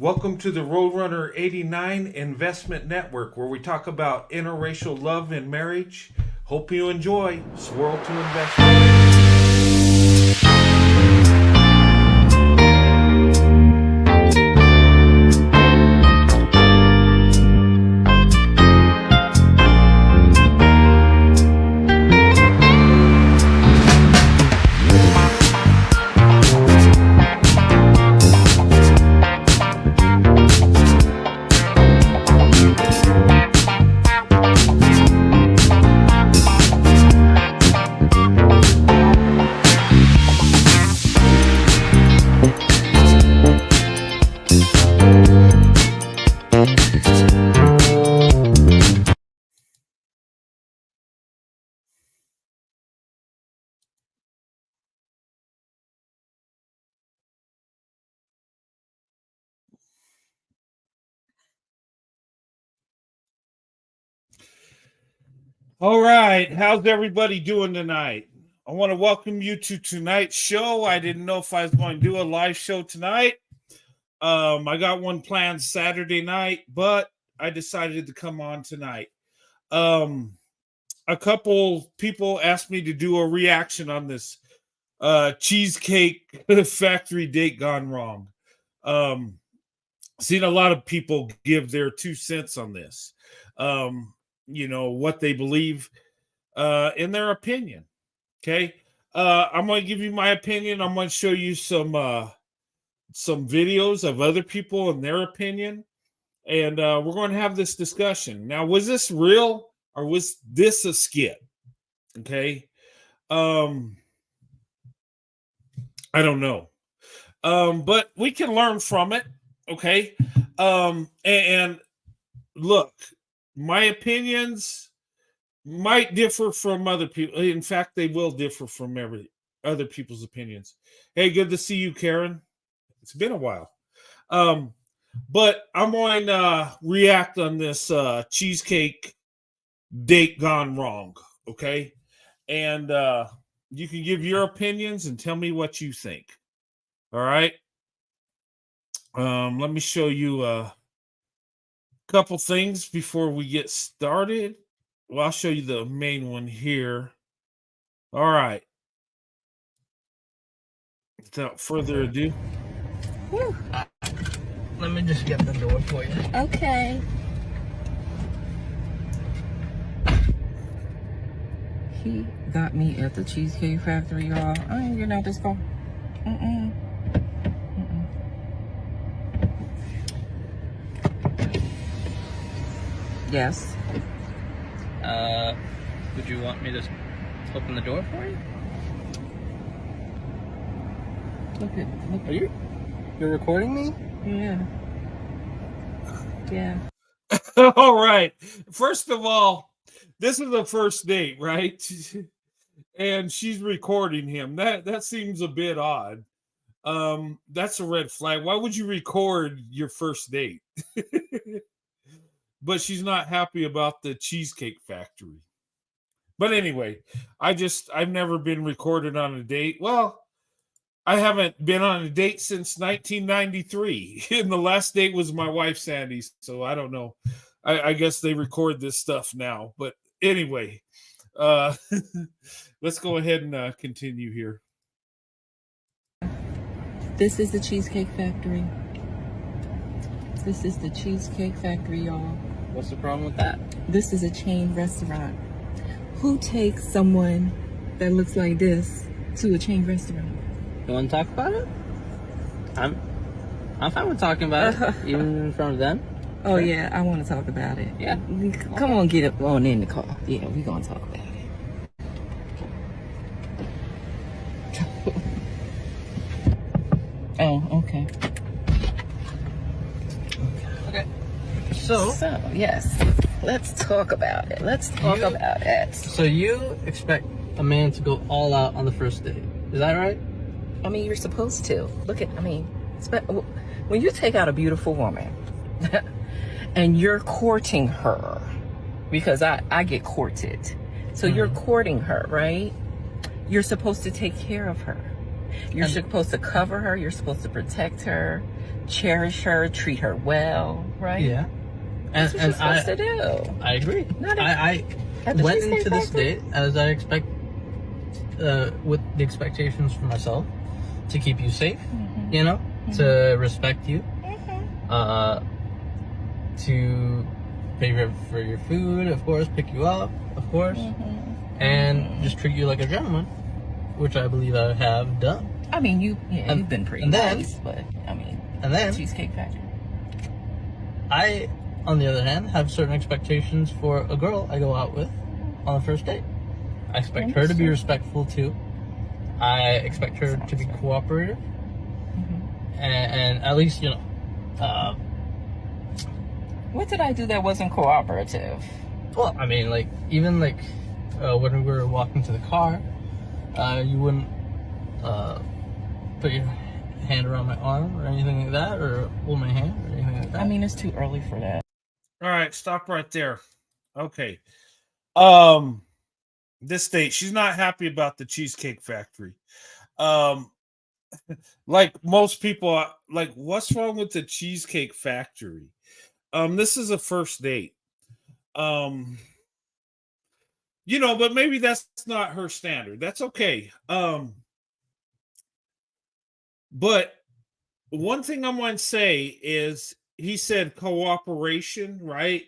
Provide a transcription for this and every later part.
Welcome to the Roadrunner 89 Investment Network, where we talk about interracial love and marriage. Hope you enjoy Swirl to Investment. All right, how's everybody doing tonight? I want to welcome you to tonight's show. I didn't know if I was going to do a live show tonight. I got one planned Saturday night, but I decided to come on tonight. A couple people asked me to do a reaction on this Cheesecake Factory date gone wrong. Seen a lot of people give their 2 cents on this. What they believe in their opinion. Okay. I'm going to give you my opinion. I'm going to show you some videos of other people and their opinion. And we're going to have this discussion. Now, was this real or was this a skit? Okay. I don't know. But we can learn from it. Okay. And look, my opinions might differ from other people. In fact, they will differ from other people's opinions. Hey, good to see you, Karen. It's been a while. But I'm going to react on this cheesecake date gone wrong. Okay. And you can give your opinions and tell me what you think. All right. Let me show you couple things before we get started. Well, I'll show you the main one here. All right. Without further ado. Whew. Let me just get the door for you. Okay. He got me at the Cheesecake Factory, y'all. I ain't getting out this car. Yes. Would you want me to open the door for you? Look. Are you're recording me? Yeah. Yeah. All right. First of all, this is a first date, right? And she's recording him. That seems a bit odd. That's a red flag. Why would you record your first date? But she's not happy about the Cheesecake Factory. But anyway, I've never been recorded on a date. Well, I haven't been on a date since 1993. And the last date was my wife, Sandy. So I don't know. I guess they record this stuff now. But anyway, let's go ahead and continue here. This is the Cheesecake Factory. This is the Cheesecake Factory, y'all. What's the problem with that? This is a chain restaurant. Who takes someone that looks like this to a chain restaurant? You want to talk about it? I'm fine with talking about it, even in front of them. Oh yeah, I want to talk about it. Yeah. Come on, get up on in the car. Yeah, we're gonna talk about it. Oh, okay. Okay. So yes, let's talk about it. About it. So you expect a man to go all out on the first date? Is that right? I mean, you're supposed to. When you take out a beautiful woman and you're courting her, because I get courted. So you're courting her, right? You're supposed to take care of her. You're And- supposed to cover her. You're supposed to protect her, cherish her, treat her well, right? Yeah. That's what you're supposed to do. I agree. Not I at the went Cheesecake into this Factory? date as I expect, with the expectations for myself to keep you safe, you know, to respect you, to pay for your food, of course, pick you up, of course, and just treat you like a gentleman, which I believe I have done. I mean, you've been pretty nice, but I mean, And then Cheesecake Factory. I, on the other hand, have certain expectations for a girl I go out with on the first date. I expect her to be respectful too. I expect her to be cooperative, and at least, you know. What did I do that wasn't cooperative? Well, I mean, like even like when we were walking to the car, you wouldn't put your hand around my arm or anything like that, or hold my hand or anything like that. I mean, it's too early for that. All right, stop right there. Okay. This date, she's not happy about the Cheesecake Factory. Like most people, like, what's wrong with the Cheesecake Factory? This is a first date. You know, but maybe that's not her standard. That's okay. But one thing I want to say is he said cooperation, right?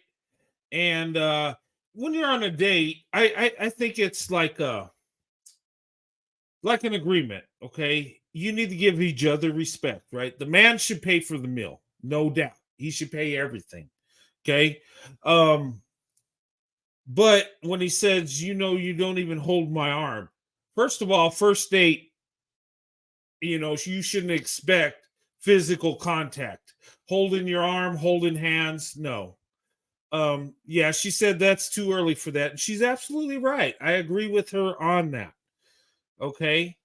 And when you're on a date, I think it's like an agreement, okay? You need to give each other respect, right? The man should pay for the meal, no doubt. He should pay everything. Okay. But when he says, you know, you don't even hold my arm, first of all, first date, you know, you shouldn't expect physical contact, holding your arm, holding hands. No. Yeah, she said that's too early for that. And she's absolutely right. I agree with her on that. Okay.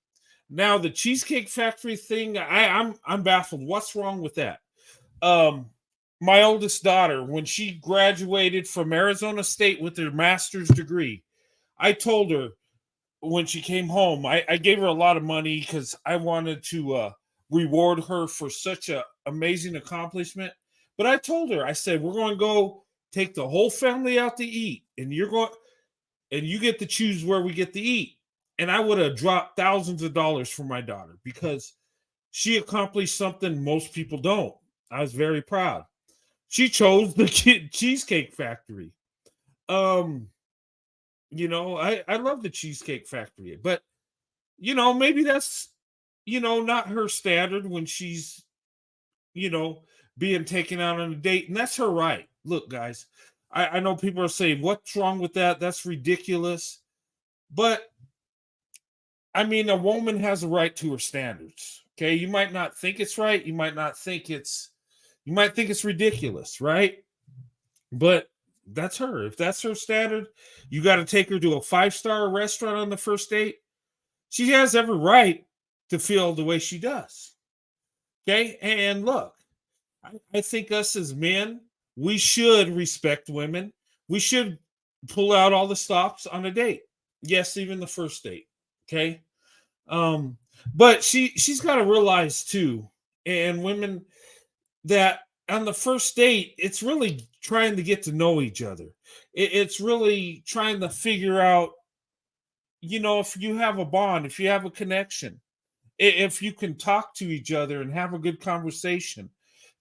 Now the Cheesecake Factory thing, I'm baffled. What's wrong with that? My oldest daughter, when she graduated from Arizona State with her master's degree, I told her when she came home, I gave her a lot of money because I wanted to reward her for such an amazing accomplishment. But I told her, I said, we're going to go take the whole family out to eat, and you get to choose where we get to eat. And I would have dropped thousands of dollars for my daughter because she accomplished something most people don't. I was very proud. She chose the Cheesecake Factory. You know, I love the Cheesecake Factory, but you know, maybe that's, you know, not her standard when she's, you know, being taken out on a date, and that's her right. Look, guys, I know people are saying, what's wrong with that? That's ridiculous. But I mean, a woman has a right to her standards. Okay. You might not think it's right. You might think it's ridiculous, right? But that's her. If that's her standard, you got to take her to a 5-star restaurant on the first date. She has every right to feel the way she does. Okay. And look, I think us as men, we should respect women. We should pull out all the stops on a date. Yes, even the first date. Okay. But she's got to realize too, and women, that on the first date, it's really trying to get to know each other. It's really trying to figure out, you know, if you have a bond, if you have a connection, if you can talk to each other and have a good conversation.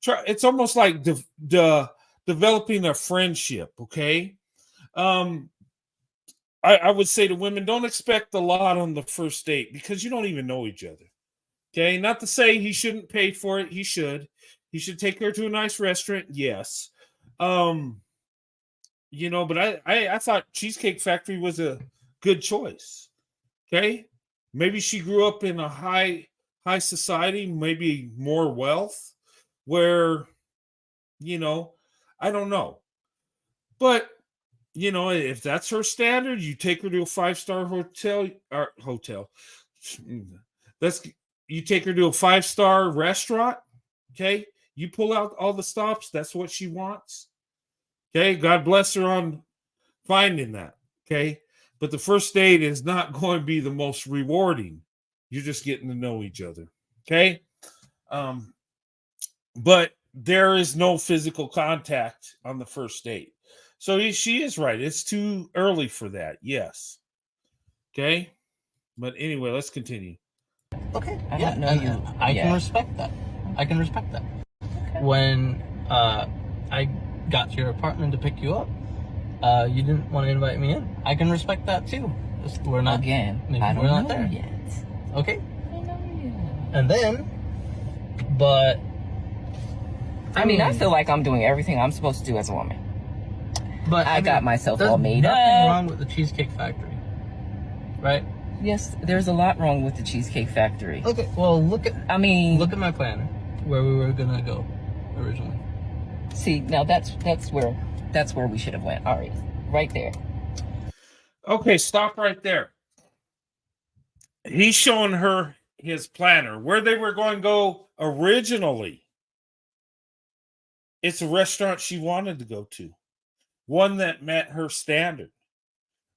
It's almost like developing a friendship. Okay. I would say to women, don't expect a lot on the first date because you don't even know each other. Okay. Not to say he shouldn't pay for it. He should. He should take her to a nice restaurant. Yes. You know, but I thought Cheesecake Factory was a good choice. Okay. Maybe she grew up in a high society, maybe more wealth, where, you know, I don't know. But you know, if that's her standard, you take her to a 5-star hotel. That's You take her to a 5-star restaurant. Okay, you pull out all the stops. That's what she wants. Okay, God bless her on finding that. Okay, but the first date is not going to be the most rewarding. You're just getting to know each other. Okay. Um, but there is no physical contact on the first date. So she is right. It's too early for that. Yes. Okay. But anyway, let's continue. Okay. I Yeah, don't know and you I can yet. respect that. I can respect that. Okay. When I got to your apartment to pick you up, you didn't want to invite me in. I can respect that too. We're not Again, maybe I don't we're know not there you yet. Okay. I don't know you yet. And then, but I mean, I feel like I'm doing everything I'm supposed to do as a woman. But I got myself there's all made nothing up. wrong with the Cheesecake Factory, right? Yes, there's a lot wrong with the Cheesecake Factory. Okay. Well, look at my planner where we were gonna go originally. See, now that's where we should have went. All right there. Okay, stop right there. He's showing her his planner where they were going to go originally. It's a restaurant she wanted to go to, one that met her standard.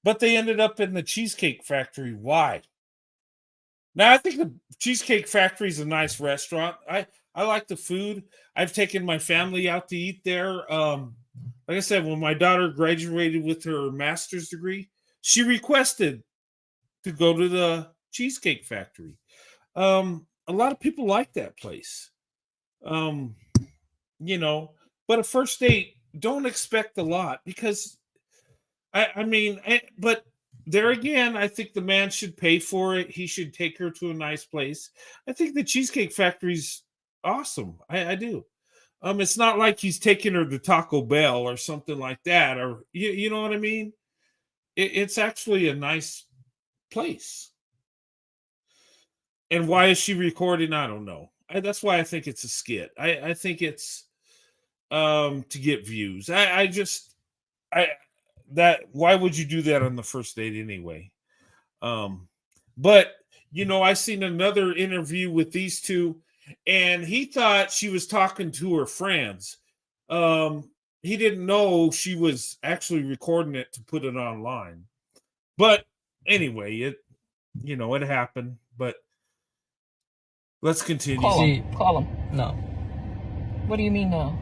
But they ended up in the Cheesecake Factory. Why? Now, I think the Cheesecake Factory is a nice restaurant. I like the food. I've taken my family out to eat there. Like I said, when my daughter graduated with her master's degree, she requested to go to the Cheesecake Factory. A lot of people like that place. Um, but a first date, don't expect a lot because but there again, I think the man should pay for it. He should take her to a nice place. I think the Cheesecake Factory's awesome. I do. It's not like he's taking her to Taco Bell or something like that, or you know what I mean? It's actually a nice place. And why is she recording? I don't know. That's why I think it's a skit. I think it's to get views. I that why would you do that on the first date anyway? But I seen another interview with these two, and he thought she was talking to her friends. He didn't know she was actually recording it to put it online. But anyway, it happened. But let's continue. Call him. No. What do you mean no?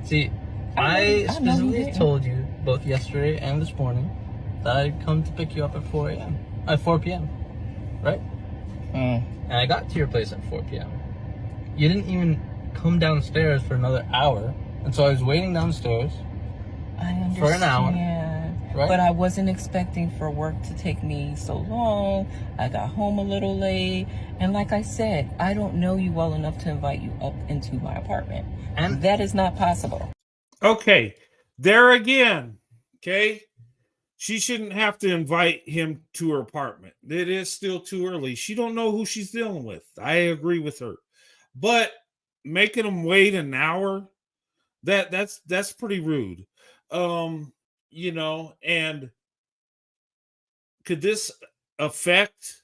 See, I specifically told you both yesterday and this morning that I'd come to pick you up at 4 p.m. Right? And I got to your place at 4 p.m. You didn't even come downstairs for another hour, and so I was waiting downstairs I understand, for an hour. Right? But I wasn't expecting for work to take me so long. I got home a little late. And like I said, I don't know you well enough to invite you up into my apartment. And that is not possible. Okay. There again. Okay. She shouldn't have to invite him to her apartment. It is still too early. She don't know who she's dealing with. I agree with her. But making him wait an hour, that's pretty rude. And could this affect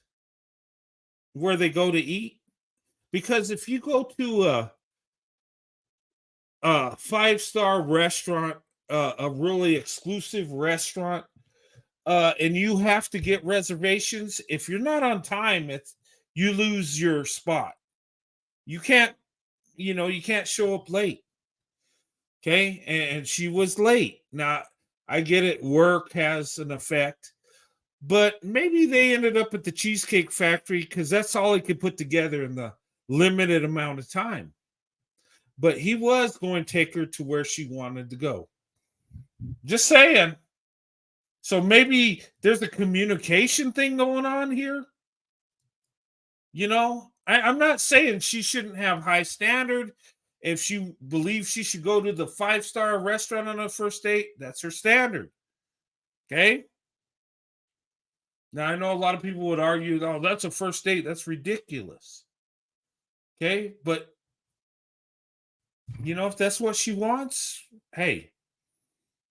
where they go to eat? Because if you go to a five-star restaurant, a really exclusive restaurant, and you have to get reservations, if you're not on time, you lose your spot. You can't show up late. Okay, and she was late. Now I get it, work has an effect, but maybe they ended up at the Cheesecake Factory because that's all he could put together in the limited amount of time. But he was going to take her to where she wanted to go. Just saying. So maybe there's a communication thing going on here. I'm not saying she shouldn't have high standard. If she believes she should go to the 5-star restaurant on a first date, that's her standard. Okay. Now I know a lot of people would argue, "Oh, that's a first date. That's ridiculous." Okay, but if that's what she wants, hey,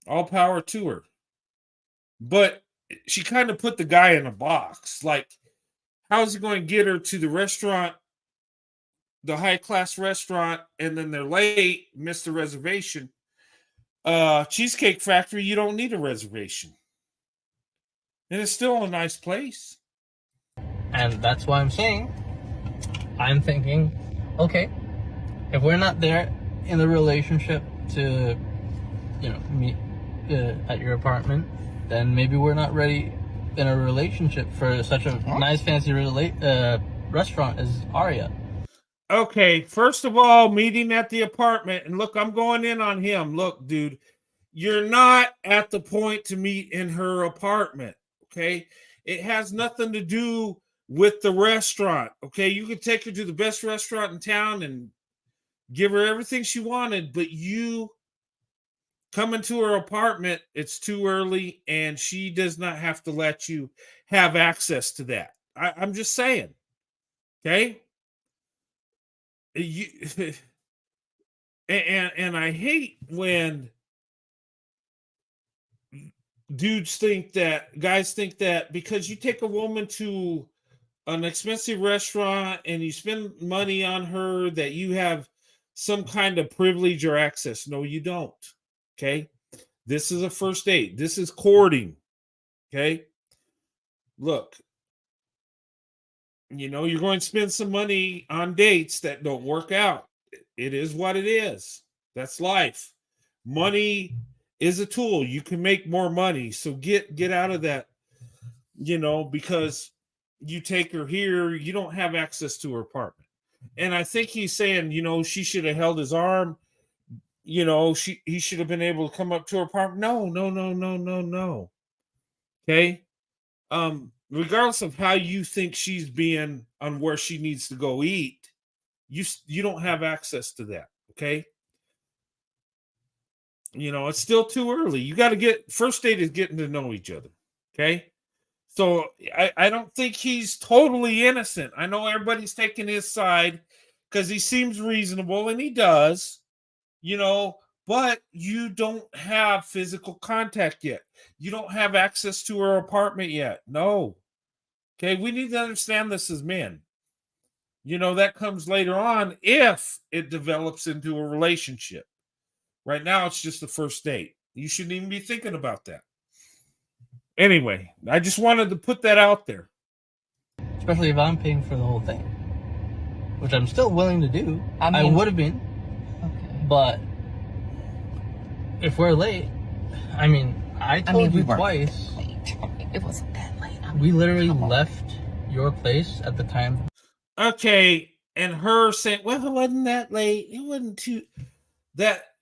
all power to her. But she kind of put the guy in a box. Like, how is he going to get her to the restaurant, the high-class restaurant, and then they're late, miss the reservation? Cheesecake Factory, you don't need a reservation. And it's still a nice place. And that's why I'm thinking, okay, if we're not there in the relationship to, meet at your apartment, then maybe we're not ready in a relationship for such a nice, fancy restaurant as Aria. Okay, first of all, meeting at the apartment, and look, I'm going in on him. Look, dude, you're not at the point to meet in her apartment. Okay, it has nothing to do with the restaurant. Okay, you could take her to the best restaurant in town and give her everything she wanted, but you coming to her apartment, it's too early, and she does not have to let you have access to that. I'm just saying. Okay. You, and I hate when guys think that because you take a woman to an expensive restaurant and you spend money on her that you have some kind of privilege or access. No, you don't. Okay. This is a first date. This is courting. Okay. Look, you're going to spend some money on dates that don't work out. It is what it is. That's life. Money is a tool. You can make more money. So get out of that, because you take her here, you don't have access to her apartment. And I think he's saying, she should have held his arm. He should have been able to come up to her apartment. No. Okay. Regardless of how you think she's being on where she needs to go eat, you don't have access to that. Okay. It's still too early. You got to first date is getting to know each other. Okay. So I don't think he's totally innocent. I know everybody's taking his side because he seems reasonable, and he does, but you don't have physical contact yet. You don't have access to her apartment yet. No. Okay. We need to understand this as men. That comes later on if it develops into a relationship. Right now, it's just the first date. You shouldn't even be thinking about that. Anyway, I just wanted to put that out there. Especially if I'm paying for the whole thing, which I'm still willing to do. I would have been. Okay. But if we're late, I told you twice. Late. It wasn't that late. We literally left your place at the time. Okay, and her saying, "Well, it wasn't that late. It wasn't too."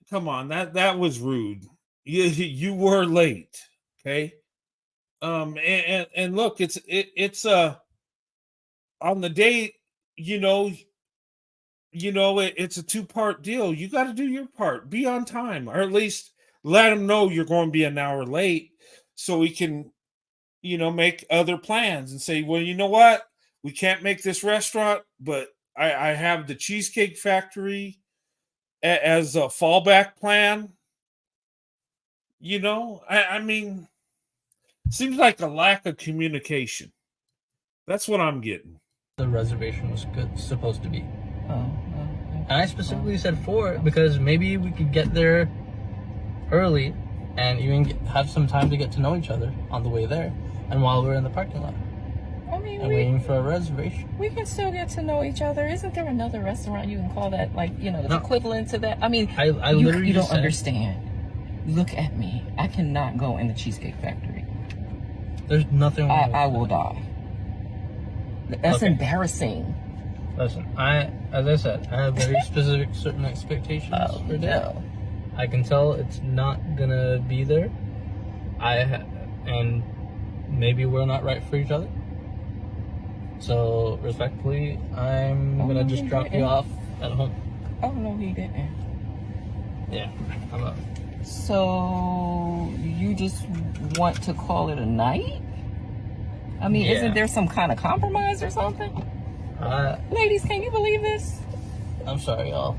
Come on, that was rude. You were late. Okay. And look, it's on the date. It's a 2-part deal. You got to do your part. Be on time, or at least let them know you're going to be an hour late, so we can, make other plans and say, well, you know what? We can't make this restaurant, but I have the Cheesecake Factory as a fallback plan. Seems like a lack of communication. That's what I'm getting. The reservation was supposed to be. Oh. And I specifically said 4 because maybe we could get there early and even have some time to get to know each other on the way there and while we're in the parking lot. Waiting for a reservation. We can still get to know each other. Isn't there another restaurant you can call that, equivalent to that? I literally you don't understand. Look at me. I cannot go in the Cheesecake Factory. There's nothing wrong with I will die. That's embarrassing. Listen, as I said, I have very specific certain expectations for dinner. No. I can tell it's not gonna be there. And maybe we're not right for each other. So respectfully, I'm gonna just drop you off at home. Oh no, he didn't. Yeah, I'm up. So you just want to call it a night? Yeah. Isn't there some kind of compromise or something? Ladies, can you believe this? I'm sorry, y'all.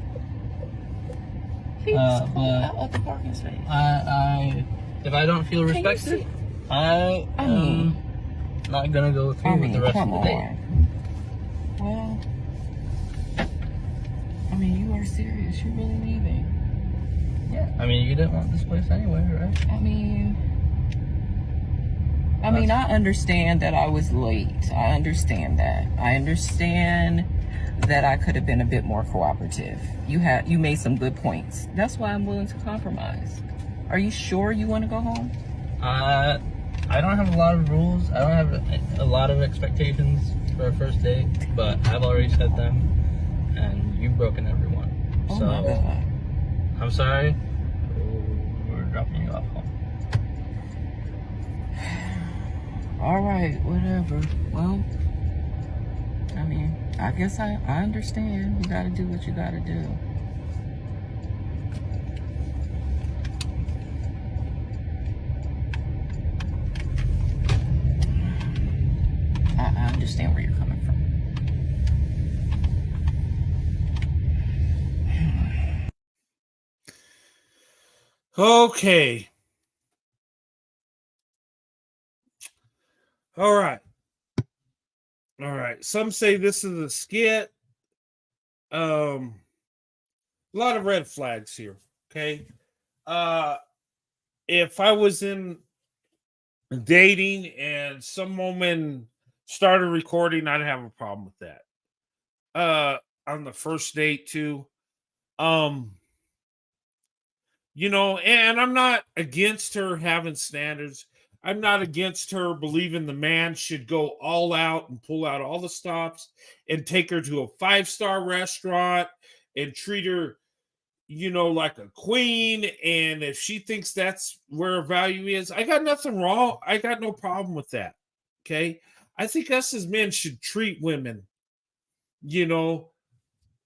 He was out of the parking space. If I don't feel respected, I am not gonna go through with the rest of the day. Well, you are serious. You're really leaving. Yeah. You didn't want this place anyway, right? I mean, I understand that I was late. I understand that. I understand that I could have been a bit more cooperative. You made some good points. That's why I'm willing to compromise. Are you sure you want to go home? I don't have a lot of rules. I don't have a lot of expectations for a first date, but I've already set them, and you've broken every one. Oh So my God. I'm sorry. We're dropping you off home. All right, whatever. Well, I mean, I guess I understand. You gotta do what you gotta do. I understand where you're coming from. Okay. All right. All right. Some say this is a skit. A lot of red flags here. Okay. If I was in dating and some woman started recording, I'd have a problem with that. On the first date too. Um, and I'm not against her having standards. I'm not against her believing the man should go all out and pull out all the stops and take her to a 5-star restaurant and treat her, like a queen. And if she thinks that's where her value is, I got nothing wrong. I got no problem with that. Okay. I think us as men should treat women, you know,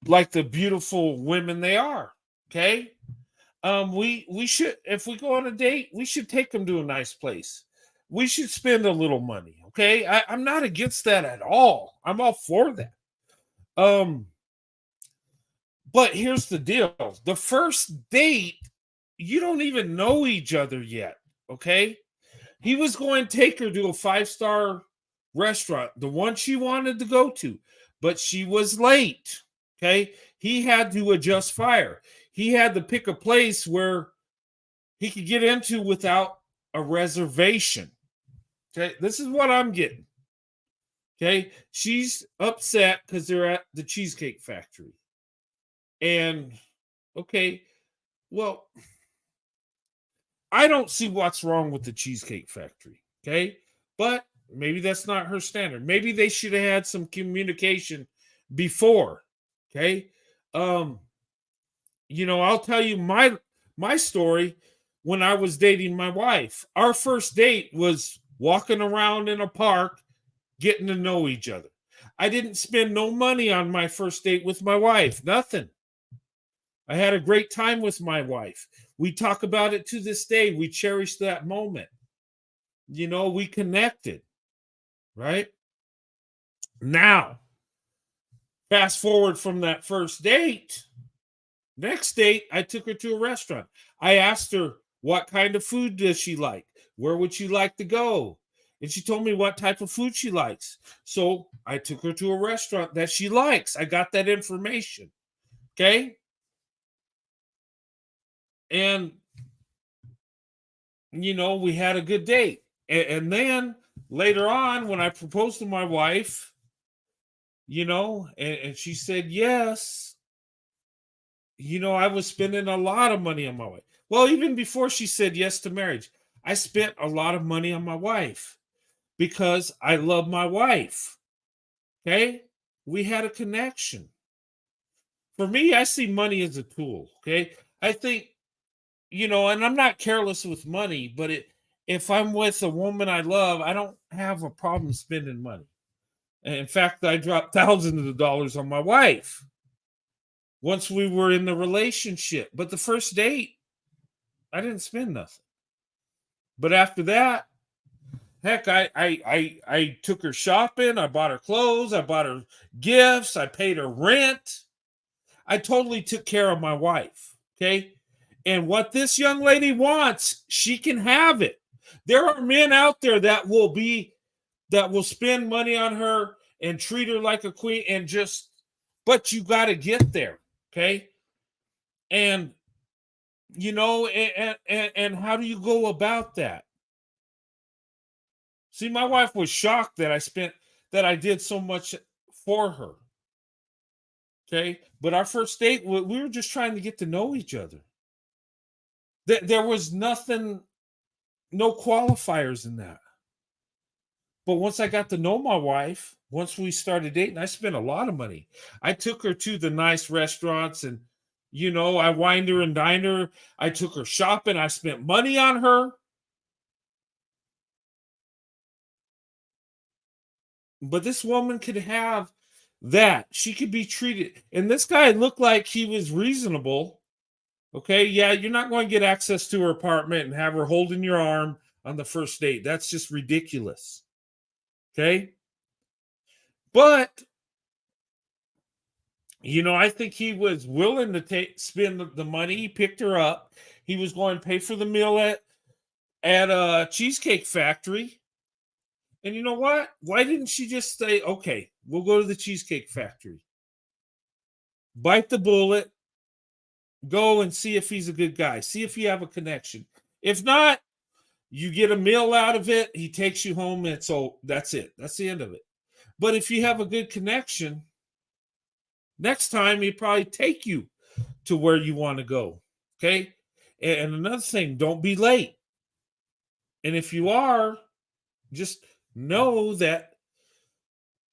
like the beautiful women they are. Okay. We should, if we go on a date, we should take them to a nice place. We should spend a little money. Okay. I'm not against that at all. I'm all for that. But here's the deal. The first date, you don't even know each other yet. Okay. He was going to take her to a 5-star restaurant, the one she wanted to go to, but she was late. Okay. He had to adjust fire. He had to pick a place where he could get into without a reservation. Okay. This is what I'm getting. Okay. She's upset because they're at the Cheesecake Factory. And okay, well, I don't see what's wrong with the Cheesecake Factory. Okay. But maybe that's not her standard. Maybe they should have had some communication before. Okay. I'll tell you my story when I was dating my wife. Our first date was walking around in a park, getting to know each other. I didn't spend no money on my first date with my wife. Nothing. I had a great time with my wife. We talk about it to this day. We cherish that moment. We connected, right? Now, fast forward from that first date. Next date, I took her to a restaurant. I asked her, what kind of food does she like? Where would she like to go? And she told me what type of food she likes. So I took her to a restaurant that she likes. I got that information. Okay. And, we had a good date. And then later on, when I proposed to my wife, and she said yes, I was spending a lot of money on my wife. Well, even before she said yes to marriage, I spent a lot of money on my wife because I love my wife. Okay. We had a connection. For me, I see money as a tool. Okay. I think, and I'm not careless with money, but if I'm with a woman I love, I don't have a problem spending money. And in fact, I dropped thousands of dollars on my wife once we were in the relationship. But the first date, I didn't spend nothing. But after that, heck, I took her shopping. I bought her clothes. I bought her gifts. I paid her rent. I totally took care of my wife. Okay. And what this young lady wants, she can have it. There are men out there that will spend money on her and treat her like a queen but you got to get there. Okay. And, and how do you go about that? See, my wife was shocked that I did so much for her. Okay. But our first date, we were just trying to get to know each other. There was nothing, no qualifiers in that. But once I got to know my wife, once we started dating, I spent a lot of money. I took her to the nice restaurants and, I wined her and dined her. I took her shopping. I spent money on her. But this woman could have that. She could be treated. And this guy looked like he was reasonable. Okay. Yeah, you're not going to get access to her apartment and have her holding your arm on the first date. That's just ridiculous. Okay. But, I think he was willing to spend the money. He picked her up. He was going to pay for the meal at a Cheesecake Factory. And you know what? Why didn't she just say, okay, we'll go to the Cheesecake Factory, bite the bullet, go and see if he's a good guy, see if you have a connection. If not, you get a meal out of it. He takes you home. And so that's it. That's the end of it. But if you have a good connection, next time he'd probably take you to where you want to go. Okay. And another thing, don't be late. And if you are, just know that,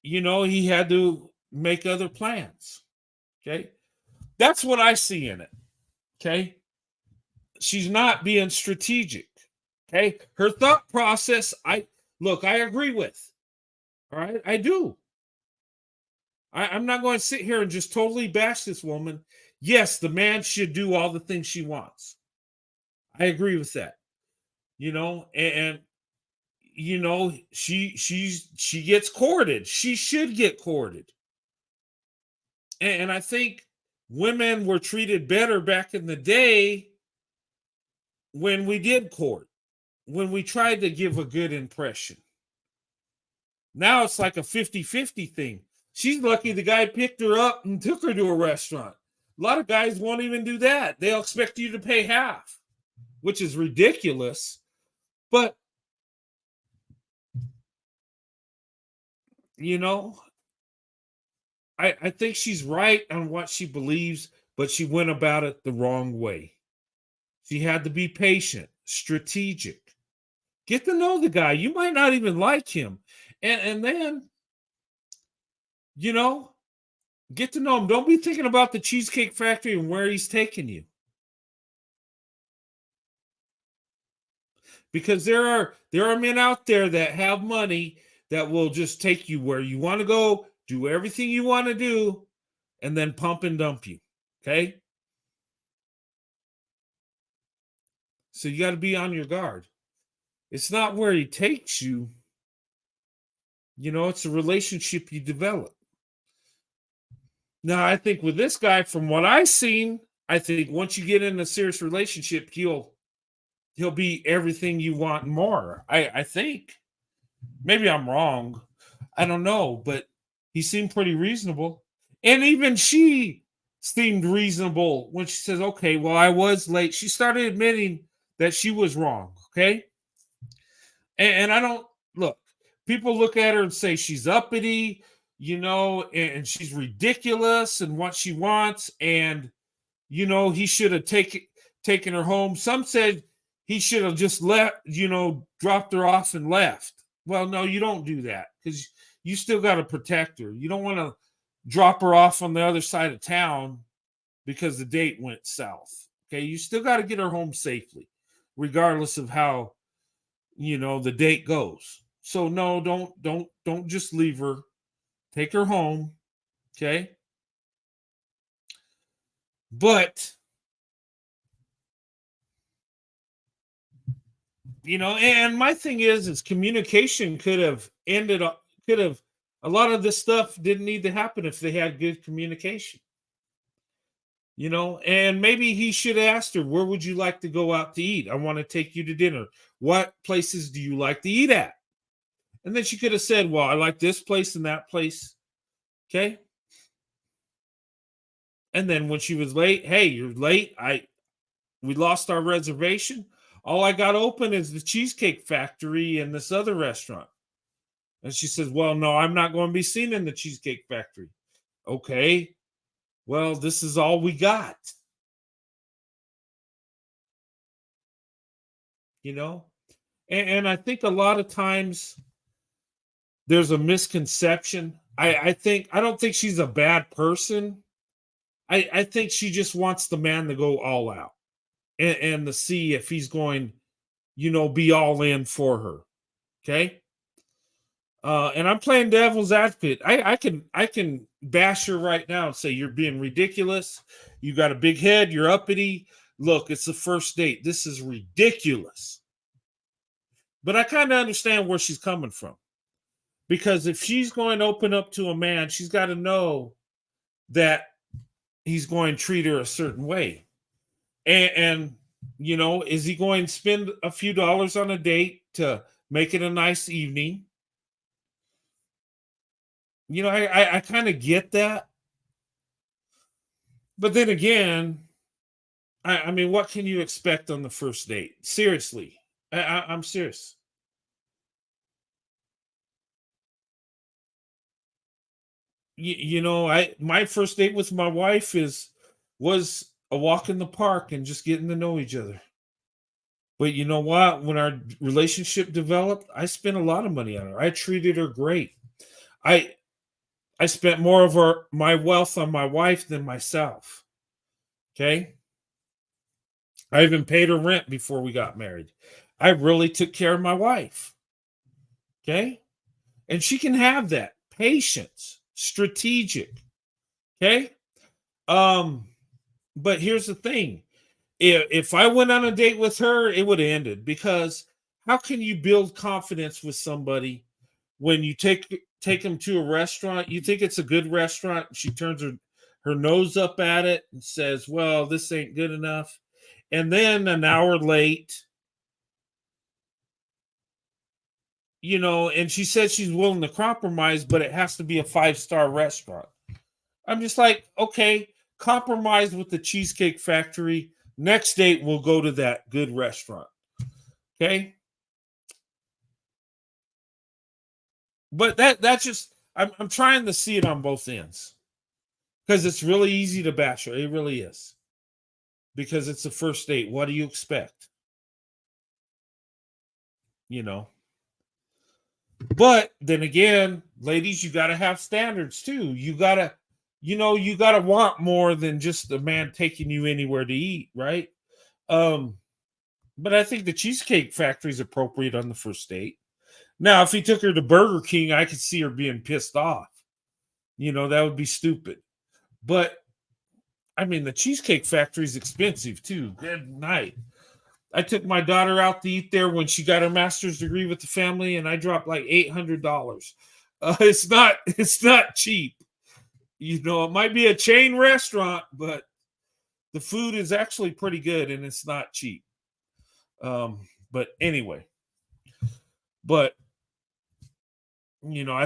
he had to make other plans. Okay. That's what I see in it. Okay. She's not being strategic. Okay. Her thought process, I agree with. All right. I do. I'm not going to sit here and just totally bash this woman. Yes, the man should do all the things she wants. I agree with that. And she gets courted. She should get courted. And I think women were treated better back in the day when we did court, when we tried to give a good impression. Now it's like a 50-50 thing. She's lucky the guy picked her up and took her to a restaurant. A lot of guys won't even do that. They'll expect you to pay half, which is ridiculous. But, I think she's right on what she believes, but she went about it the wrong way. She had to be patient, strategic. Get to know the guy. You might not even like him. And then, get to know him. Don't be thinking about the Cheesecake Factory and where he's taking you. Because there are men out there that have money that will just take you where you want to go, do everything you want to do, and then pump and dump you. Okay? So you got to be on your guard. It's not where he takes you. It's a relationship you develop. Now, I think with this guy, from what I've seen, I think once you get in a serious relationship, he'll be everything you want and more. I think. Maybe I'm wrong. I don't know, but he seemed pretty reasonable. And even she seemed reasonable when she says, okay, well, I was late. She started admitting that she was wrong. Okay. And I don't look, people look at her and say she's uppity, and she's ridiculous and what she wants. And, he should have taken her home. Some said he should have just dropped her off and left. Well, no, you don't do that because you still got to protect her. You don't want to drop her off on the other side of town because the date went south. Okay. You still got to get her home safely, regardless of how, the date goes. So no, don't just leave her. Take her home. Okay. But, and my thing is communication could have a lot of this stuff didn't need to happen if they had good communication. And maybe he should have asked her, where would you like to go out to eat? I want to take you to dinner. What places do you like to eat at? And then she could have said, well, I like this place and that place. Okay. And then when she was late, hey, you're late. We lost our reservation. All I got open is the Cheesecake Factory and this other restaurant. And she says, well, no, I'm not going to be seen in the Cheesecake Factory. Okay. Well, this is all we got. You know? And I think a lot of times there's a misconception. I don't think she's a bad person. I think she just wants the man to go all out and to see if he's going, be all in for her. Okay. And I'm playing devil's advocate. I can bash her right now and say you're being ridiculous. You got a big head. You're uppity. Look, it's the first date. This is ridiculous. But I kind of understand where she's coming from, because if she's going to open up to a man, she's got to know that he's going to treat her a certain way. And is he going to spend a few dollars on a date to make it a nice evening? I kind of get that. But then again, I mean, what can you expect on the first date? Seriously. I'm serious. My first date with my wife was a walk in the park and just getting to know each other. But you know what? When our relationship developed, I spent a lot of money on her. I treated her great. I I spent more of my wealth on my wife than myself. Okay. I even paid her rent before we got married. I really took care of my wife. Okay. And she can have that patience, strategic. Okay. Um, but here's the thing. If I went on a date with her, it would have ended, because how can you build confidence with somebody when you take them to a restaurant? You think it's a good restaurant. She turns her nose up at it and says, well, this ain't good enough. And then an hour late, and she says she's willing to compromise, but it has to be a 5-star restaurant. I'm just like, okay, compromise with the Cheesecake Factory. Next date, we'll go to that good restaurant. Okay. But that's just, I'm trying to see it on both ends, because it's really easy to bash her. It really is, because it's the first date. What do you expect? But then again, ladies, you got to have standards too. You got to, you got to want more than just a man taking you anywhere to eat, right? But I think the Cheesecake Factory is appropriate on the first date. Now, if he took her to Burger King, I could see her being pissed off. That would be stupid. But I mean, the Cheesecake Factory is expensive too. Good night. I took my daughter out to eat there when she got her master's degree with the family, and I dropped like $800. It's not cheap. It might be a chain restaurant, but the food is actually pretty good, and it's not cheap. But anyway, I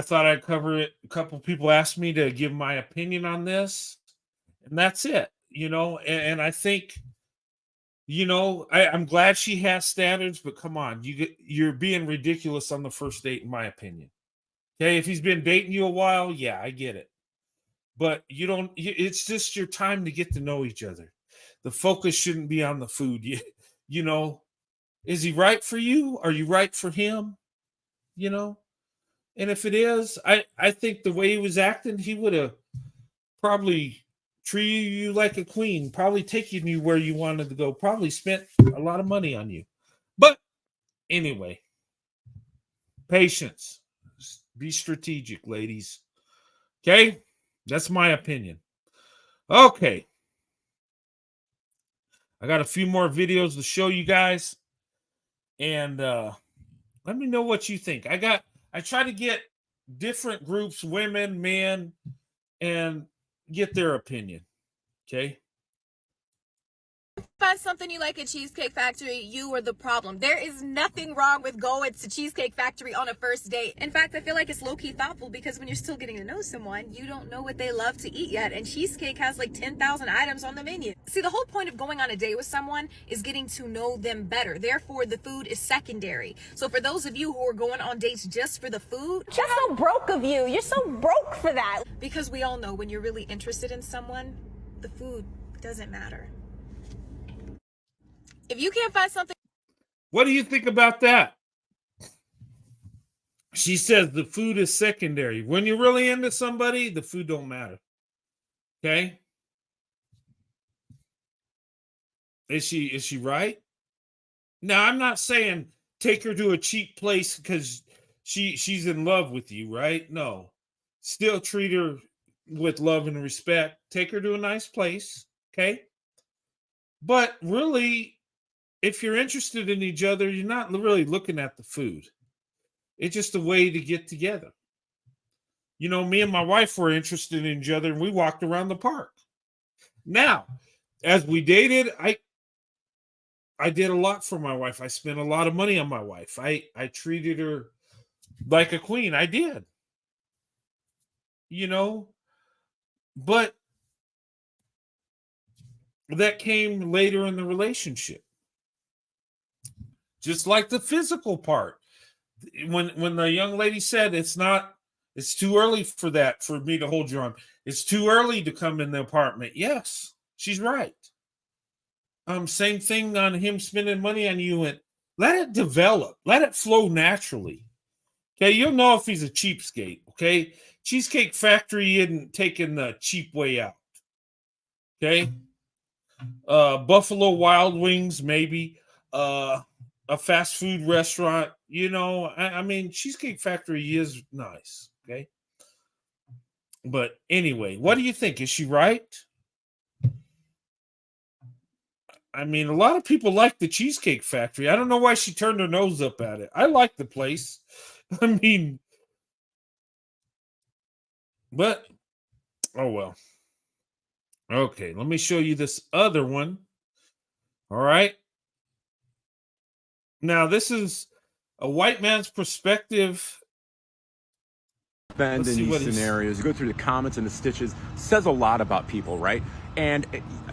thought I'd cover it. A couple people asked me to give my opinion on this, and that's it. And I think, I'm glad she has standards, but come on, you're being ridiculous on the first date, in my opinion. Okay, if he's been dating you a while, yeah, I get it. But it's just your time to get to know each other. The focus shouldn't be on the food. Is he right for you? Are you right for him? And if it is, I think the way he was acting, he would have probably treated you like a queen, probably taken you where you wanted to go, probably spent a lot of money on you. But anyway, patience. Be strategic, ladies. Okay? That's my opinion. Okay. I got a few more videos to show you guys. And let me know what you think. I try to get different groups, women, men, and get their opinion. Okay. Find something you like at Cheesecake Factory, you are the problem. There is nothing wrong with going to Cheesecake Factory on a first date. In fact, I feel like it's low-key thoughtful because when you're still getting to know someone, you don't know what they love to eat yet, and Cheesecake has like 10,000 items on the menu. See, the whole point of going on a date with someone is getting to know them better. Therefore, the food is secondary. So for those of you who are going on dates just for the food, That's so broke of you. You're so broke for that. because we all know when you're really interested in someone, the food doesn't matter. If you can't find something, What do you think about that? She says the food is secondary. When you're really into somebody, the food don't matter. Okay? Is she right? Now, I'm not saying take her to a cheap place because she's in love with you, right? No. Still treat her with love and respect. Take her to a nice place, okay? But really, if you're interested in each other, you're not really looking at the food. It's just a way to get together. You know, me and my wife were interested in each other and we walked around the park. Now, as we dated, I did a lot for my wife. I spent a lot of money on my wife. I treated her like a queen. I did. You know, but that came later in the relationship. Just like the physical part. When the young lady said it's too early for that, for me to hold your arm. It's too early to come in the apartment. Yes, she's right. Same thing on him spending money on you, and let it develop. Let it flow naturally. Okay, you'll know if he's a cheapskate. Okay, Cheesecake Factory isn't taking the cheap way out. Okay, Buffalo Wild Wings, maybe. A fast food restaurant, you know, I mean, Cheesecake Factory is nice, okay? But anyway, what do you think? Is she right? I mean, a lot of people like the Cheesecake Factory. I don't know why she turned her nose up at it. I like the place. I mean, but, oh well. Okay, let me show you this other one. All right. Now, this is a white man's perspective. Bend in these scenarios, you go through the comments and the stitches, says a lot about people, right? And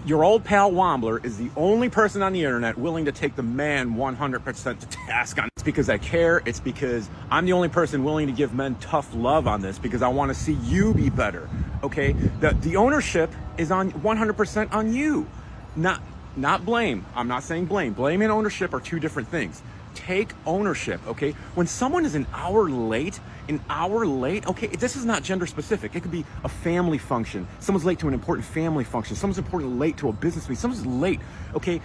your old pal Wombler is the only person on the internet willing to take the man 100% to task on it. It's because I care. It's because I'm the only person willing to give men tough love on this because I want to see you be better, okay? The ownership is on 100% on you, not blame. I'm not saying blame. Blame and ownership are two different things. Take ownership, okay? When someone is an hour late, okay, this is not gender specific. It could be a family function. Someone's late to an important family function. Someone's late to a business meeting. Someone's late, okay?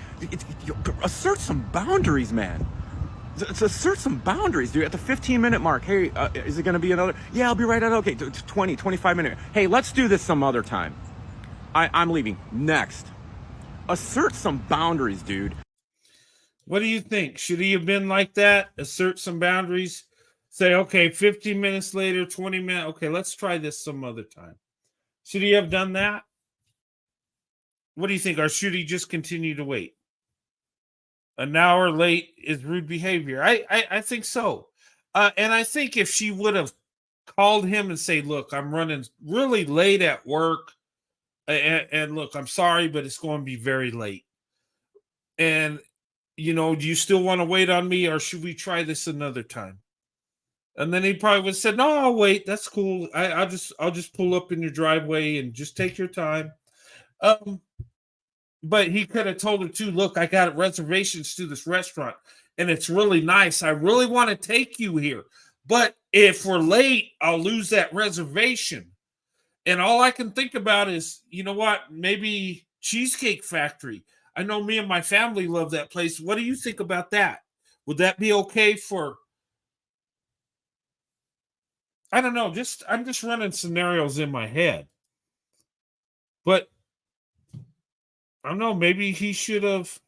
Assert some boundaries, man. Assert some boundaries, dude. At the 15-minute mark, hey, is it going to be another? Yeah, I'll be right out. Okay, 20, 25 minutes. Hey, let's do this some other time. I'm leaving. Next. Assert some boundaries, dude. What do you think? Should he have been like that? Assert some boundaries? Say, okay, 15 minutes later, 20 minutes. Okay, let's try this some other time. Should he have done that? What do you think? Or should he just continue to wait? An hour late is rude behavior. I think so. And I think if she would have called him and say, look, I'm running really late at work. And look, I'm sorry, but it's going to be very late. And, you know, do you still want to wait on me or should we try this another time? And then he probably would have said, no, I'll wait. That's cool. I'll just pull up in your driveway and just take your time. But he could have told her too, look, I got reservations to this restaurant and it's really nice. I really want to take you here. But if we're late, I'll lose that reservation. And all I can think about is, you know what, maybe Cheesecake Factory. I know me and my family love that place. What do you think about that? Would that be okay for, I don't know, I'm just running scenarios in my head. But I don't know, maybe he should have,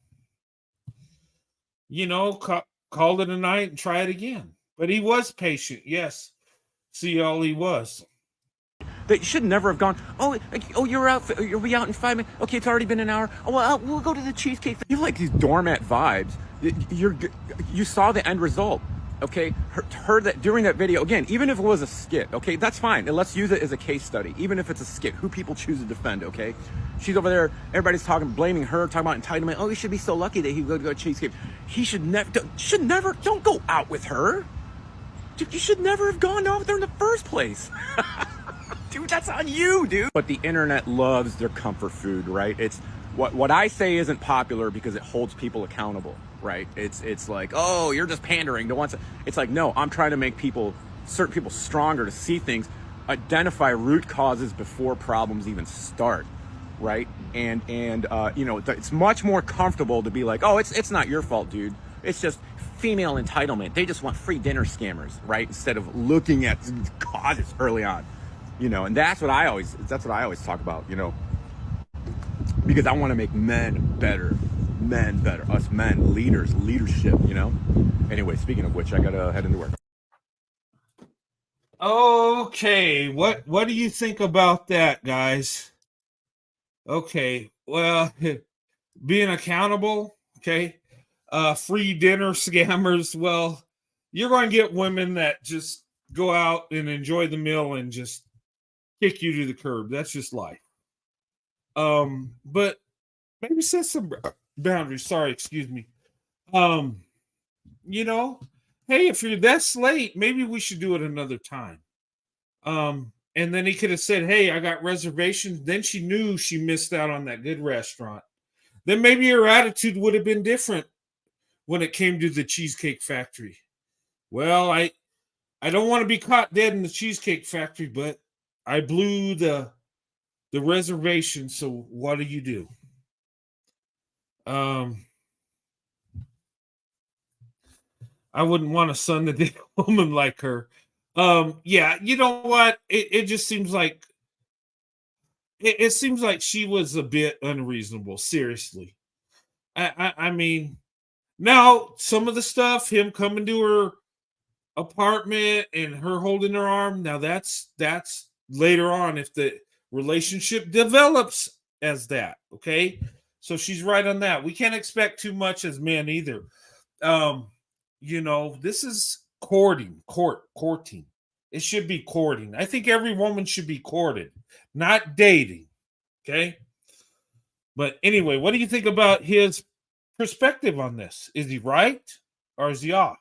you know, called it a night and try it again. But he was patient, yes. See, all he was. That should never have gone, you'll be out in 5 minutes. Okay, it's already been an hour. Oh, well, we'll go to the Cheesecake. You have like these doormat vibes. You saw the end result. Okay, her that during that video, again, even if it was a skit, okay, that's fine. And let's use it as a case study, even if it's a skit, who people choose to defend, okay? She's over there, everybody's blaming her, talking about entitlement. Oh, he should be so lucky that he would go to Cheesecake. He should never, don't go out with her. Dude, you should never have gone out with her in the first place. Dude, that's on you, dude. But the internet loves their comfort food, right? It's what I say isn't popular because it holds people accountable, right? It's like, oh, you're just pandering to one side. It's like, no, I'm trying to make certain people stronger to see things, identify root causes before problems even start, right? And it's much more comfortable to be like, oh, it's not your fault, dude. It's just female entitlement. They just want free dinner scammers, right? Instead of looking at causes early on, and that's what I always talk about, because I want to make men better, us men, leadership, Anyway, speaking of which, I gotta head into work. Okay, what do you think about that, guys? Okay, well, being accountable, okay, free dinner scammers. Well, you're going to get women that just go out and enjoy the meal and just kick you to the curb. That's just life. But maybe set some boundaries. Sorry, excuse me. Hey, if you're that late, maybe we should do it another time. And then he could have said, hey, I got reservations. Then she knew she missed out on that good restaurant. Then maybe her attitude would have been different when it came to the Cheesecake Factory. Well, I don't want to be caught dead in the Cheesecake Factory, but I blew the reservation. So what do you do? I wouldn't want a son to date a woman like her. Yeah, you know what? It just seems like it seems like she was a bit unreasonable. Seriously, I mean, now some of the stuff, him coming to her apartment and her holding her arm, now that's later on if the relationship develops as that. Okay, so she's right on that. We can't expect too much as men either. This is courting. It should be courting. I think every woman should be courted, not dating. Okay. But anyway, what do you think about his perspective on this? Is he right or is he off?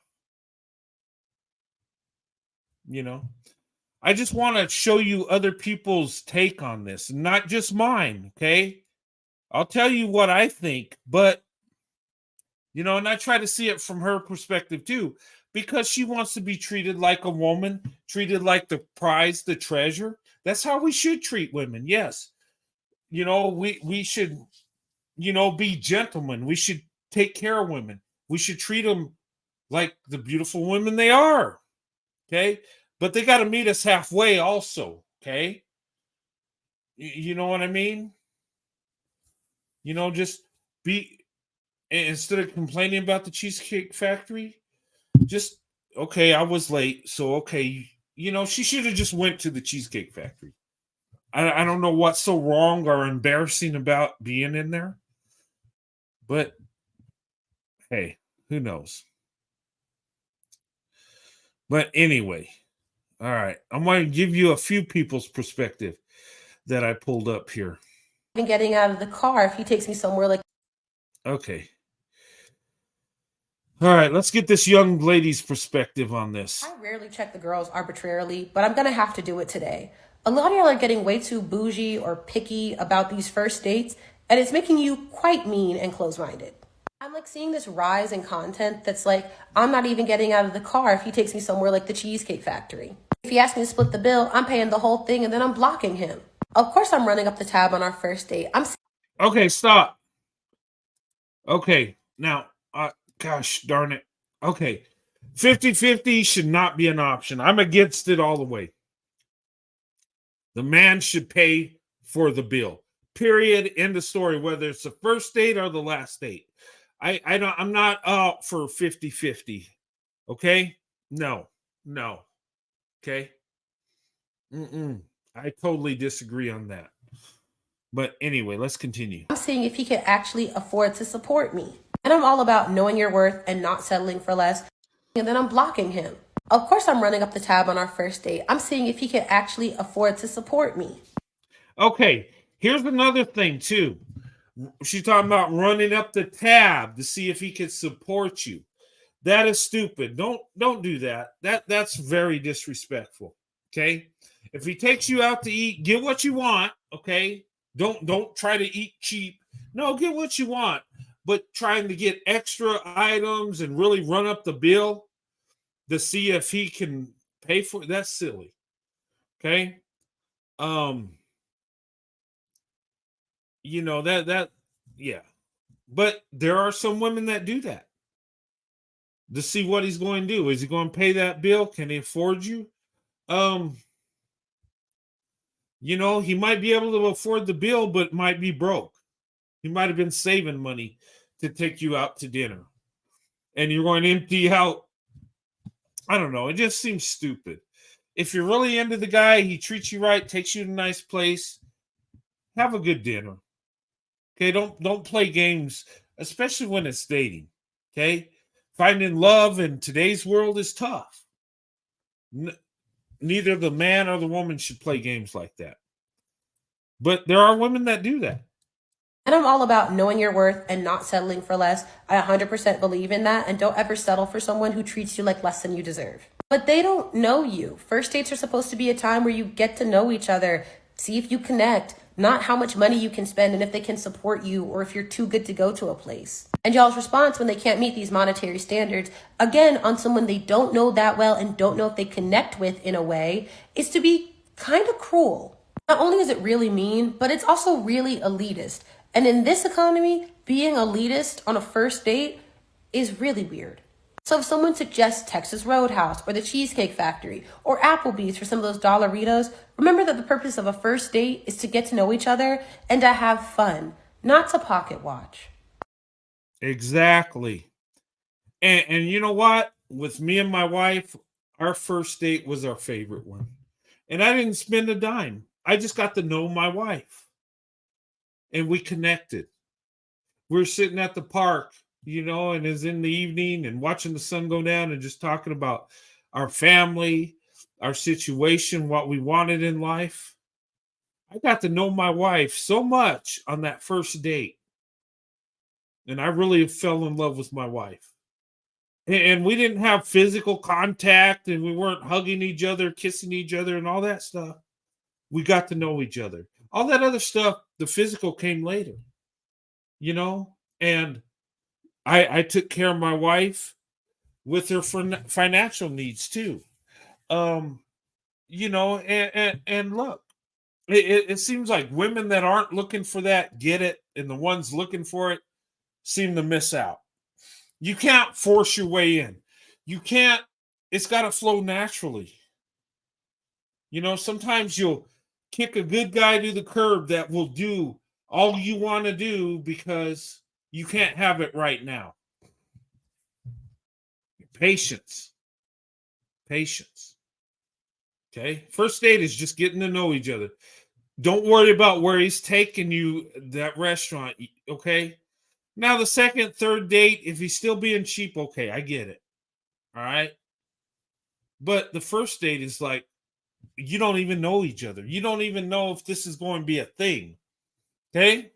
I just want to show you other people's take on this, not just mine. Okay. I'll tell you what I think, but and I try to see it from her perspective too, because she wants to be treated like a woman, treated like the prize, the treasure. That's how we should treat women. Yes. We should, be gentlemen. We should take care of women. We should treat them like the beautiful women they are. Okay. But they got to meet us halfway also. Okay. You know what I mean? Just be, instead of complaining about the Cheesecake Factory, just, okay, I was late. So, okay, she should have just went to the Cheesecake Factory. I don't know what's so wrong or embarrassing about being in there. But, hey, who knows? But anyway, all right. I'm going to give you a few people's perspective that I pulled up here. Even getting out of the car if he takes me somewhere like... Okay. All right, let's get this young lady's perspective on this. I rarely check the girls arbitrarily, but I'm going to have to do it today. A lot of y'all are getting way too bougie or picky about these first dates, and it's making you quite mean and close-minded. I'm like seeing this rise in content that's like, I'm not even getting out of the car if he takes me somewhere like the Cheesecake Factory. If he asks me to split the bill, I'm paying the whole thing and then I'm blocking him. Of course I'm running up the tab on our first date. Okay, stop. Okay, now, gosh darn it. Okay, 50-50 should not be an option. I'm against it all the way. The man should pay for the bill. Period. End of story. Whether it's the first date or the last date. I'm not out for 50-50. Okay? No. Okay? I totally disagree on that. But anyway, let's continue. I'm seeing if he can actually afford to support me. And I'm all about knowing your worth and not settling for less. And then I'm blocking him. Of course, I'm running up the tab on our first date. I'm seeing if he can actually afford to support me. Okay, here's another thing too. She's talking about running up the tab to see if he can support you. That is stupid. Don't do that. That's very disrespectful. Okay? If he takes you out to eat, get what you want, okay? Don't try to eat cheap. No, get what you want. But trying to get extra items and really run up the bill to see if he can pay for it, that's silly. Okay? You know, that yeah. But there are some women that do that to see what he's going to do. Is he going to pay that bill? Can he afford you? You know, he might be able to afford the bill, but might be broke. He might have been saving money to take you out to dinner. And you're going to empty out. I don't know. It just seems stupid. If you're really into the guy, he treats you right, takes you to a nice place, have a good dinner. Okay, don't play games, especially when it's dating. Okay? Finding love in today's world is tough. Neither the man or the woman should play games like that. But there are women that do that. And I'm all about knowing your worth and not settling for less. I 100% believe in that, and don't ever settle for someone who treats you like less than you deserve. But they don't know you. First dates are supposed to be a time where you get to know each other, see if you connect, not how much money you can spend and if they can support you or if you're too good to go to a place. And y'all's response when they can't meet these monetary standards, again, on someone they don't know that well and don't know if they connect with in a way, is to be kind of cruel. Not only is it really mean, but it's also really elitist. And in this economy, being elitist on a first date is really weird. So if someone suggests Texas Roadhouse or the Cheesecake Factory or Applebee's for some of those Dollaritos, remember that the purpose of a first date is to get to know each other and to have fun, not to pocket watch. Exactly. And you know what? With me and my wife, our first date was our favorite one. And I didn't spend a dime. I just got to know my wife. And we connected. We were sitting at the park, you know, and it's in the evening and watching the sun go down and just talking about our family, our situation, what we wanted in life. I got to know my wife so much on that first date. And I really fell in love with my wife. And we didn't have physical contact and we weren't hugging each other, kissing each other, and all that stuff. We got to know each other. All that other stuff, the physical came later, you know, and I took care of my wife with her financial needs too. You know, and look, it seems like women that aren't looking for that get it, and the ones looking for it seem to miss out. You can't force your way in. You can't, it's got to flow naturally. You know, sometimes you'll kick a good guy to the curb that will do all you want to do because you can't have it right now. Patience. Patience. Okay. First date is just getting to know each other. Don't worry about where he's taking you, that restaurant. Okay. Now, the second, third date, if he's still being cheap, okay, I get it. All right. But the first date is like, you don't even know each other. You don't even know if this is going to be a thing. Okay.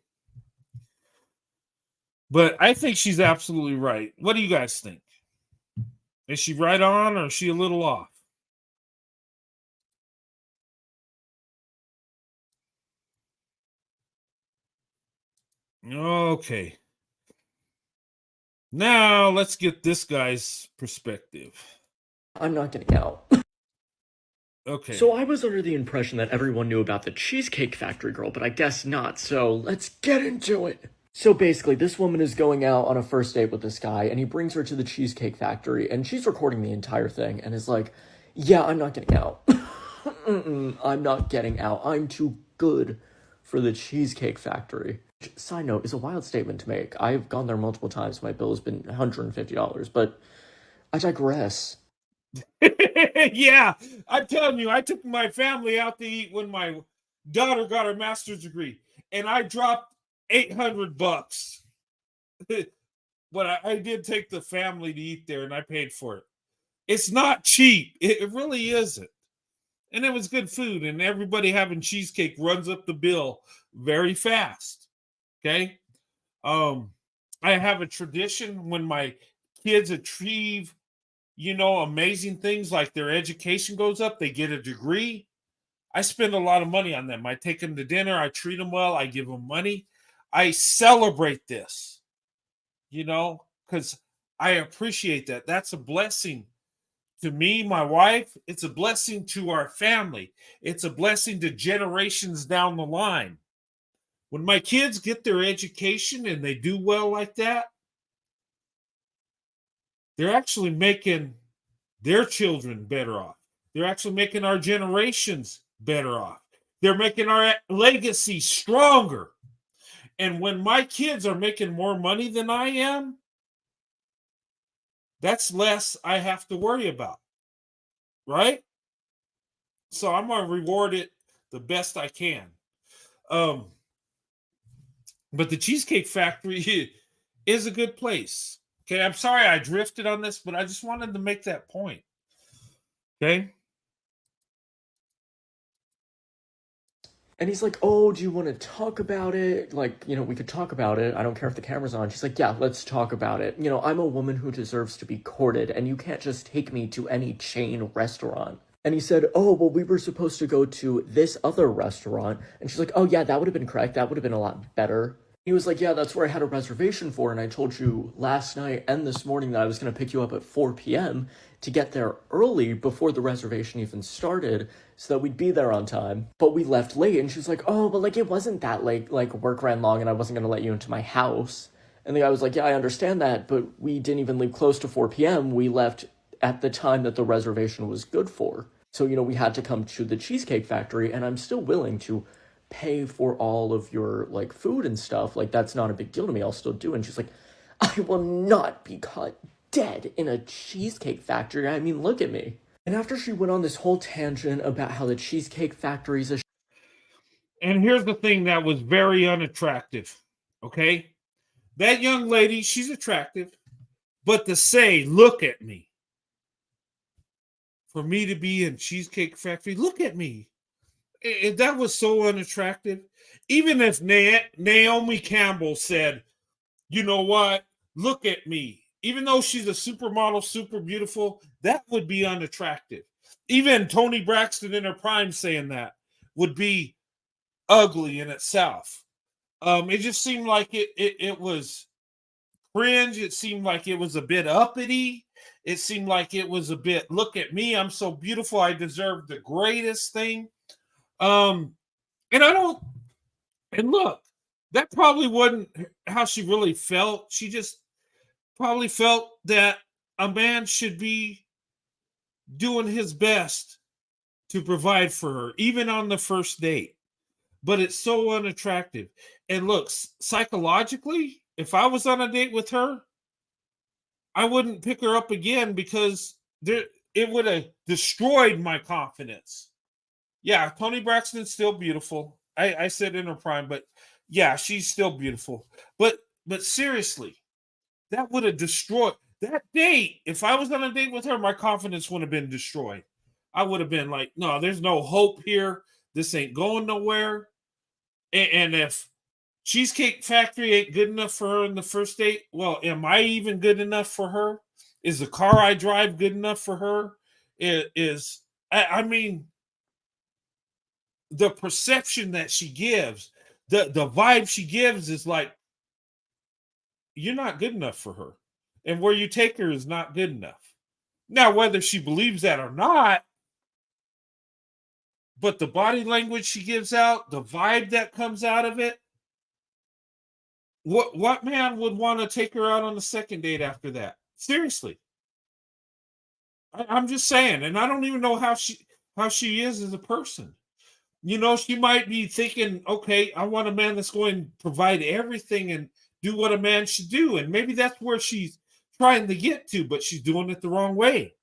But I think she's absolutely right. What do you guys think? Is she right on or is she a little off? Okay. Now let's get this guy's perspective. I'm not getting out. Okay. So I was under the impression that everyone knew about the Cheesecake Factory girl, but I guess not, so let's get into it. So basically, this woman is going out on a first date with this guy, and he brings her to the Cheesecake Factory, and she's recording the entire thing, and is like, yeah, I'm not getting out. I'm not getting out. I'm too good for the Cheesecake Factory. Which, side note, is a wild statement to make. I've gone there multiple times. My bill has been $150, but I digress. Yeah, I'm telling you, I took my family out to eat when my daughter got her master's degree, and I dropped $800. But I did take the family to eat there, and I paid for it. It's not cheap. It really isn't. And it was good food, and everybody having cheesecake runs up the bill very fast. Okay. I have a tradition when my kids achieve, amazing things like their education goes up, they get a degree. I spend a lot of money on them. I take them to dinner, I treat them well, I give them money. I celebrate this, because I appreciate that. That's a blessing to me, my wife. It's a blessing to our family. It's a blessing to generations down the line. When my kids get their education and they do well like that, they're actually making their children better off. They're actually making our generations better off. They're making our legacy stronger. And when my kids are making more money than I am, that's less I have to worry about. Right? So I'm going to reward it the best I can. But the Cheesecake Factory is a good place. Okay, I'm sorry I drifted on this, but I just wanted to make that point. Okay. And he's like, oh, do you want to talk about it? Like, we could talk about it. I don't care if the camera's on. She's like, yeah, let's talk about it. I'm a woman who deserves to be courted, and you can't just take me to any chain restaurant. And he said, oh, well, we were supposed to go to this other restaurant. And she's like, oh, yeah, that would have been correct. That would have been a lot better. He was like, yeah, that's where I had a reservation for, and I told you last night and this morning that I was going to pick you up at 4 p.m. to get there early before the reservation even started so that we'd be there on time. But we left late, and she was like, oh, but, it wasn't that late. Work ran long, and I wasn't going to let you into my house. And the guy was like, yeah, I understand that, but we didn't even leave close to 4 p.m. We left at the time that the reservation was good for. So, we had to come to the Cheesecake Factory, and I'm still willing to pay for all of your food and stuff. That's not a big deal to me. I'll still do it. And she's like, I will not be caught dead in a Cheesecake Factory. I mean, look at me. And after she went on this whole tangent about how the Cheesecake Factory is a and here's the thing that was very unattractive. Okay, that young lady, she's attractive, but to say, look at me, for me to be in Cheesecake Factory, look at me. That was so unattractive. Even if Naomi Campbell said, you know what, look at me, even though she's a supermodel, super beautiful, that would be unattractive. Even Toni Braxton in her prime saying that would be ugly in itself. It just seemed like it was cringe. It seemed like it was a bit uppity. It seemed like it was a bit, look at me, I'm so beautiful, I deserve the greatest thing. And look, that probably wasn't how she really felt. She just probably felt that a man should be doing his best to provide for her, even on the first date. But it's so unattractive. And look, psychologically, if I was on a date with her, I wouldn't pick her up again because it would have destroyed my confidence. Yeah, Toni Braxton's still beautiful. I said in her prime, but yeah, she's still beautiful. But seriously, that would have destroyed that date. If I was on a date with her, my confidence would have been destroyed. I would have been like, no, there's no hope here. This ain't going nowhere. And if Cheesecake Factory ain't good enough for her in the first date, well, am I even good enough for her? Is the car I drive good enough for her? I mean, the perception that she gives, the vibe she gives is like, you're not good enough for her. And where you take her is not good enough. Now, whether she believes that or not, but the body language she gives out, the vibe that comes out of it, what man would want to take her out on the second date after that? Seriously. I'm just saying, and I don't even know how she is as a person. She might be thinking, okay, I want a man that's going to provide everything and do what a man should do. And maybe that's where she's trying to get to, but she's doing it the wrong way.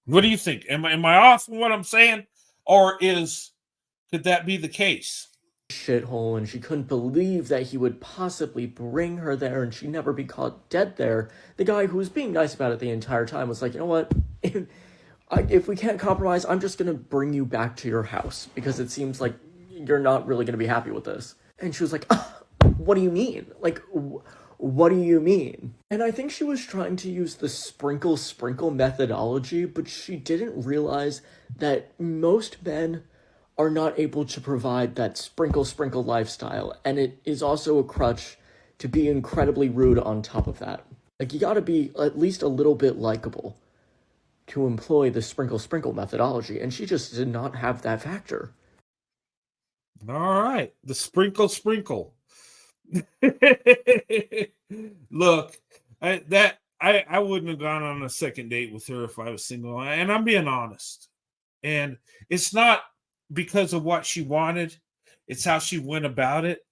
What do you think? Am I off in what I'm saying, or could that be the case? Shithole, and she couldn't believe that he would possibly bring her there and she'd never be caught dead there. The guy who was being nice about it the entire time was like, you know what? If we can't compromise, I'm just gonna bring you back to your house because it seems like you're not really gonna be happy with this. And she was like, what do you mean? Like, what do you mean? And I think she was trying to use the sprinkle methodology, but she didn't realize that most men are not able to provide that sprinkle lifestyle, and it is also a crutch to be incredibly rude on top of that. Like, you gotta be at least a little bit likable to employ the sprinkle methodology, and she just did not have that factor. All right, the sprinkle. Look, I wouldn't have gone on a second date with her if I was single, and I'm being honest. And it's not because of what she wanted, it's how she went about it.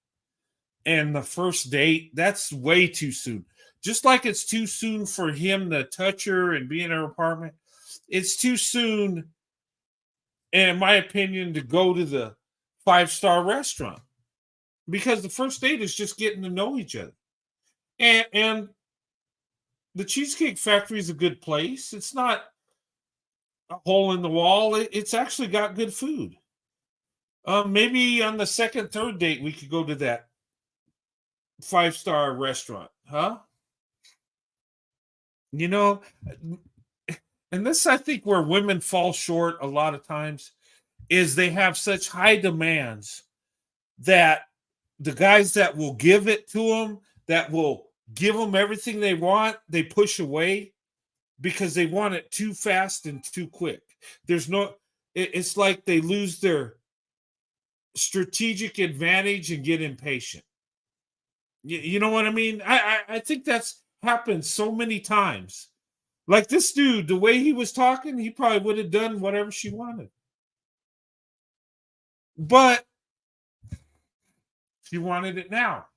And the first date, that's way too soon. Just like it's too soon for him to touch her and be in her apartment, it's too soon, in my opinion, to go to the 5-star restaurant, because the first date is just getting to know each other. And the Cheesecake Factory is a good place. It's not a hole in the wall. It's actually got good food. Maybe on the second, third date, we could go to that 5-star restaurant, huh? You know, and this, I think, where women fall short a lot of times is they have such high demands that the guys that will give it to them, that will give them everything they want, they push away because they want it too fast and too quick. It's like they lose their strategic advantage and get impatient. You know what I mean? I think that's happened so many times. Like this dude, the way he was talking, he probably would have done whatever she wanted. But she wanted it now.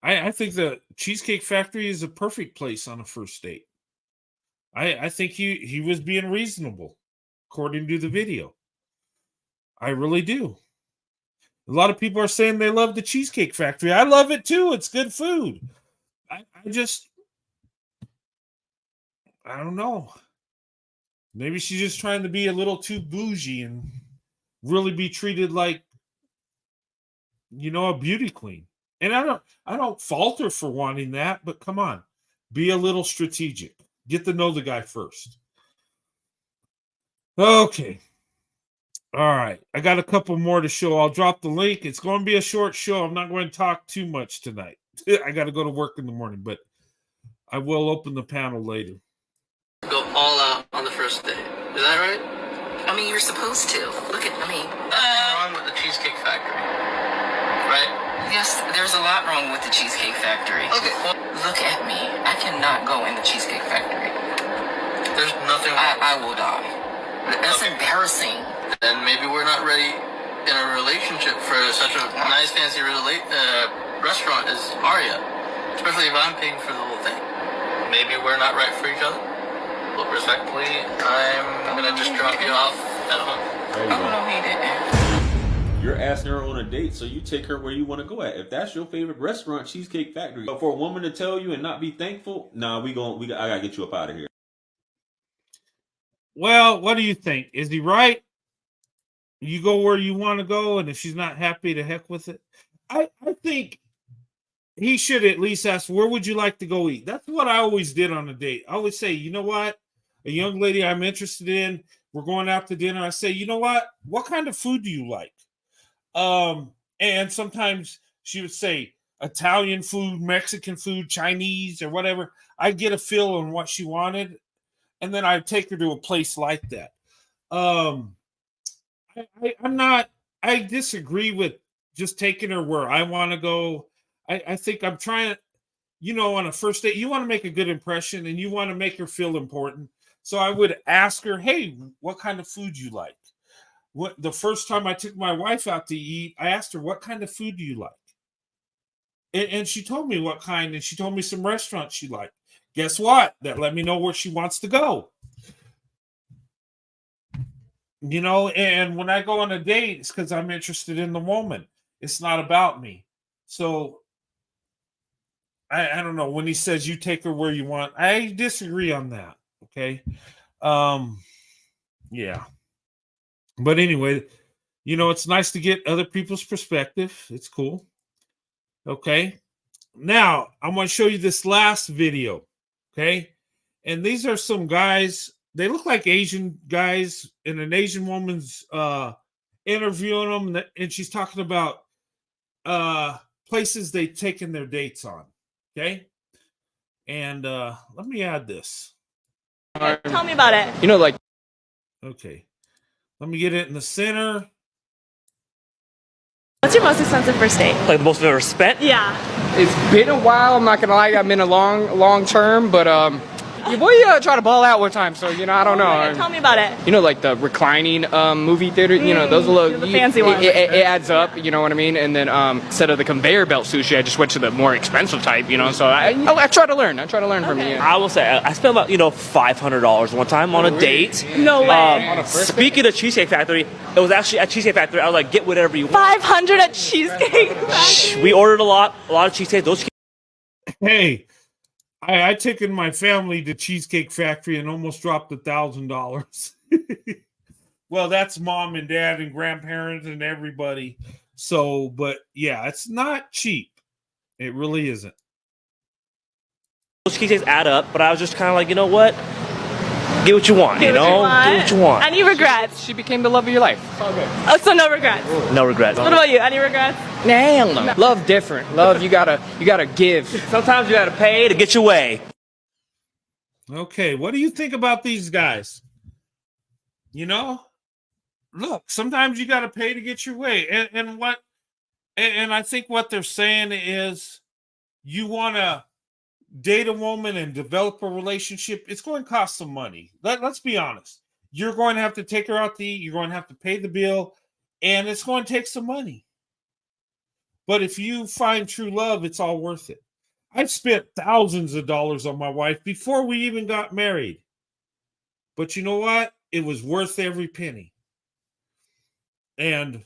I think the Cheesecake Factory is a perfect place on a first date. I think he was being reasonable, according to the video. I really do. A lot of people are saying they love the Cheesecake Factory. I love it too. It's good food. I don't know. Maybe she's just trying to be a little too bougie and really be treated like, a beauty queen. And I don't fault her for wanting that, but come on, be a little strategic. Get to know the guy first. Okay. All right. I got a couple more to show. I'll drop the link. It's going to be a short show. I'm not going to talk too much tonight. I got to go to work in the morning, but I will open the panel later. Go all out on the first date. Is that right? I mean, you're supposed to. Look at, Nothing wrong with the Cheesecake Factory, right? yes, there's a lot wrong with the Cheesecake Factory. Okay, well, Look at me. I cannot go in the Cheesecake Factory. there's nothing wrong. I will die. That's Okay. embarrassing. Then maybe we're not ready in a relationship for such a nice, fancy restaurant as Aria. Especially if I'm paying for the whole thing. Maybe we're not right for each other. But respectfully, I'm gonna just drop you off at home. There you Oh, go. no, he didn't. You're asking her on a date, so you take her where you want to go at. If that's your favorite restaurant, Cheesecake Factory. But for a woman to tell you and not be thankful, nah, I gotta get you up out of here. Well, what do you think? Is he right? You go where you want to go, and if she's not happy, to heck with it. I think he should at least ask, where would you like to go eat? That's what I always did on a date. I always say, you know what? A young lady I'm interested in, we're going out to dinner. I say, you know what kind of food do you like? And sometimes she would say Italian food, Mexican food, Chinese, or whatever. I get a feel on what she wanted, and then I'd take her to a place like that. I disagree with just taking her where I want to go. I think I'm trying, on a first date, you want to make a good impression and you want to make her feel important. So I would ask her, hey, what kind of food you like? The first time I took my wife out to eat, I asked her, what kind of food do you like? And she told me what kind, and she told me some restaurants she liked. guess what? That let me know where she wants to go. You know, and when I go on a date, it's because I'm interested in the woman. It's not about me. So I don't know. When he says you take her where you want, I disagree on that. Okay. Yeah. But anyway, you know, it's nice to get other people's perspective. It's cool. Okay. Now I'm going to show you this last video. Okay. And these are some guys, they look like Asian guys, and an Asian woman's interviewing them, and she's talking about places they've taken their dates on. Okay. And let me add this. Tell me about it. You know, like, Okay. Let me get it in the center. What's your most expensive first date? Like the most I've ever spent? Yeah. it's been a while. I'm not gonna lie, I'm in a long term, but your boy tried to ball out one time, so I don't know. Tell me about it. You know, like the reclining movie theater. Those look the fancy ones. It adds up. You know what I mean? And then instead of the conveyor belt sushi, I just went to the more expensive type. So I try to learn. I try to learn from you. I will say I spent about $500 one time on a date. No way. Speaking of Cheesecake Factory, it was actually at Cheesecake Factory. I was like, get whatever you want. 500 at Cheesecake Factory. We ordered a lot of cheesecake. Those. Hey, I taken my family to Cheesecake Factory and almost dropped $1,000. Well, that's mom and dad and grandparents and everybody. So, but yeah, it's not cheap. It really isn't. Those cheesecakes add up, but I was just kind of like, you know what? Get what you want, Get what you want. Any regrets? She became the love of your life. It's all good. Oh, so no regrets. No regrets. What about you? Any regrets? Hell no. Love different. Love you gotta give. Sometimes you gotta pay to get your way. Okay, what do you think about these guys? Look, sometimes you got to pay to get your way. And I think what they're saying is you want to date a woman and develop a relationship, it's going to cost some money. Let's be honest. You're going to have to take her out to eat, you're going to have to pay the bill, and it's going to take some money. But if you find true love, it's all worth it. I've spent thousands of dollars on my wife before we even got married. But you know what? It was worth every penny. And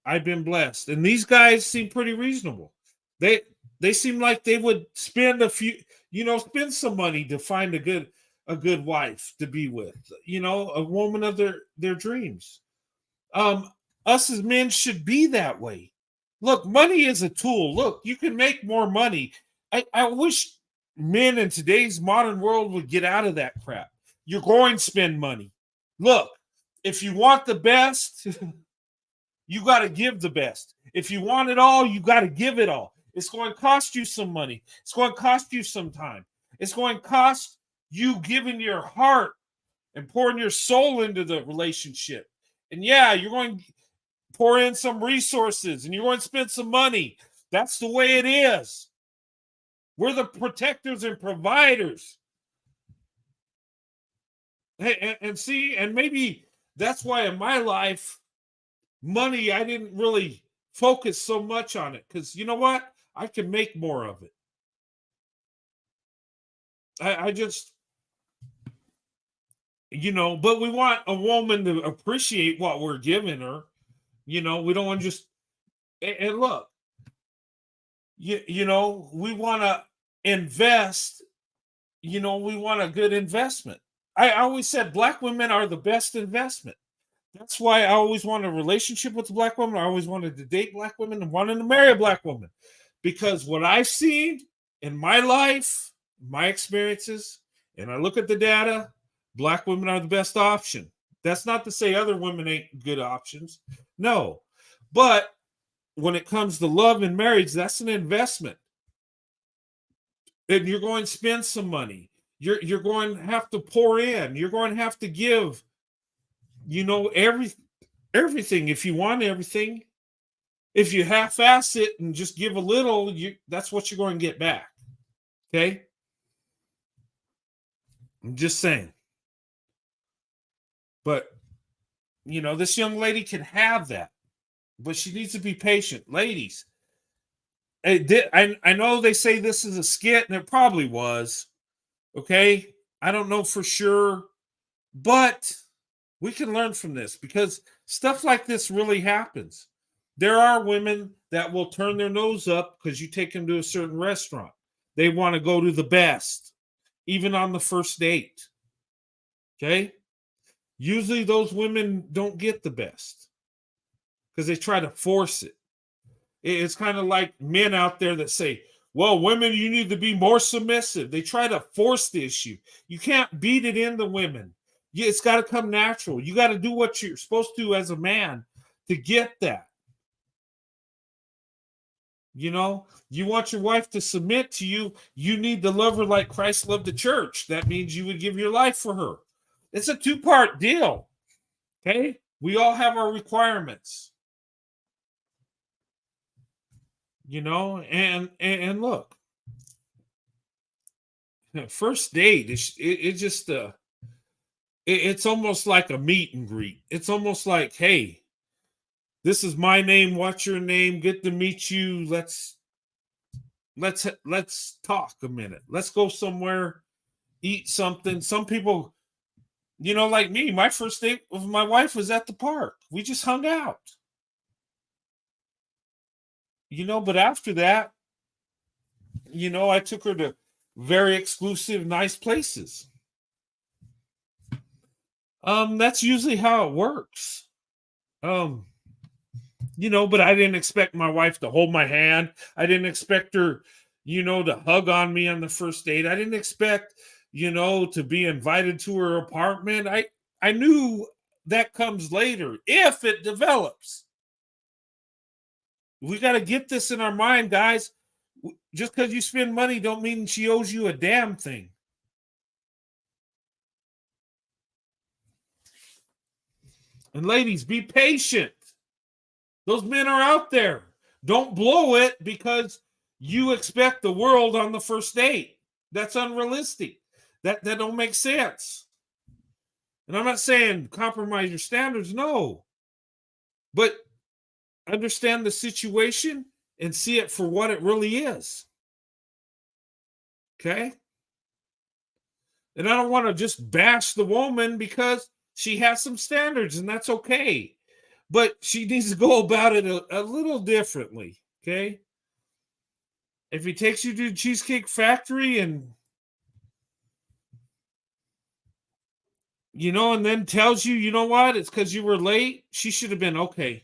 I've been blessed. And these guys seem pretty reasonable. They seem like they would spend spend some money to find a good wife to be with. A woman of their dreams. Us as men should be that way. Look, money is a tool. Look, you can make more money. I wish men in today's modern world would get out of that crap. You're going to spend money. Look, if you want the best, you got to give the best. If you want it all, you got to give it all. It's going to cost you some money. It's going to cost you some time. It's going to cost you giving your heart and pouring your soul into the relationship. And yeah, you're going to pour in some resources and you're going to spend some money. That's the way it is. We're the protectors and providers. Hey, and maybe that's why in my life, money, I didn't really focus so much on it, because you know what? I can make more of it. I just, but we want a woman to appreciate what we're giving her. We don't want to just, and look, we want to invest, we want a good investment. I always said black women are the best investment. That's why I always wanted a relationship with a black woman. I always wanted to date black women and wanted to marry a black woman. Because what I've seen in my life, my experiences, and I look at the data, black women are the best option. That's not to say other women ain't good options. No. But when it comes to love and marriage, that's an investment. And you're going to spend some money. You're going to have to pour in. You're going to have to give, everything. If you want everything, if you half-ass it and just give a little, that's what you're going to get back. Okay? I'm just saying. But, this young lady can have that. But she needs to be patient. Ladies, I know they say this is a skit, and it probably was. Okay. I don't know for sure, but we can learn from this because stuff like this really happens. There are women that will turn their nose up because you take them to a certain restaurant. They want to go to the best, even on the first date. Okay. Usually those women don't get the best because they try to force it. It's kind of like men out there that say, well, women, you need to be more submissive. They try to force the issue. You can't beat it into women. It's got to come natural. You got to do what you're supposed to as a man to get that. You know, you want your wife to submit to you. You need to love her like Christ loved the church. That means you would give your life for her. It's a two-part deal. Okay? We all have our requirements. You know, and look, first date it's almost like a meet and greet. It's almost like, hey, this is my name, what's your name, get to meet you, let's talk a minute, let's go somewhere, eat something. Some people, you know, like me, my first date with my wife was at the park. We just hung out. You know, but after that, you know, I took her to very exclusive, nice places. That's usually how it works. You know, but I didn't expect my wife to hold my hand. I didn't expect her, you know, to hug on me on the first date. I didn't expect, you know, to be invited to her apartment. I knew that comes later if it develops. We got to get this in our mind, guys. Just because you spend money don't mean she owes you a damn thing. And ladies, be patient. Those men are out there. Don't blow it because you expect the world on the first date. That's unrealistic. That don't make sense. And I'm not saying compromise your standards, no. But understand the situation and see it for what it really is. Okay? And I don't want to just bash the woman because she has some standards, and that's okay. But she needs to go about it a little differently. Okay? If he takes you to the Cheesecake Factory and, you know, and then tells you, you know what, it's because you were late, she should have been, okay,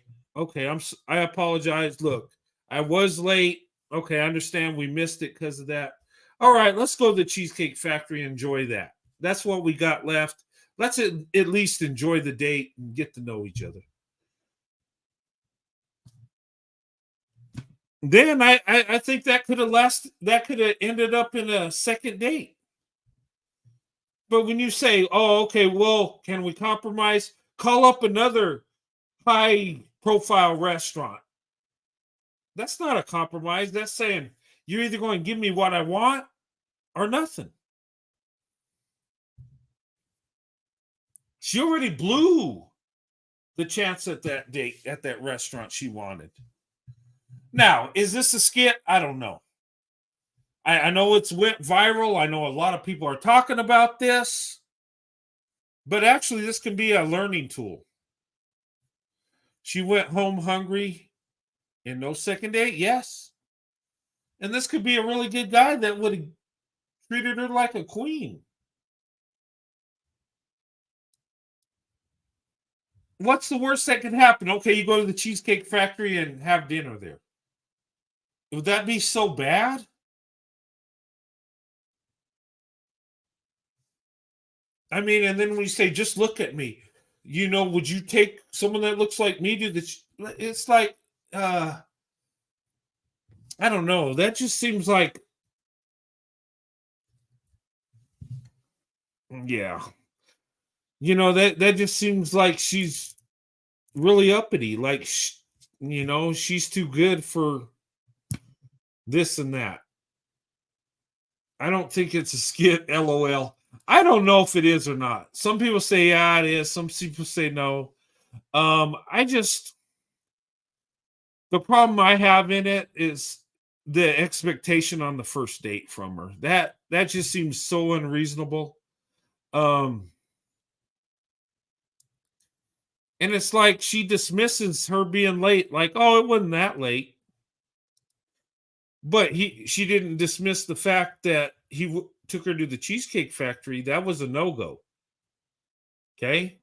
I apologize. Look, I was late. Okay, I understand we missed it because of that. All right, let's go to the Cheesecake Factory and enjoy that. That's what we got left. Let's at least enjoy the date and get to know each other. Then I think that could have ended up in a second date. But when you say, oh, okay, well, can we compromise? Call up another high profile restaurant. That's not a compromise. That's saying you're either going to give me what I want or nothing. She already blew the chance at that date at that restaurant she wanted. Now, is this a skit? I don't know. I know it's went viral. I know a lot of people are talking about this. But actually, this can be a learning tool. She went home hungry and no second date? Yes. And this could be a really good guy that would have treated her like a queen. What's the worst that could happen? Okay, you go to the Cheesecake Factory and have dinner there. Would that be so bad? I mean, and then when you say, just look at me, you know, would you take someone that looks like me to the, it's like, I don't know. That just seems like, yeah. You know, that just seems like she's really uppity. Like, you know, she's too good for this and that. I don't think it's a skit, LOL. I don't know if it is or not. Some people say, yeah, it is. Some people say no. The problem I have in it is the expectation on the first date from her. that just seems so unreasonable. And it's like she dismisses her being late, like, oh, it wasn't that late. But she didn't dismiss the fact that he took her to the Cheesecake Factory. That was a no-go. Okay.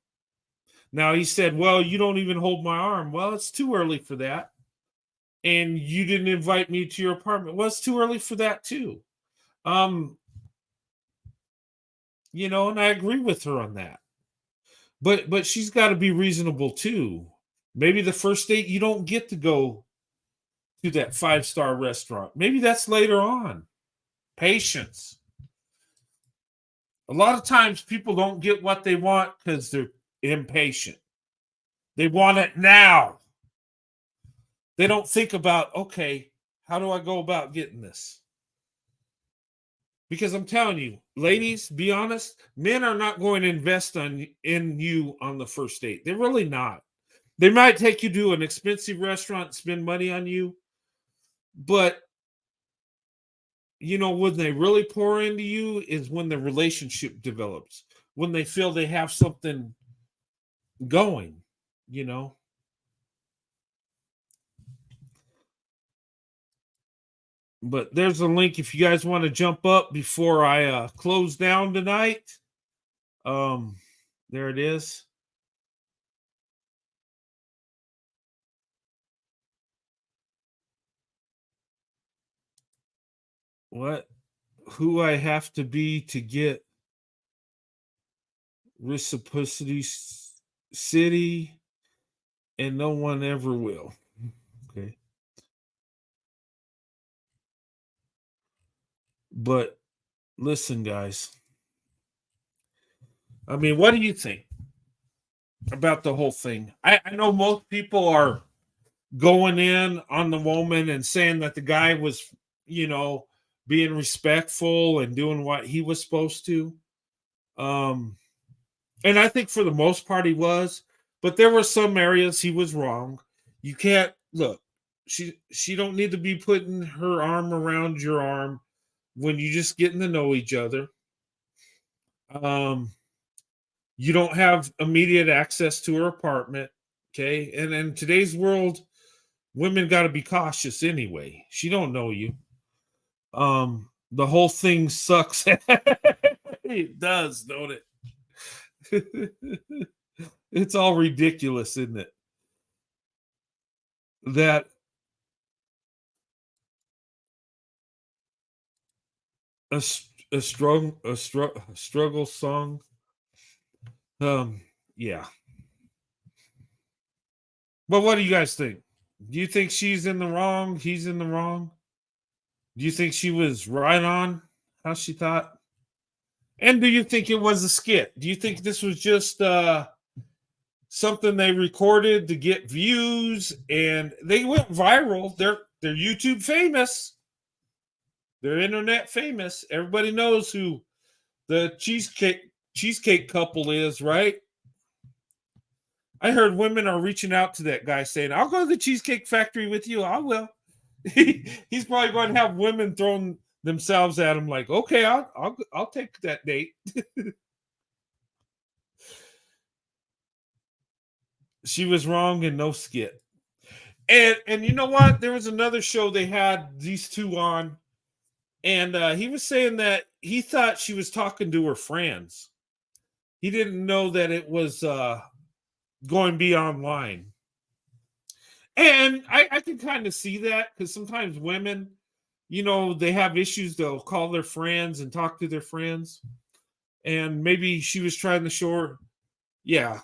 Now he said, well, you don't even hold my arm. Well, it's too early for that. And you didn't invite me to your apartment. Well, it's too early for that too. You know, and I agree with her on that. But she's got to be reasonable too. Maybe the first date you don't get to go to that 5-star restaurant. Maybe that's later on. Patience. A lot of times people don't get what they want because they're impatient. They want it now. They don't think about, okay, how do I go about getting this? Because I'm telling you, ladies, be honest, men are not going to invest in you on the first date. They're really not. They might take you to an expensive restaurant and spend money on you, but you know, when they really pour into you is when the relationship develops, when they feel they have something going, you know. But there's a link if you guys want to jump up before I close down tonight. There it is. Who I have to be to get Reciprocity City, and no one ever will. Okay. But listen, guys. I mean, what do you think about the whole thing? I know most people are going in on the woman and saying that the guy was, you know, being respectful and doing what he was supposed to. And I think for the most part he was, but there were some areas he was wrong. You can't look. She don't need to be putting her arm around your arm when you just getting to know each other. You don't have immediate access to her apartment. Okay. And in today's world, women got to be cautious anyway. She don't know you. The whole thing sucks. It does, don't it? It's all ridiculous, isn't it? That a struggle song. Yeah. But what do you guys think? Do you think she's in the wrong? He's in the wrong? Do you think she was right on how she thought? And do you think it was a skit? Do you think this was just something they recorded to get views and they went viral? They're YouTube famous. They're internet famous. Everybody knows who the cheesecake couple is, right? I heard women are reaching out to that guy saying, I'll go to the Cheesecake Factory with you. I will. He's probably going to have women throwing themselves at him like, okay, I'll take that date. She was wrong and no skit. And you know what? There was another show they had these two on, and he was saying that he thought she was talking to her friends. He didn't know that it was going to be online. And I can kind of see that because sometimes women, you know, they have issues. They'll call their friends and talk to their friends. And maybe she was trying to show her, yeah.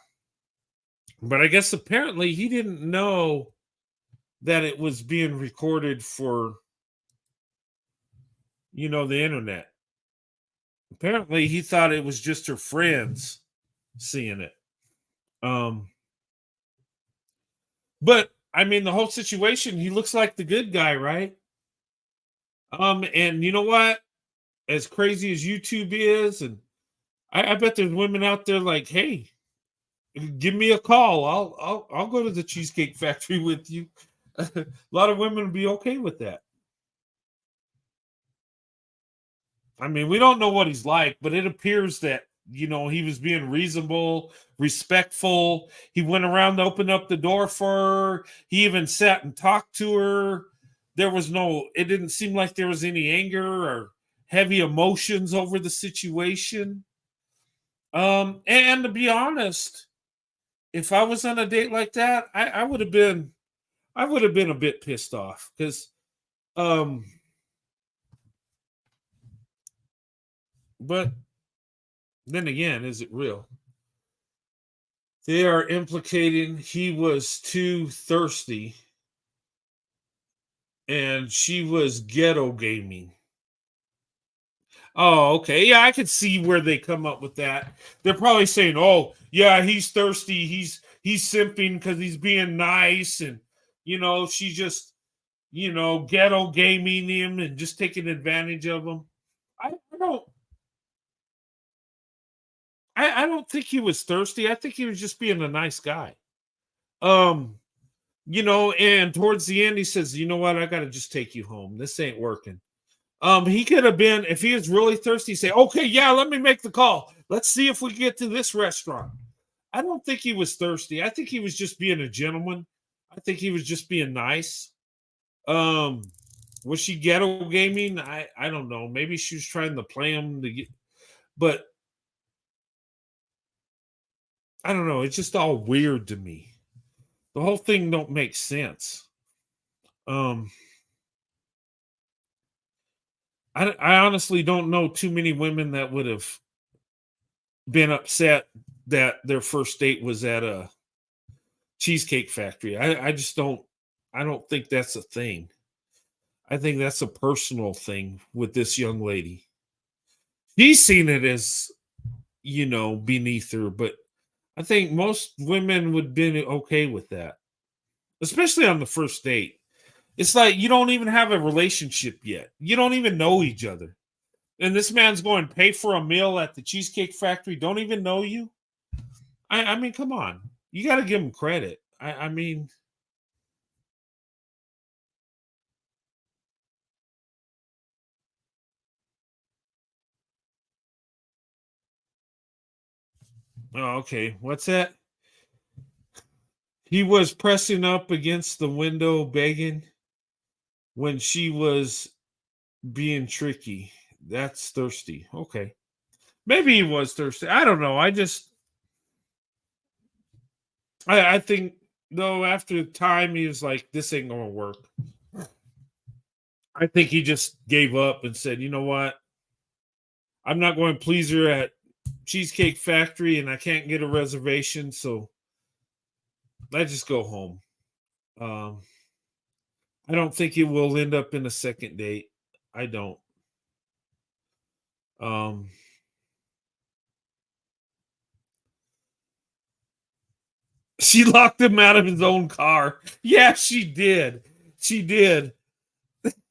But I guess apparently he didn't know that it was being recorded for, you know, the internet. Apparently he thought it was just her friends seeing it. But I mean, the whole situation, he looks like the good guy, right? And you know what? As crazy as YouTube is, and I bet there's women out there like, hey, give me a call. I'll go to the Cheesecake Factory with you. A lot of women would be okay with that. I mean, we don't know what he's like, but it appears that, he was being reasonable, respectful. He went around to open up the door for her. He even sat and talked to her. It didn't seem like there was any anger or heavy emotions over the situation. And to be honest, if I was on a date like that, I would have been a bit pissed off because, but then again, is it real? They are implicating he was too thirsty and she was ghetto gaming. Oh, okay. Yeah, I could see where they come up with that. They're probably saying, "Oh, yeah, he's thirsty. He's simping because he's being nice, and she's just ghetto gaming him and just taking advantage of him." I don't. I don't think he was thirsty. I think he was just being a nice guy. Um, and towards the end, he says, "You know what? I got to just take you home. This ain't working." He could have been, if he was really thirsty, say, "Okay, yeah, let me make the call. Let's see if we get to this restaurant." I don't think he was thirsty. I think he was just being a gentleman. I think he was just being nice. Um, was she ghetto gaming? I don't know. Maybe she was trying to play him to get, but I don't know. It's just all weird to me. The whole thing don't make sense. Um, I honestly don't know too many women that would have been upset that their first date was at a Cheesecake Factory. I just don't. I don't think that's a thing. I think that's a personal thing with this young lady. She's seen it as beneath her, but I think most women would be okay with that, especially on the first date. It's like you don't even have a relationship yet. You don't even know each other. And this man's going to pay for a meal at the Cheesecake Factory, don't even know you. I mean, come on. You got to give him credit. I mean, oh, okay. What's that? He was pressing up against the window begging when she was being tricky. That's thirsty. Okay. Maybe he was thirsty. I don't know. I think though after time he was like, this ain't gonna work. I think he just gave up and said, you know what? I'm not going to please her at Cheesecake Factory and I can't get a reservation, so I just go home. Um, I don't think it will end up in a second date. I don't. Um, she locked him out of his own car. Yeah, she did. She did.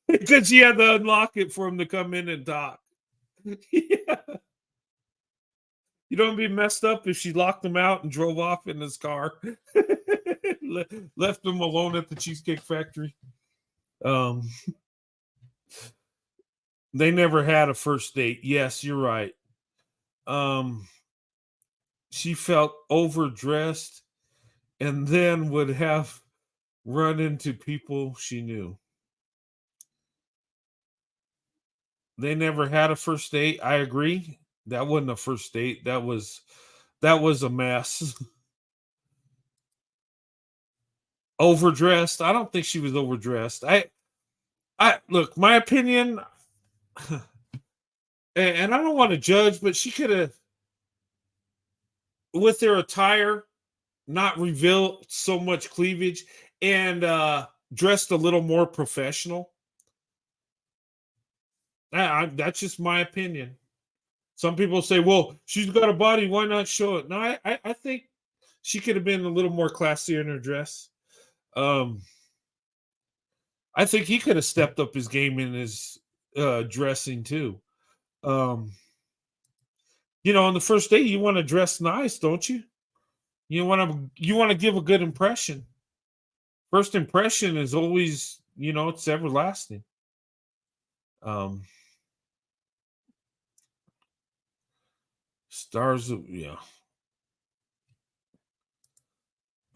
Because she had to unlock it for him to come in and talk. Yeah. You don't be messed up if she locked him out and drove off in his car. Left him alone at the Cheesecake Factory. They never had a first date. Yes, you're right. She felt overdressed and then would have run into people she knew. They never had a first date. I agree. That wasn't a first date. That was a mess. Overdressed. I don't think she was overdressed. I look, my opinion, and I don't want to judge, but she could have, with their attire, not revealed so much cleavage and dressed a little more professional. That's just my opinion. Some people say, well, she's got a body. Why not show it? No, I think she could have been a little more classier in her dress. I think he could have stepped up his game in his dressing too. On the first date, you want to dress nice, don't you? You want to give a good impression. First impression is always, it's everlasting. Stars, yeah.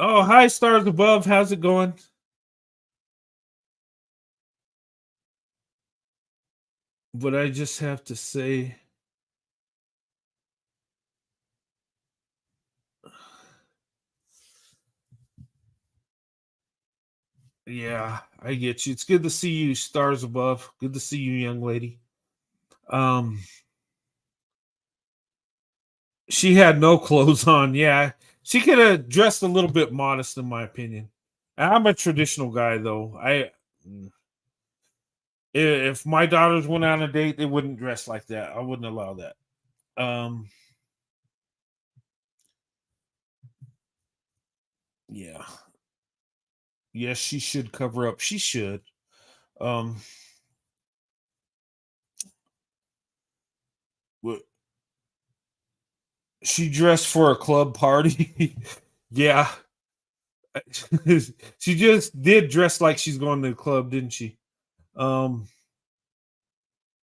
Oh, hi, Stars Above. How's it going? But I just have to say, yeah, I get you. It's good to see you, Stars Above. Good to see you, young lady. Um, she had no clothes on. Yeah, she could have dressed a little bit modest, in my opinion. I'm a traditional guy, though. If my daughters went on a date, they wouldn't dress like that. I wouldn't allow that. Um, yeah. Yes, she should cover up. She should. Um, what she dressed for a club party. Yeah. She just did dress like she's going to the club, didn't she? Um,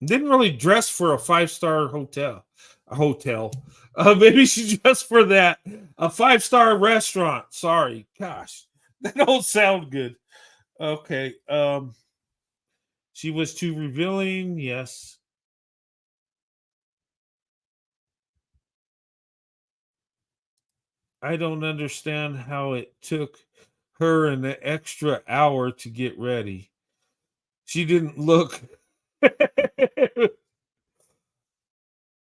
didn't really dress for a five-star hotel. A hotel. Maybe she dressed for that. A five-star restaurant. Sorry. Gosh. That don't sound good. Okay. She was too revealing. Yes. I don't understand how it took her an extra hour to get ready. She didn't look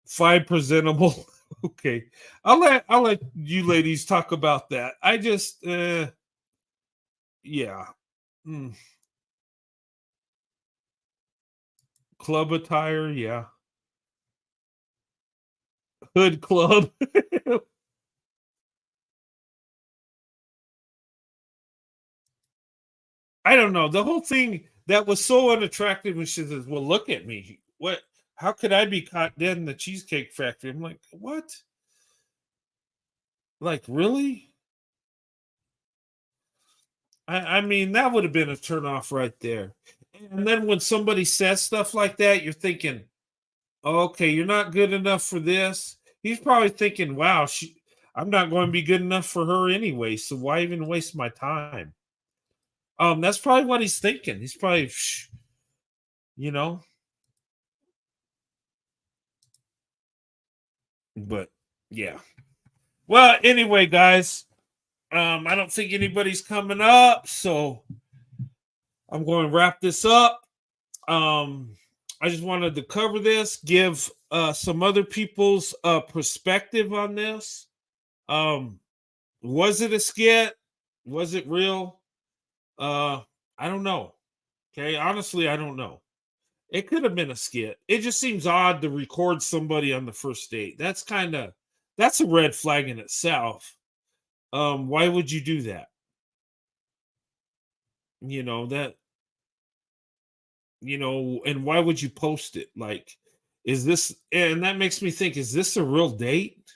fine presentable. Okay. I'll let you ladies talk about that. I just yeah. Mm. Club attire, yeah. Hood club. I don't know. The whole thing that was so unattractive when she says, "Well, look at me. What? How could I be caught dead in the Cheesecake Factory?" I'm like, "What? Like, really?" I mean, that would have been a turnoff right there. And then when somebody says stuff like that, you're thinking, okay, you're not good enough for this. He's probably thinking, wow, I'm not going to be good enough for her anyway. So why even waste my time? That's probably what he's thinking. He's probably, you know, but yeah. Well, anyway, guys, I don't think anybody's coming up, so I'm going to wrap this up. I just wanted to cover this, give some other people's perspective on this. Um, was it a skit? Was it real? Uh, I don't know. Okay, honestly, I don't know. It could have been a skit. It just seems odd to record somebody on the first date. That's a red flag in itself. Why would you do that? You know that and why would you post it? Like, is this, and that makes me think, is this a real date?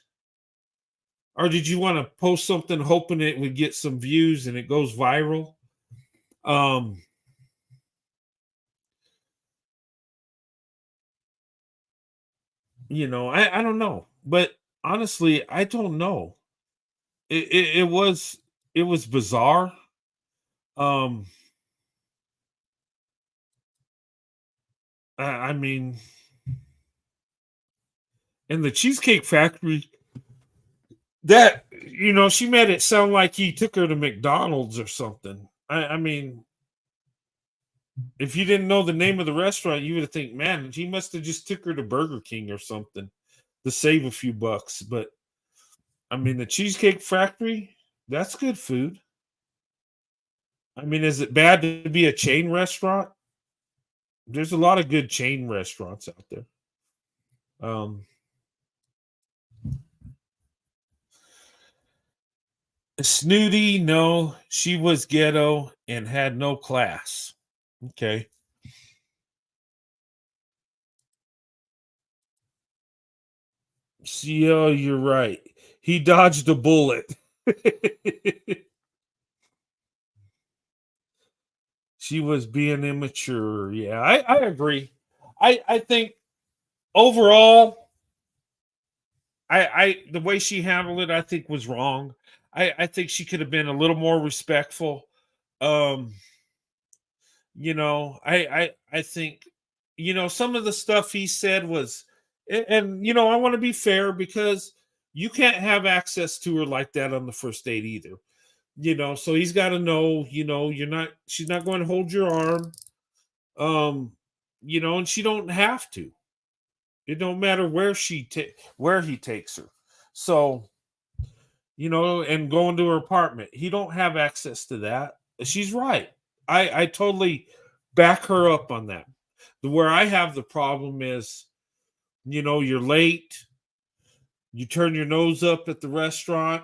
Or did you want to post something hoping it would get some views and it goes viral? Um, I don't know. But honestly, I don't know. It was bizarre. Um, I mean, in the Cheesecake Factory, that she made it sound like he took her to McDonald's or something. I mean, if you didn't know the name of the restaurant, you would think, man, he must have just took her to Burger King or something to save a few bucks. But I mean, the Cheesecake Factory, that's good food. I mean, is it bad to be a chain restaurant? There's a lot of good chain restaurants out there. Um, Snooty, no, she was ghetto and had no class. Okay. See, oh, you're right. He dodged a bullet. She was being immature. Yeah, I agree. I think overall, the way she handled it, I think was wrong. I think she could have been a little more respectful. Um, I think, some of the stuff he said was, and I want to be fair because you can't have access to her like that on the first date either. So he's got to know, she's not going to hold your arm. Um, and she don't have to. It don't matter where he takes her. So, and going to her apartment. He don't have access to that. She's right. I totally back her up on that. Where I have the problem is, you're late, you turn your nose up at the restaurant,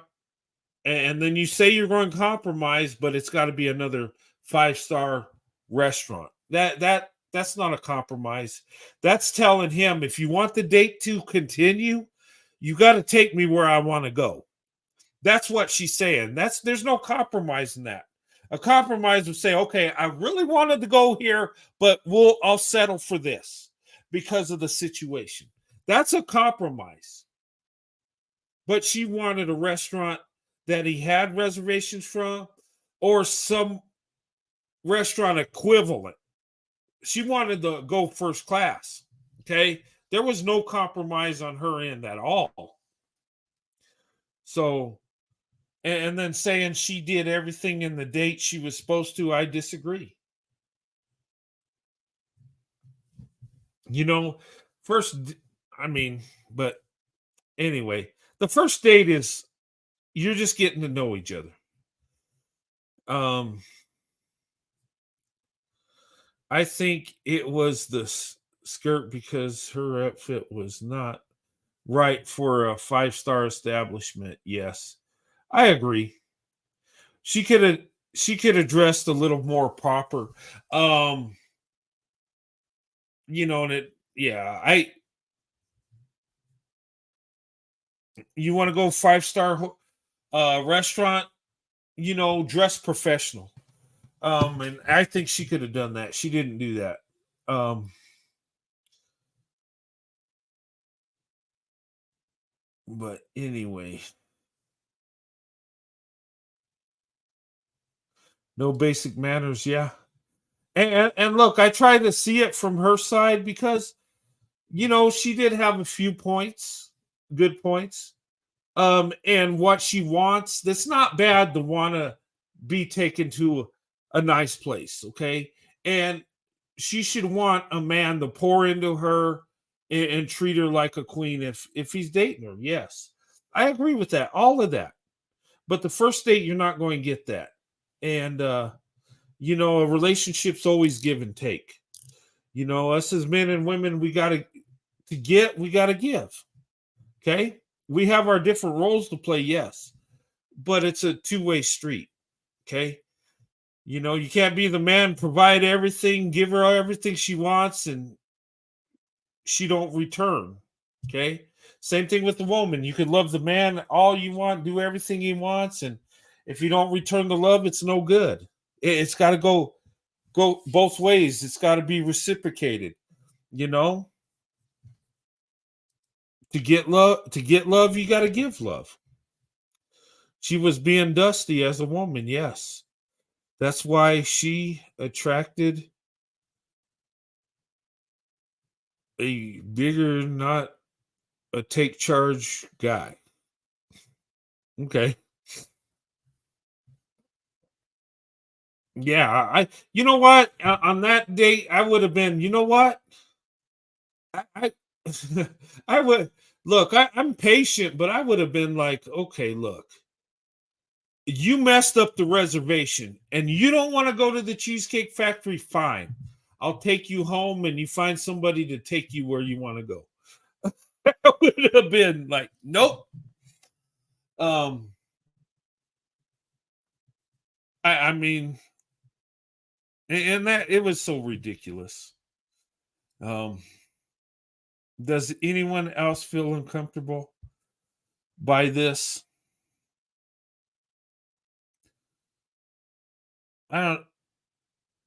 and then you say you're going to compromise, but it's got to be another 5-star restaurant. That's not a compromise. That's telling him, if you want the date to continue, you got to take me where I want to go. That's what she's saying. There's no compromise in that. A compromise would say, okay, I really wanted to go here, but I'll settle for this because of the situation. That's a compromise. But she wanted a restaurant that he had reservations from, or some restaurant equivalent. She wanted to go first class. Okay. There was no compromise on her end at all. So, and then saying she did everything in the date she was supposed to, I disagree. First, but anyway, the first date is you're just getting to know each other. I think it was the skirt because her outfit was not right for a 5-star establishment. Yes, I agree. She could have dressed a little more proper. And you want to go 5-star restaurant, dress professional. And I think she could have done that. She didn't do that. But anyway, no basic manners. Yeah. And look, I try to see it from her side because, she did have a few points, good points. And what she wants, that's not bad to want to be taken to a nice place. Okay. And she should want a man to pour into her and treat her like a queen if he's dating her. Yes, I agree with that, all of that. But the first date, you're not going to get that. And a relationship's always give and take. Us as men and women, we got to get, we got to give. Okay, we have our different roles to play, yes, but it's a two-way street. Okay. You can't be the man, provide everything, give her everything she wants, and she don't return. Okay. Same thing with the woman. You can love the man all you want, do everything he wants, and if you don't return the love, it's no good. It's got to go both ways. It's got to be reciprocated. To get love, you got to give love. She was being dusty as a woman, yes. That's why she attracted a bigger, not a take charge guy. Okay. Yeah, you know what? On that date, I would have been, you know what? I I would look, I'm patient, but I would have been like, okay, look, you messed up the reservation and you don't want to go to the Cheesecake Factory, fine. I'll take you home and you find somebody to take you where you want to go. I would have been like, nope. I mean, and that it was so ridiculous. Does anyone else feel uncomfortable by this? I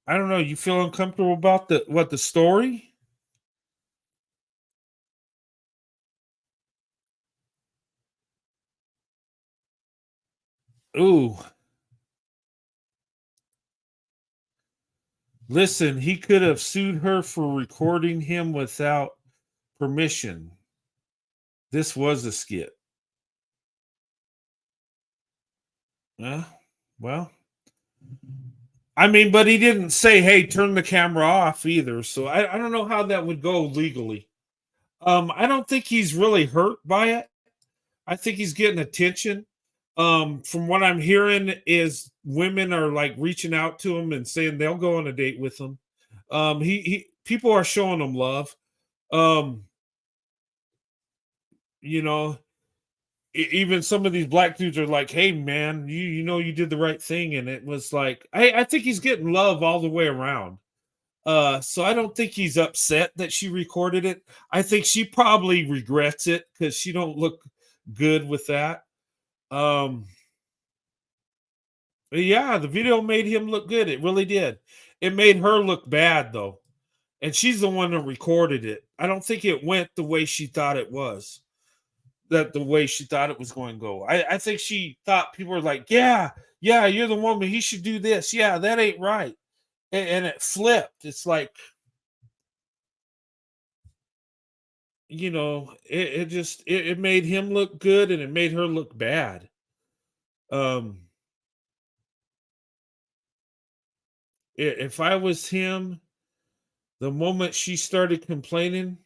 don't know. You feel uncomfortable about the story? Ooh. Listen, he could have sued her for recording him without permission. This was a skit. Well, I mean, but he didn't say, hey, turn the camera off either. So I don't know how that would go legally. I don't think he's really hurt by it. I think he's getting attention. From what I'm hearing is women are like reaching out to him and saying they'll go on a date with him. He people are showing him love. Um, you know, even some of these black dudes are like, hey man, you know you did the right thing. And it was like, I think he's getting love all the way around. So I don't think he's upset that she recorded it. I think she probably regrets it because she don't look good with that. Yeah, the video made him look good. It really did. It made her look bad though. And she's the one that recorded it. I don't think it went the way she thought it was. That the way she thought it was going to go. I think she thought people were like, yeah, you're the woman. He should do this. Yeah, that ain't right. And it flipped. It's like, it made him look good and it made her look bad. If I was him, the moment she started complaining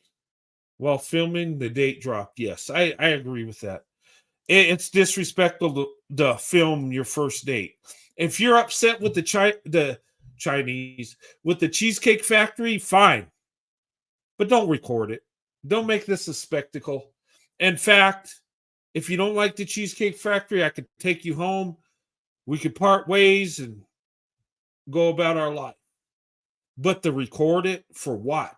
while filming, the date dropped. Yes, I agree with that. It's disrespectful to film your first date. If you're upset with the Chinese, with the Cheesecake Factory, fine. But don't record it. Don't make this a spectacle. In fact, if you don't like the Cheesecake Factory, I could take you home. We could part ways and go about our life. But to record it for what?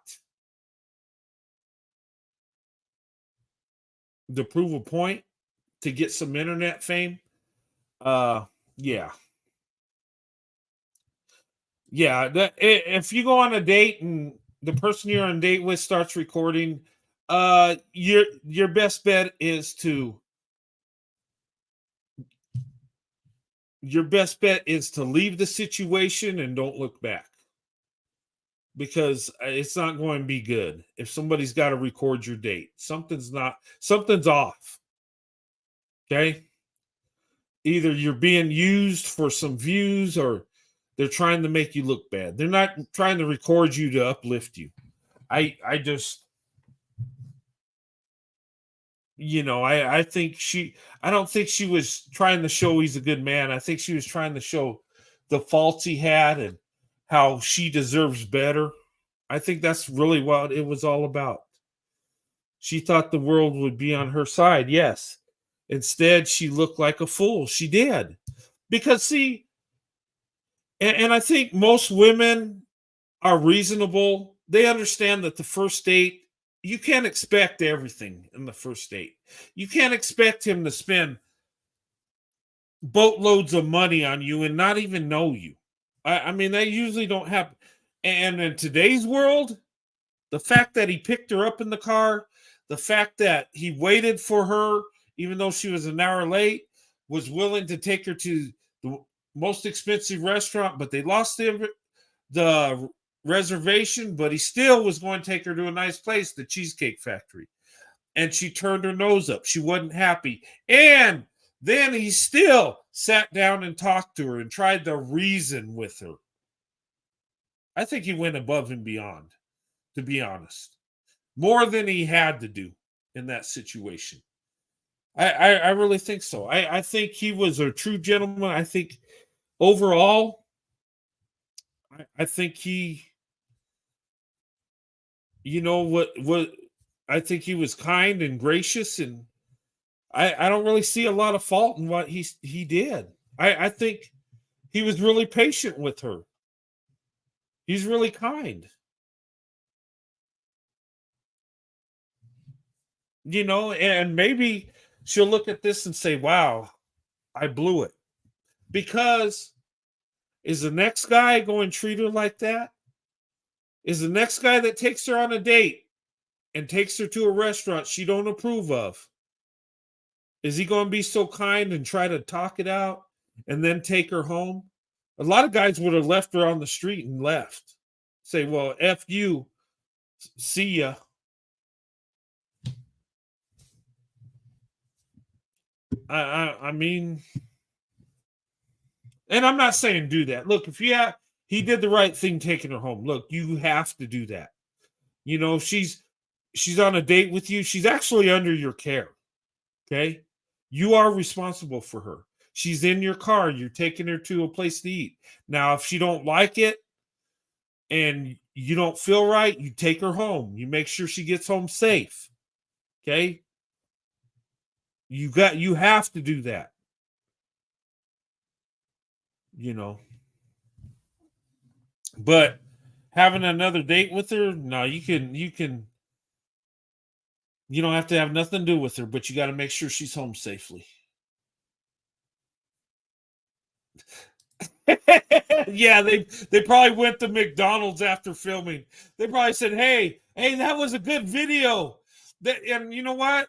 To prove a point? To get some internet fame? Yeah. Yeah, if you go on a date and the person you're on a date with starts recording, your best bet is to leave the situation and don't look back. Because it's not going to be good if somebody's got to record your date. Something's off. Okay? Either you're being used for some views or they're trying to make you look bad. They're not trying to record you to uplift you. I don't think she was trying to show he's a good man. I think she was trying to show the faults he had and how she deserves better. I think that's really what it was all about. She thought the world would be on her side. Yes. Instead, she looked like a fool. She did. Because, see, and I think most women are reasonable. They understand that the first date, you can't expect everything in the first date. You can't expect him to spend boatloads of money on you and not even know you. I mean, they usually don't happen. And in today's world, the fact that he picked her up in the car, the fact that he waited for her, even though she was an hour late, was willing to take her to the most expensive restaurant, but they lost the reservation, but he still was going to take her to a nice place, the Cheesecake Factory. And she turned her nose up. She wasn't happy. And then he still sat down and talked to her and tried to reason with her. I think he went above and beyond, to be honest. More than he had to do in that situation. I really think so. I think he was a true gentleman. I think overall, I think he, I think he was kind and gracious, and I don't really see a lot of fault in what he did. I think he was really patient with her. He's really kind. And maybe she'll look at this and say, wow, I blew it. Because is the next guy going to treat her like that? Is the next guy that takes her on a date and takes her to a restaurant she don't approve of, is he going to be so kind and try to talk it out and then take her home, a lot of guys would have left her on the street and left. Say, well, F you, see ya. I mean, and I'm not saying do that. Look, if he did the right thing taking her home. Look, you have to do that. You know, she's on a date with you. She's actually under your care. Okay? You are responsible for her. She's in your car. You're taking her to a place to eat. Now, if she don't like it and you don't feel right, you take her home. You make sure she gets home safe. Okay? You have to do that. You know. But having another date with her, no, you don't have to have nothing to do with her, but you got to make sure she's home safely. Yeah, they probably went to McDonald's after filming. They probably said, "Hey, that was a good video." And you know what?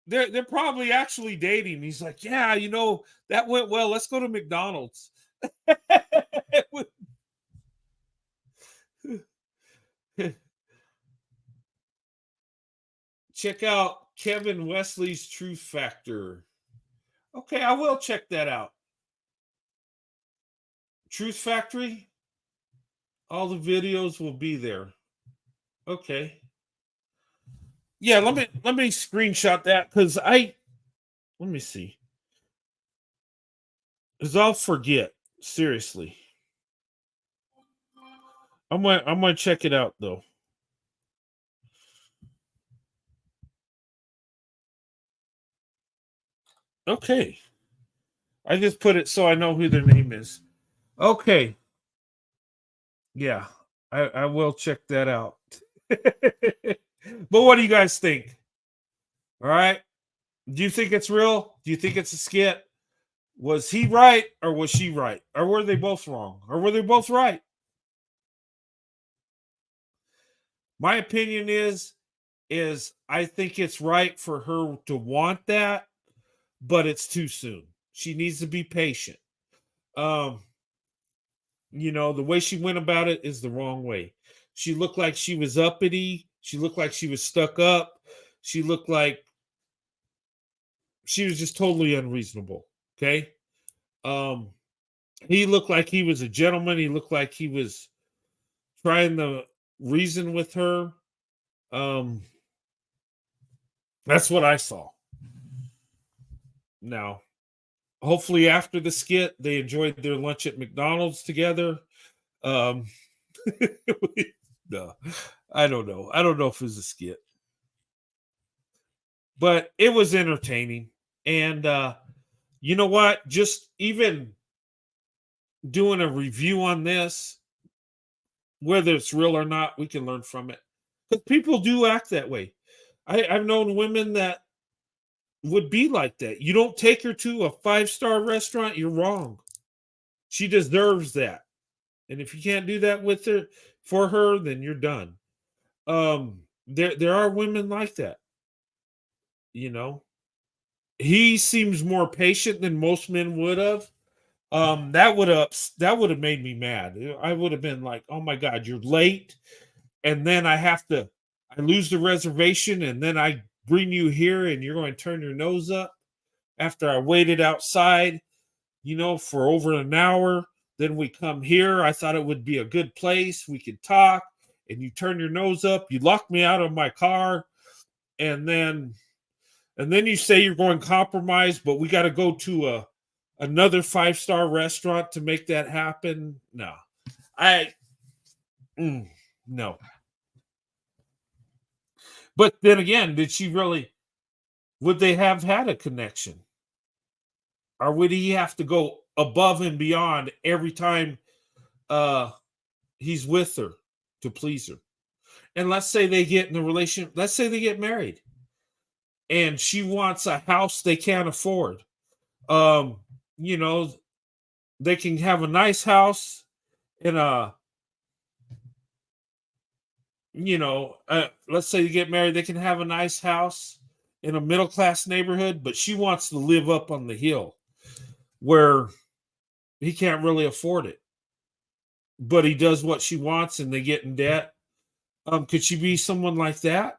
They're probably actually dating. He's like, "Yeah, that went well. Let's go to McDonald's." Check out Kevin Wesley's Truth Factor. Okay, I will check that out. Truth Factory. All the videos will be there. Okay. Yeah, let me screenshot that because let me see. Because I'll forget. Seriously. I'm gonna check it out though. Okay. I just put it so I know who their name is. Okay. Yeah, I will check that out. But what do you guys think? All right. Do you think it's real? Do you think it's a skit? Was he right or was she right? Or were they both wrong? Or were they both right? My opinion is I think it's right for her to want that, but it's too soon. She needs to be patient. The way she went about it is the wrong way. She looked like she was uppity. She looked like she was stuck up. She looked like she was just totally unreasonable. Okay. He looked like he was a gentleman. He looked like he was trying to reason with her. That's what I saw. Now, hopefully after the skit, they enjoyed their lunch at McDonald's together. No, I don't know. I don't know if it was a skit. But it was entertaining. And you know what? Just even doing a review on this, whether it's real or not, we can learn from it. Because people do act that way. I've known women that would be like that. You don't take her to a 5-star restaurant, you're wrong. She deserves that. And if you can't do that for her, then you're done. There are women like that. He seems more patient than most men would have. That would have made me mad. I would have been like, "Oh my God, you're late," and then I lose the reservation, and then I bring you here, and you're going to turn your nose up after I waited outside, for over an hour. Then we come here. I thought it would be a good place. We could talk, and you turn your nose up. You lock me out of my car, and then you say you're going to compromise, but we got to go to another 5-star restaurant to make that happen. No, no. But then again, would they have had a connection? Or would he have to go above and beyond every time he's with her to please her? And let's say they get in a relationship, let's say they get married, and she wants a house they can't afford. They can have a nice house in let's say you get married, they can have a nice house in a middle-class neighborhood, but she wants to live up on the hill where He can't really afford it, but he does what she wants, and they get in debt. Could she be someone like that?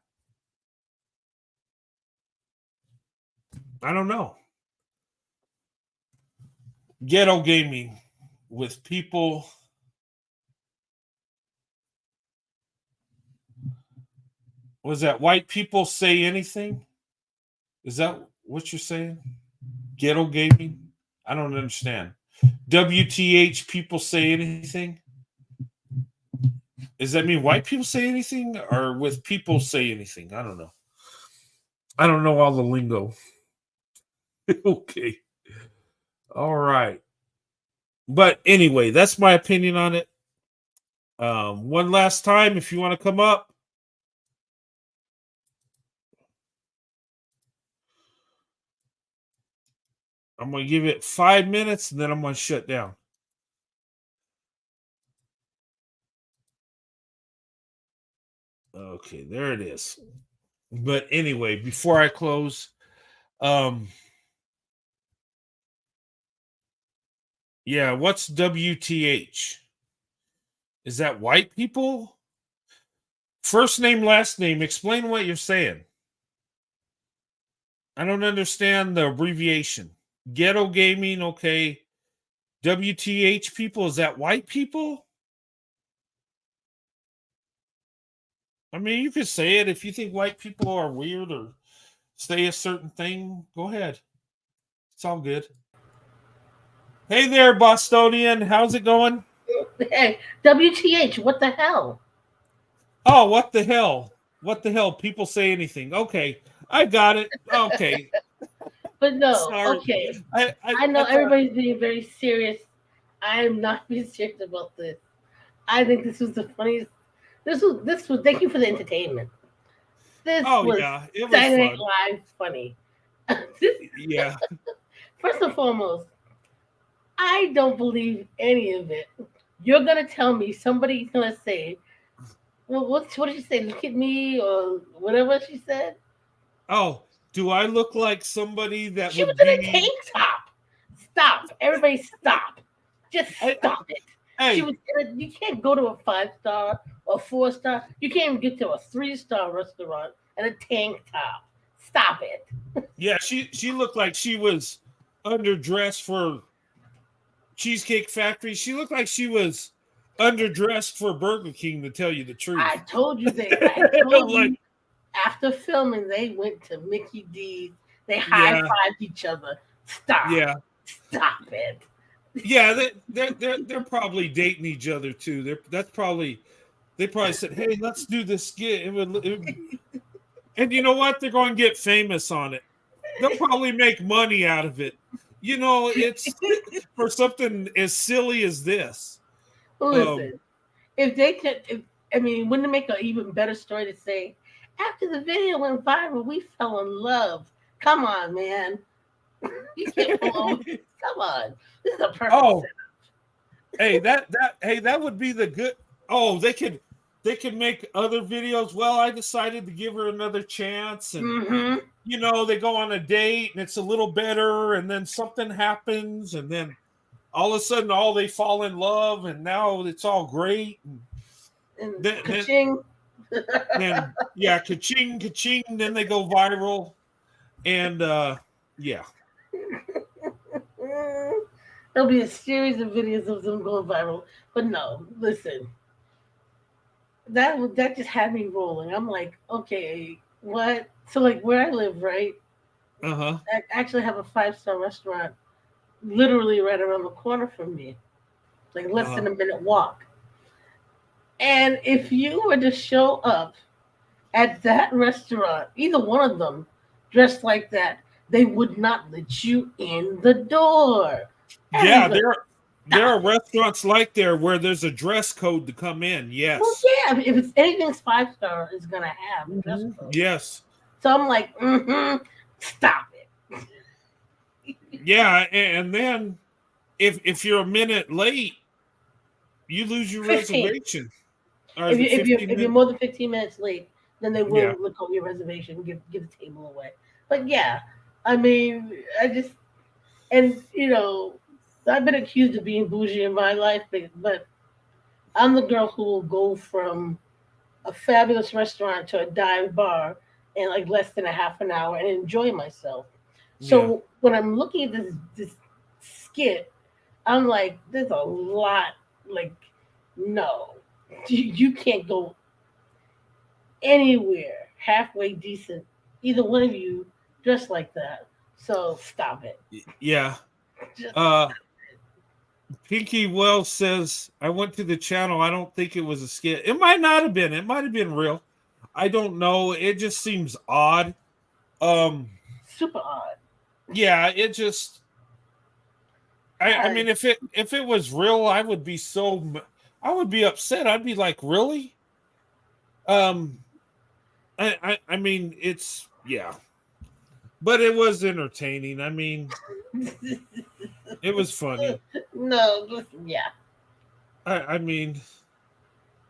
I don't know. Ghetto gaming with people. Was that white people say anything? Is that what you're saying? Ghetto gaming? I don't understand. WTH people say anything? Does that mean white people say anything or with people say anything? I don't know. I don't know all the lingo. Okay. All right. But anyway, that's my opinion on it. One last time, if you want to come up. I'm going to give it 5 minutes and then I'm going to shut down. Okay, there it is. But anyway, before I close, yeah, what's WTH? Is that white people? First name, last name. Explain what you're saying. I don't understand the abbreviation. Ghetto gaming, okay. WTH people, is that white people? I mean, you could say it if you think white people are weird or say a certain thing. Go ahead. It's all good. Hey there, Bostonian. How's it going? Hey, WTH, what the hell? Oh, what the hell? What the hell? People say anything. Okay, I got it. Okay. But no, Sorry. okay. I know thought... everybody's being very serious. I am not being serious about this. I think this was the funniest. This was. Thank you for the entertainment. This was yeah, it was Saturday fun. Night Live funny. Yeah. First and foremost, I don't believe any of it. You're gonna tell me somebody's gonna say, well, what did she say? Look at me, or whatever she said. Oh, do I look like somebody that She would was in be... a tank top. Stop. Everybody stop. Just stop it. Hey. She was you can't go to a 5-star or 4-star. You can't even get to a 3-star restaurant in a tank top. Stop it. Yeah, she looked like she was underdressed for Cheesecake Factory. She looked like she was underdressed for Burger King, to tell you the truth. I told you you after filming they went to Mickey D's. They high-fived each other. Stop. Yeah. Stop it. Yeah, they're probably dating each other too. They probably said, "Hey, let's do this skit." And you know what? They're going to get famous on it. They'll probably make money out of it. You know, it's for something as silly as this. Listen, if they could, wouldn't it make an even better story to say, after the video went viral, we fell in love? Come on, man. You can't blow. Come on. This is a perfect setup. Hey, that would be the good. Oh, they could make other videos. Well, I decided to give her another chance, and you know, they go on a date and it's a little better, and then something happens, and then all of a sudden, they fall in love, and now it's all great. And ka-ching. Then yeah, ka-ching, ka-ching. Then they go viral, and yeah. There'll be a series of videos of them going viral. But no, listen. That just had me rolling. I'm like, okay, what? So like where I live, right? I actually have a 5-star restaurant literally right around the corner from me. Like less than a minute walk. And if you were to show up at that restaurant, either one of them, dressed like that, they would not let you in the door. Yeah, there are restaurants like there where there's a dress code to come in. Yes. Well, yeah, if it's anything's 5-star, it's gonna have a dress code. Yes. So I'm like, stop it. Yeah, and then if you're a minute late, you lose your 15. reservation. If you're more than 15 minutes late, then they will look over your reservation and give the table away. But yeah, I mean, and you know, I've been accused of being bougie in my life, but I'm the girl who will go from a fabulous restaurant to a dive bar in like less than a half an hour and enjoy myself. So when I'm looking at this skit, I'm like, there's a lot. Like, no, you can't go anywhere halfway decent. Either one of you dressed like that. So stop it. Yeah. Just Pinky Wells says, I went to the channel. I don't think it was a skit. It might not have been. It might have been real. I don't know. It just seems odd. Super odd. Yeah, it just. I mean, if it was real, I would be upset. I'd be like, really? I mean, it's but it was entertaining. I mean, it was funny. No, listen, yeah. I mean,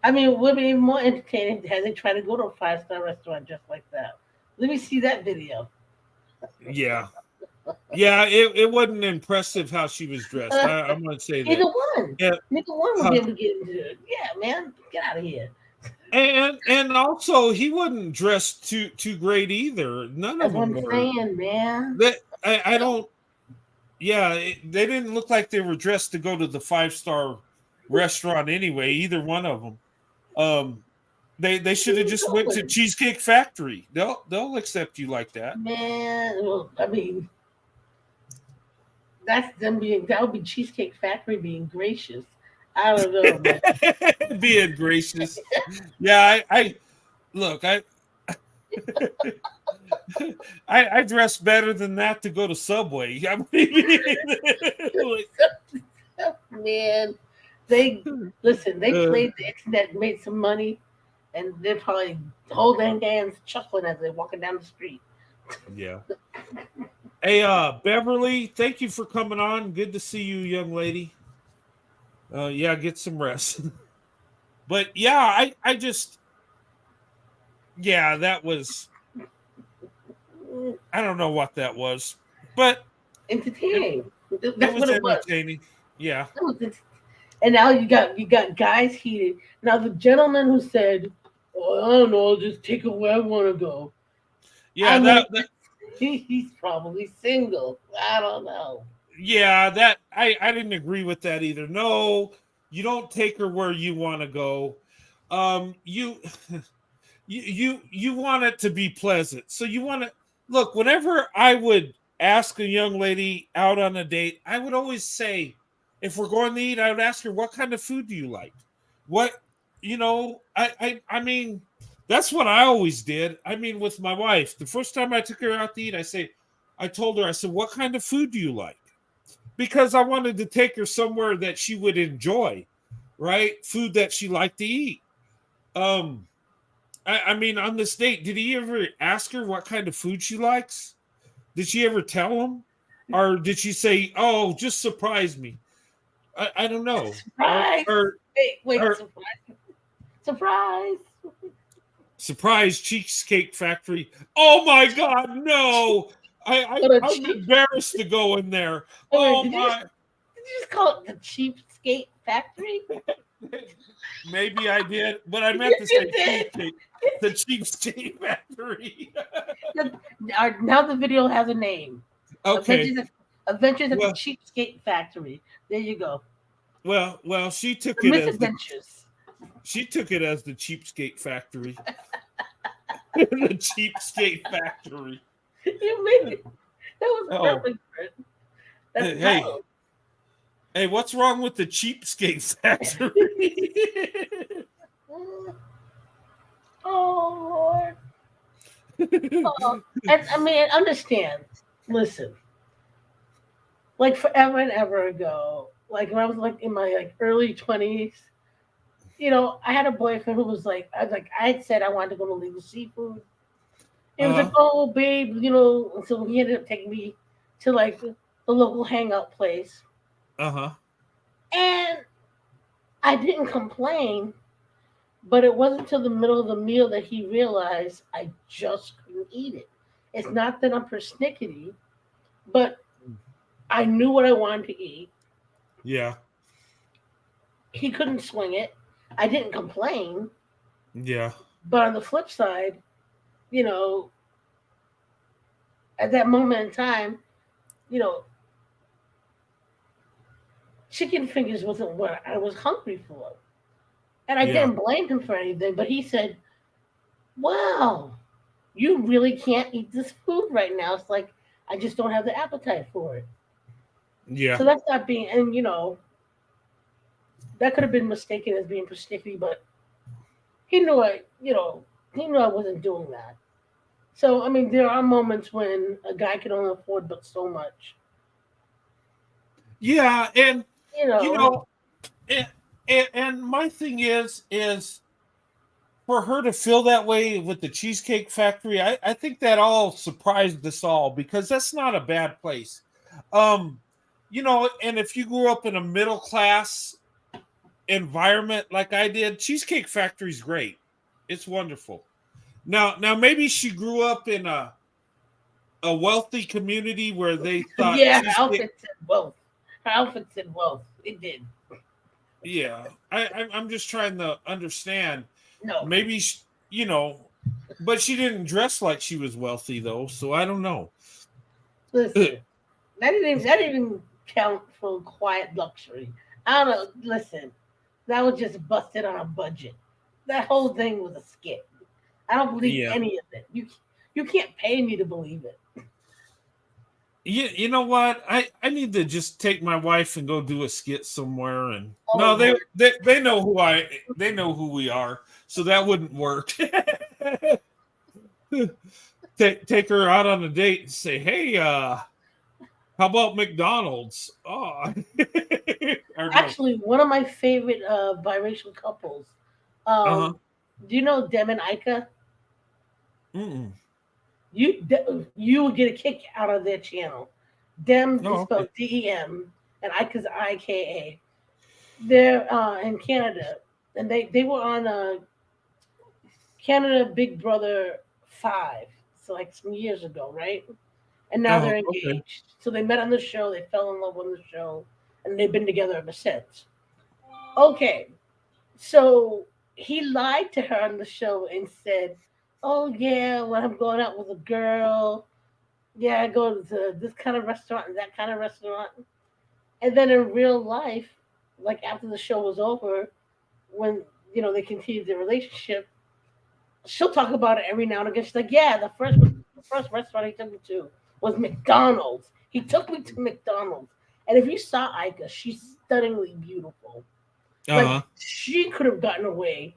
it would be more entertaining had they tried to go to a 5-star restaurant just like that. Let me see that video. Yeah. Yeah, it wasn't impressive how she was dressed. I'm going to say that. Neither one. Yeah. Neither one would be able to get into it. Yeah, man. Get out of here. And also, he wasn't dressed too great either. None That's of what them I'm were. saying, man. I don't. Yeah, they didn't look like they were dressed to go to the 5-star restaurant anyway. Either one of them. They should have just went to Cheesecake Factory. They'll accept you like that. Man, well, I mean, that would be Cheesecake Factory being gracious. I don't know, man. Being gracious. Yeah, I look, I dress better than that to go to Subway. I mean, man, they played the internet, made some money, and they're probably holding hands, chuckling as they're walking down the street. Yeah. Hey, Beverly, thank you for coming on. Good to see you, young lady. Yeah, get some rest. But yeah, I just, that was, I don't know what that was, but entertaining. That's what it was. Entertaining. Yeah. And now you got guys heated. Now the gentleman who said, "Oh, I don't know, I'll just take it where I want to go." Yeah, he's probably single. I don't know. Yeah, that I didn't agree with that either. No, you don't take her where you want to go. You want it to be pleasant. So you want to look, whenever I would ask a young lady out on a date, I would always say, if we're going to eat, I would ask her, what kind of food do you like? What, I mean, that's what I always did. I mean, with my wife, the first time I took her out to eat, I told her, I said, what kind of food do you like? Because I wanted to take her somewhere that she would enjoy, right? Food that she liked to eat. I mean, on this date, did he ever ask her what kind of food she likes? Did she ever tell him? Or did she say, oh, just surprise me? I don't know. Surprise! Surprise! Surprise Cheesecake Factory. Oh my God, no! I'm embarrassed to go in there. Oh did my! Did you just call it the Cheesecake Factory? Maybe I did, but I meant to say cheesecake. The Cheesecake Factory. Now the video has a name. Okay. Adventures at the Cheesecake Factory. There you go. Well, she took it as Misadventures. She took it as the Cheapskate Factory. The Cheapskate Factory. You made it. That was perfect. Hey, what's wrong with the Cheapskate Factory? Oh, Lord. And I mean, understand. Listen. Like forever and ever ago, like when I was like in my early 20s, I had a boyfriend who was like, I had said I wanted to go to Legal Seafood. It was like, oh, babe, so he ended up taking me to like the local hangout place. And I didn't complain, but it wasn't until the middle of the meal that he realized I just couldn't eat it. It's not that I'm persnickety, but I knew what I wanted to eat. Yeah. He couldn't swing it. I didn't complain. Yeah. But on the flip side, you know, at that moment in time, you know, chicken fingers wasn't what I was hungry for. And I Yeah. didn't blame him for anything, but he said, wow, you really can't eat this food right now. It's like, I just don't have the appetite for it. Yeah. So that's not being, and that could have been mistaken as being persnickety, but he knew he knew I wasn't doing that. So, I mean, there are moments when a guy can only afford but so much. Yeah, and You you know, know, and my thing is for her to feel that way with the Cheesecake Factory. I think that all surprised us all because that's not a bad place. Um, and if you grew up in a middle class environment like I did, Cheesecake Factory's great. It's wonderful. Now maybe she grew up in a wealthy community where they thought yeah, her cheesecake. outfit said wealth. Her outfit said wealth. It did. Yeah, I'm just trying to understand. No, Maybe but she didn't dress like she was wealthy though, so I don't know. listen, that didn't even count for quiet luxury. I don't know. Listen, that was just busted on a budget. That whole thing was a skit. I don't believe Yeah. any of it. You can't pay me to believe it. You know what? I need to just take my wife and go do a skit somewhere. And Oh no, they Lord. they know they know who we are, so that wouldn't work. Take her out on a date and say, hey, how about McDonald's? Oh, or no. Actually, one of my favorite biracial couples. Uh-huh. Do you know Dem and Ika? Mm-mm. You would get a kick out of their channel. Dem is Oh, okay. spelled DEM and Ika's IKA. They're in Canada, and they were on Canada Big Brother 5, so like some years ago, right? And now Oh, they're okay. engaged. So they met on the show, they fell in love on the show, and they've been together ever since. Okay, so he lied to her on the show and said, "Oh yeah, when I'm going out with a girl, yeah, I go to this kind of restaurant and that kind of restaurant." And then in real life, like after the show was over, when they continued their relationship, she'll talk about it every now and again. She's like, "Yeah, the first restaurant he took me to was McDonald's. He took me to McDonald's." And if you saw Ika, she's stunningly beautiful. Like Uh-huh. she could have gotten away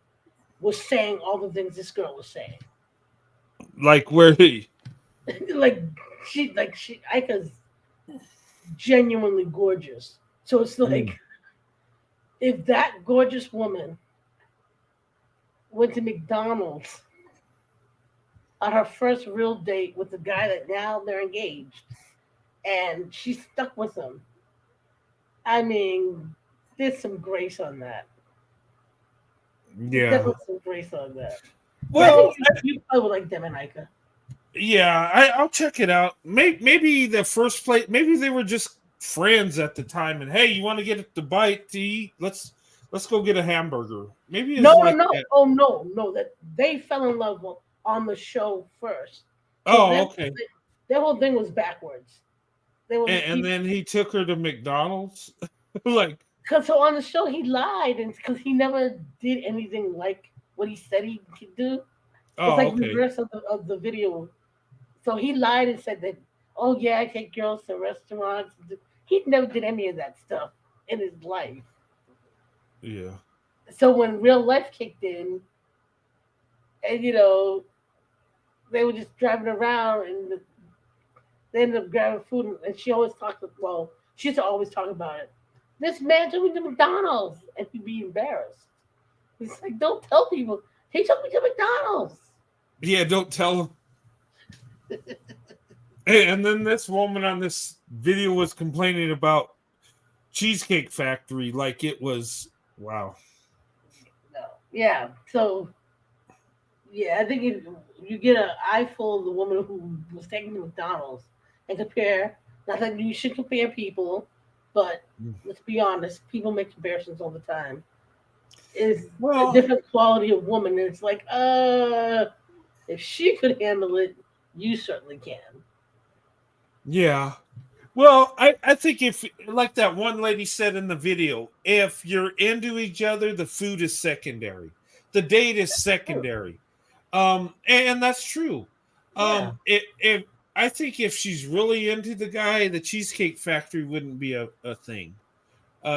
with saying all the things this girl was saying. Like where he? like she Ika's genuinely gorgeous. So it's like if that gorgeous woman went to McDonald's on her first real date with the guy that now they're engaged and she stuck with him. I mean, there's some grace on that. There's Yeah. definitely some grace on that. But I Well, think you probably would like Dem and Ika. yeah, I'll check it out. Maybe the first place, maybe they were just friends at the time, and hey, you want to get the bite to eat? Let's go get a hamburger. Maybe it's No, no, like no. that. Oh no, no. That they fell in love on the show first. So Oh, okay. their whole thing was backwards. They were And then he took her to McDonald's. Like, because so on the show he lied and because he never did anything like what he said he could do. It's oh, like okay. reverse of the video. So he lied and said that, oh yeah, I take girls to restaurants. He never did any of that stuff in his life. Yeah. So when real life kicked in, and they were just driving around and they ended up grabbing food, and she always talked. Well, she used to always talk about it. This man took me to McDonald's, and he'd be embarrassed. He's like, don't tell people. He took me to McDonald's. Yeah, don't tell him. And then this woman on this video was complaining about Cheesecake Factory like it was wow. No. Yeah. So yeah, I think if you get an eyeful of the woman who was taking to McDonald's and compare, not that you should compare people, But let's be honest, people make comparisons all the time. Is a Well, different quality of woman. And it's like, if she could handle it, you certainly can. yeah. Well, I think if, like that one lady said in the video, if you're into each other, the food is secondary. The date is True. secondary. And that's true. Yeah. It I think if she's really into the guy, the Cheesecake Factory wouldn't be a thing.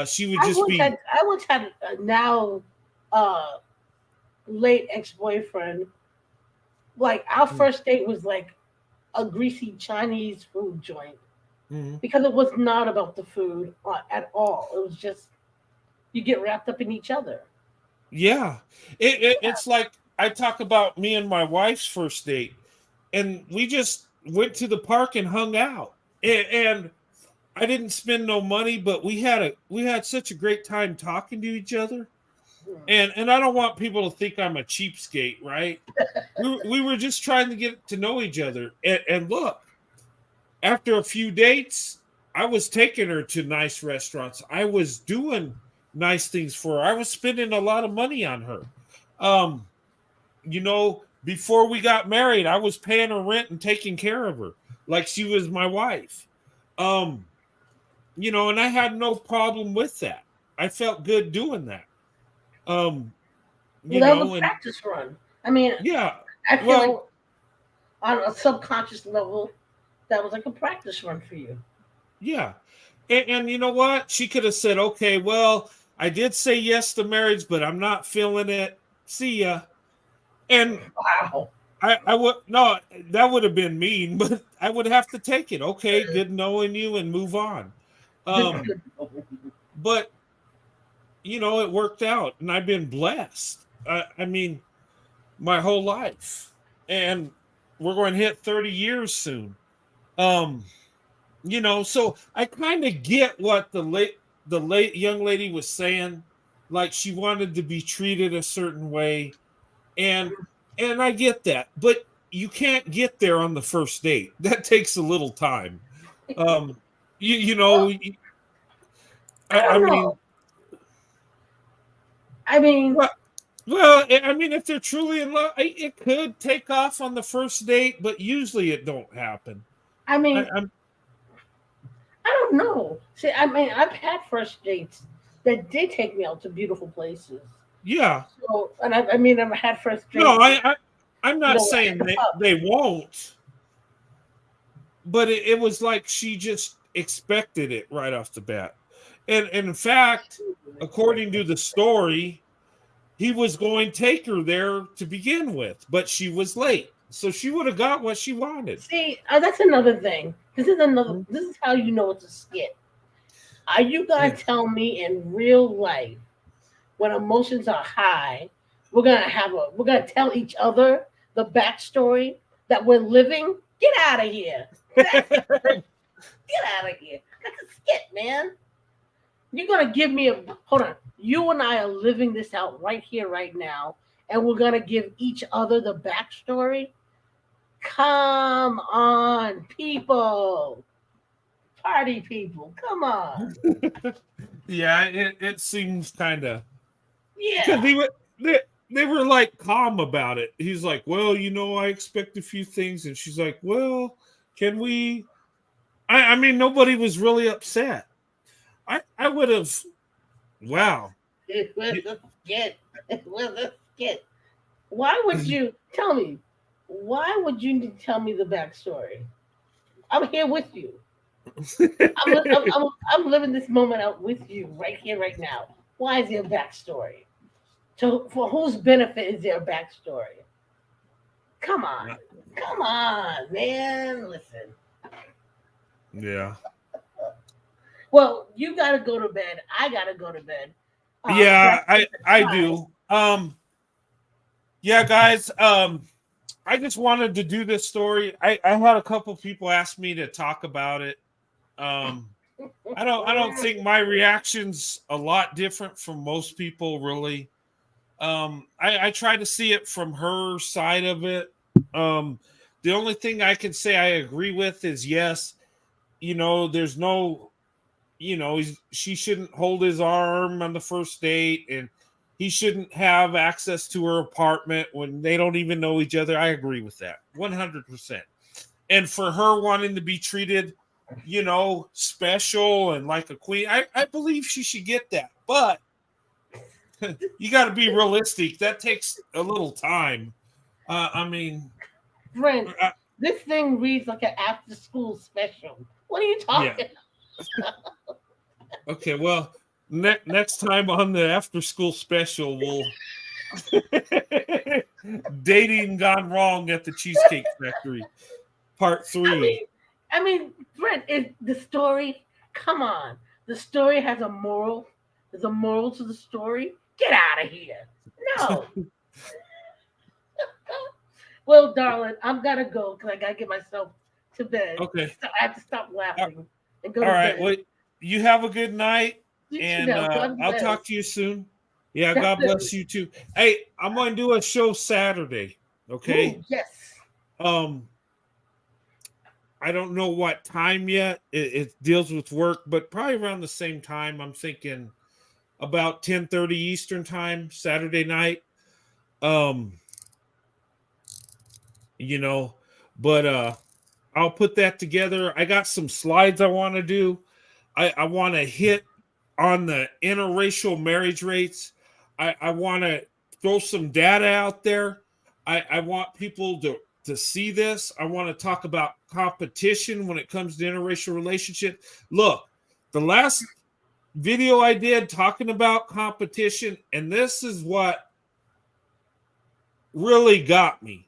She would just be. I once had a now uh late ex boyfriend. Like our first date was like a greasy Chinese food joint Mhm. because it was not about the food at all. It was just you get wrapped up in each other. Yeah. It's like I talk about me and my wife's first date, and we just went to the park and hung out. And I didn't spend no money, but we had such a great time talking to each other. And I don't want people to think I'm a cheapskate, right? We were just trying to get to know each other. And look, after a few dates, I was taking her to nice restaurants. I was doing nice things for her. I was spending a lot of money on her. Um, Before we got married, I was paying her rent and taking care of her like she was my wife. Um, and I had no problem with that. I felt good doing that. Um, Well, you that was know, a and practice run. I mean, yeah, I feel like well, on a subconscious level, that was like a practice run for you. yeah. And you know what? She could have said, okay, well, I did say yes to marriage, but I'm not feeling it. See ya. And Wow. I would, no, that would have been mean, but I would have to take it. Okay, good knowing you and move on. Um, but it worked out and I've been blessed. I mean, my whole life. And we're going to hit 30 years soon. Um, so I kind of get what the late young lady was saying. Like she wanted to be treated a certain way. And I get that, but you can't get there on the first date. That takes a little time. Um, you know, Well, I I don't mean, know. I mean, well, I mean, if they're truly in love, it could take off on the first date, but usually it don't happen. I I, mean, I'm I don't know. See, I mean, I've had first dates that did take me out to beautiful places. Yeah. So, and I mean, I've had first No, dates, I'm you not know, at saying the pub. they won't, but it was like she just expected it right off the bat. And in fact, according to the story, he was going to take her there to begin with, but she was late. So she would have got what she wanted. See, that's another thing. This is another. This is how you know it's a skit. Are you gonna Yeah. tell me in real life when emotions are high, we're gonna tell each other the backstory that we're living? Get out of here. Get out of here. That's a skit, man. You're gonna give me a hold on. You and I are living this out right here, right now, and we're gonna give each other the backstory. Come on, people. Party people. Come on. Yeah, it seems kind of because Yeah. they were like calm about it. He's like, well, I expect a few things, and she's like, well, can we? I mean, nobody was really upset. I would have. Wow. It was a skit. It was a skit. Why would you tell me? Why would you need to tell me the backstory? I'm here with you. I'm living this moment out with you right here, right now. Why is there a backstory? So, for whose benefit is there a backstory? Come on. Come on, man. Listen. Yeah. Well, you got to go to bed. I got to go to bed. Yeah, That's I fine. do. Yeah, guys. I just wanted to do this story. I had a couple people ask me to talk about it. I don't think my reaction's a lot different from most people, really. I try to see it from her side of it. The only thing I can say I agree with is yes, there's no she shouldn't hold his arm on the first date, and he shouldn't have access to her apartment when they don't even know each other. I agree with that 100%. And for her wanting to be treated, special and like a queen, I believe she should get that. But you got to be realistic. That takes a little time. I mean, Brent, this thing reads like an after-school special. What are you talking about? Okay, well, next time on the after-school special, we'll dating gone wrong at the Cheesecake Factory, part 3. I mean, Brent, the story. Come on, the story has a moral. There's a moral to the story. Get out of here. No. Well, darling, I'm gonna go because I gotta get myself to bed. Okay. So I have to stop laughing and go to All right. bed. Well, you have a good night, You too, I'll talk to you soon. Yeah, God Definitely. bless you too. Hey, I'm going to do a show Saturday. Okay. Ooh, yes. I don't know what time yet. It deals with work, but probably around the same time. I'm thinking about 10:30 Eastern time, Saturday night. But I'll put that together. I got some slides I want to do. I want to hit on the interracial marriage rates. I want to throw some data out there. I want people to see this. I want to talk about competition when it comes to interracial relationship. Look, the last video I did talking about competition, and this is what really got me.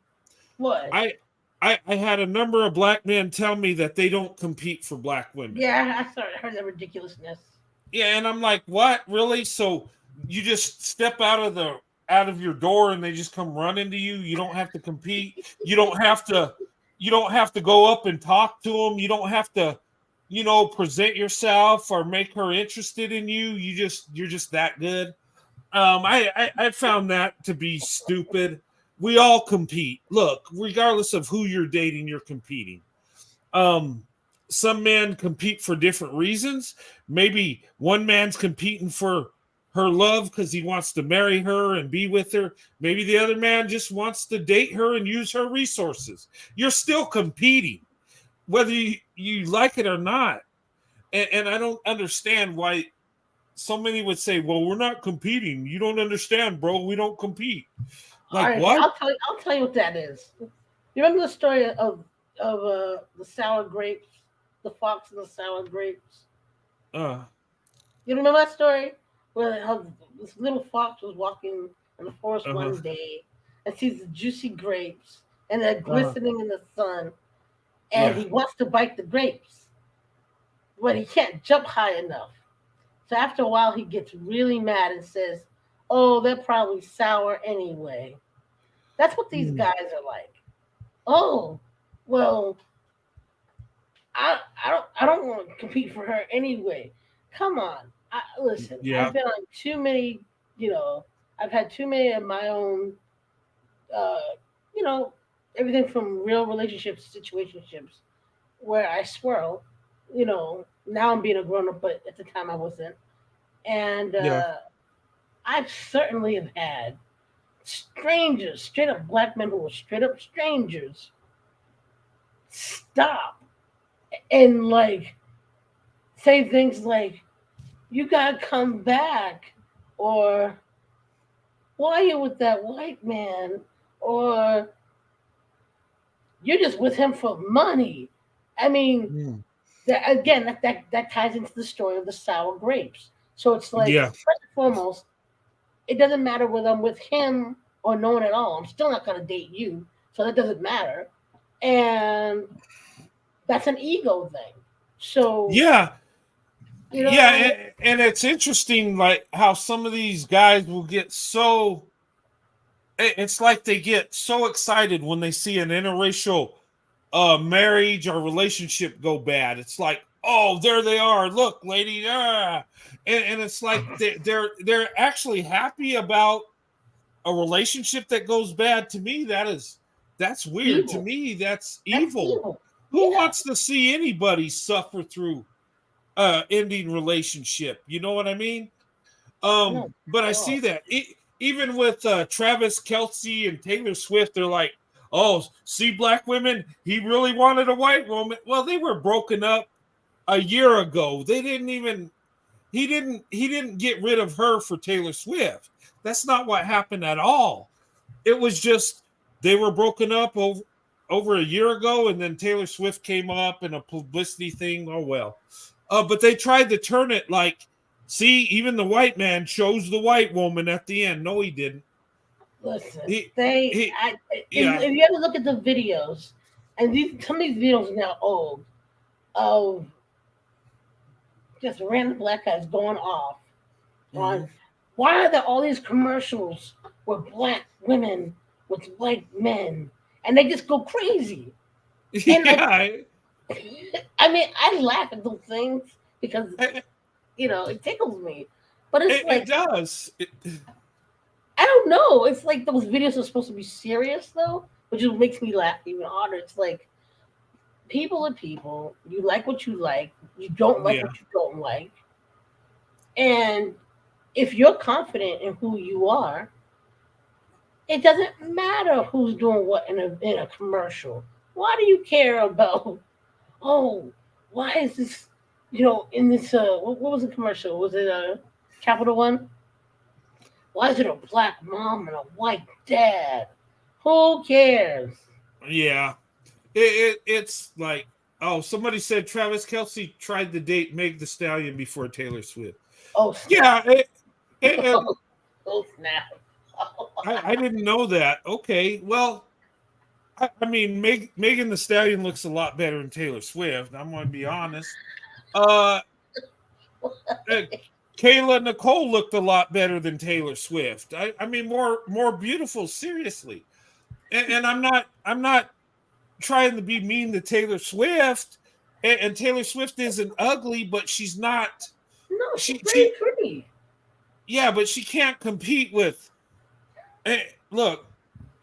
What? I had a number of black men tell me that they don't compete for black women. Yeah, I heard that ridiculousness. Yeah, and I'm like, what? Really? So you just step out of your door and they just come running to you? You don't have to compete. You don't have to go up and talk to them. You don't have to, present yourself or make her interested in you. You're just that good. I found that to be stupid. We all compete. Look, regardless of who you're dating, you're competing. Some men compete for different reasons. Maybe one man's competing for her love because he wants to marry her and be with her. Maybe the other man just wants to date her and use her resources. You're still competing, whether you like it or not. And I don't understand why so many would say, well, we're not competing. You don't understand, bro. We don't compete. Like, right, what? I'll tell you what that is. You remember the story of the sour grapes, the fox and the sour grapes? You remember that story where how this little fox was walking in the forest one day and sees the juicy grapes and they're glistening in the sun, and he wants to bite the grapes, but he can't jump high enough. So after a while, he gets really mad and says, "Oh, they're probably sour anyway." That's what these guys are like. Oh, well, I don't want to compete for her anyway. Come on, listen. Yeah. I've been on too many. I've had too many of my own. Everything from real relationships to situationships, where I swirl. Now I'm being a grown up, but at the time I wasn't. And I certainly have had strangers, straight up black men who were straight up strangers, stop and say things like, "You gotta come back," or "Why are you with that white man?" or "You're just with him for money." I mean, that ties into the story of the sour grapes. So it's like, first and foremost, it doesn't matter whether I'm with him or no one at all. I'm still not going to date you, so that doesn't matter. And that's an ego thing. So and it's interesting, like how some of these guys will get so. It's like they get so excited when they see an interracial marriage or relationship go bad. It's like, oh, there they are. Look, lady, and it's like they're actually happy about a relationship that goes bad. To me, that's weird. Evil. To me, that's evil. Who wants to see anybody suffer through ending relationship. You know what I mean? No, But I oh, see that even with Travis Kelsey and Taylor Swift, they're like, "Oh, see, black women, he really wanted a white woman." Well, they were broken up a year ago. They didn't even he didn't get rid of her for Taylor Swift. That's not what happened at all. It was just they were broken up over a year ago, and then Taylor Swift came up in a publicity thing. Oh well. But they tried to turn it like, see, even the white man chose the white woman at the end. No, he didn't. listen, He, they. he If yeah. you ever look at the videos, and some of these videos are now old, of just random black guys going off on why are there all these commercials with black women with white men, and they just go crazy. And like, Yeah. I mean, I laugh at those things because it tickles me. But it's It like does. I don't know. It's like those videos are supposed to be serious though, which just makes me laugh even harder. It's like people are people. You like what you like. You don't like Yeah. what you don't like. And if you're confident in who you are, it doesn't matter who's doing what in a commercial. Why do you care about? Oh, why is this? In this what was the commercial? Was it a Capital One? Why is it a black mom and a white dad? Who cares? Yeah. It's like, oh, somebody said Travis Kelsey tried to date Meg the Stallion before Taylor Swift. Oh, Yeah. snap. Oh, snap. I didn't know that. Okay. Well, I mean, Megan the Stallion looks a lot better than Taylor Swift. I'm going to be honest. Uh, Kayla Nicole looked a lot better than Taylor Swift. I mean, more beautiful. Seriously, and I'm not trying to be mean to Taylor Swift. And Taylor Swift isn't ugly, but she's not. No, she's She pretty. yeah, but she can't compete with. Look,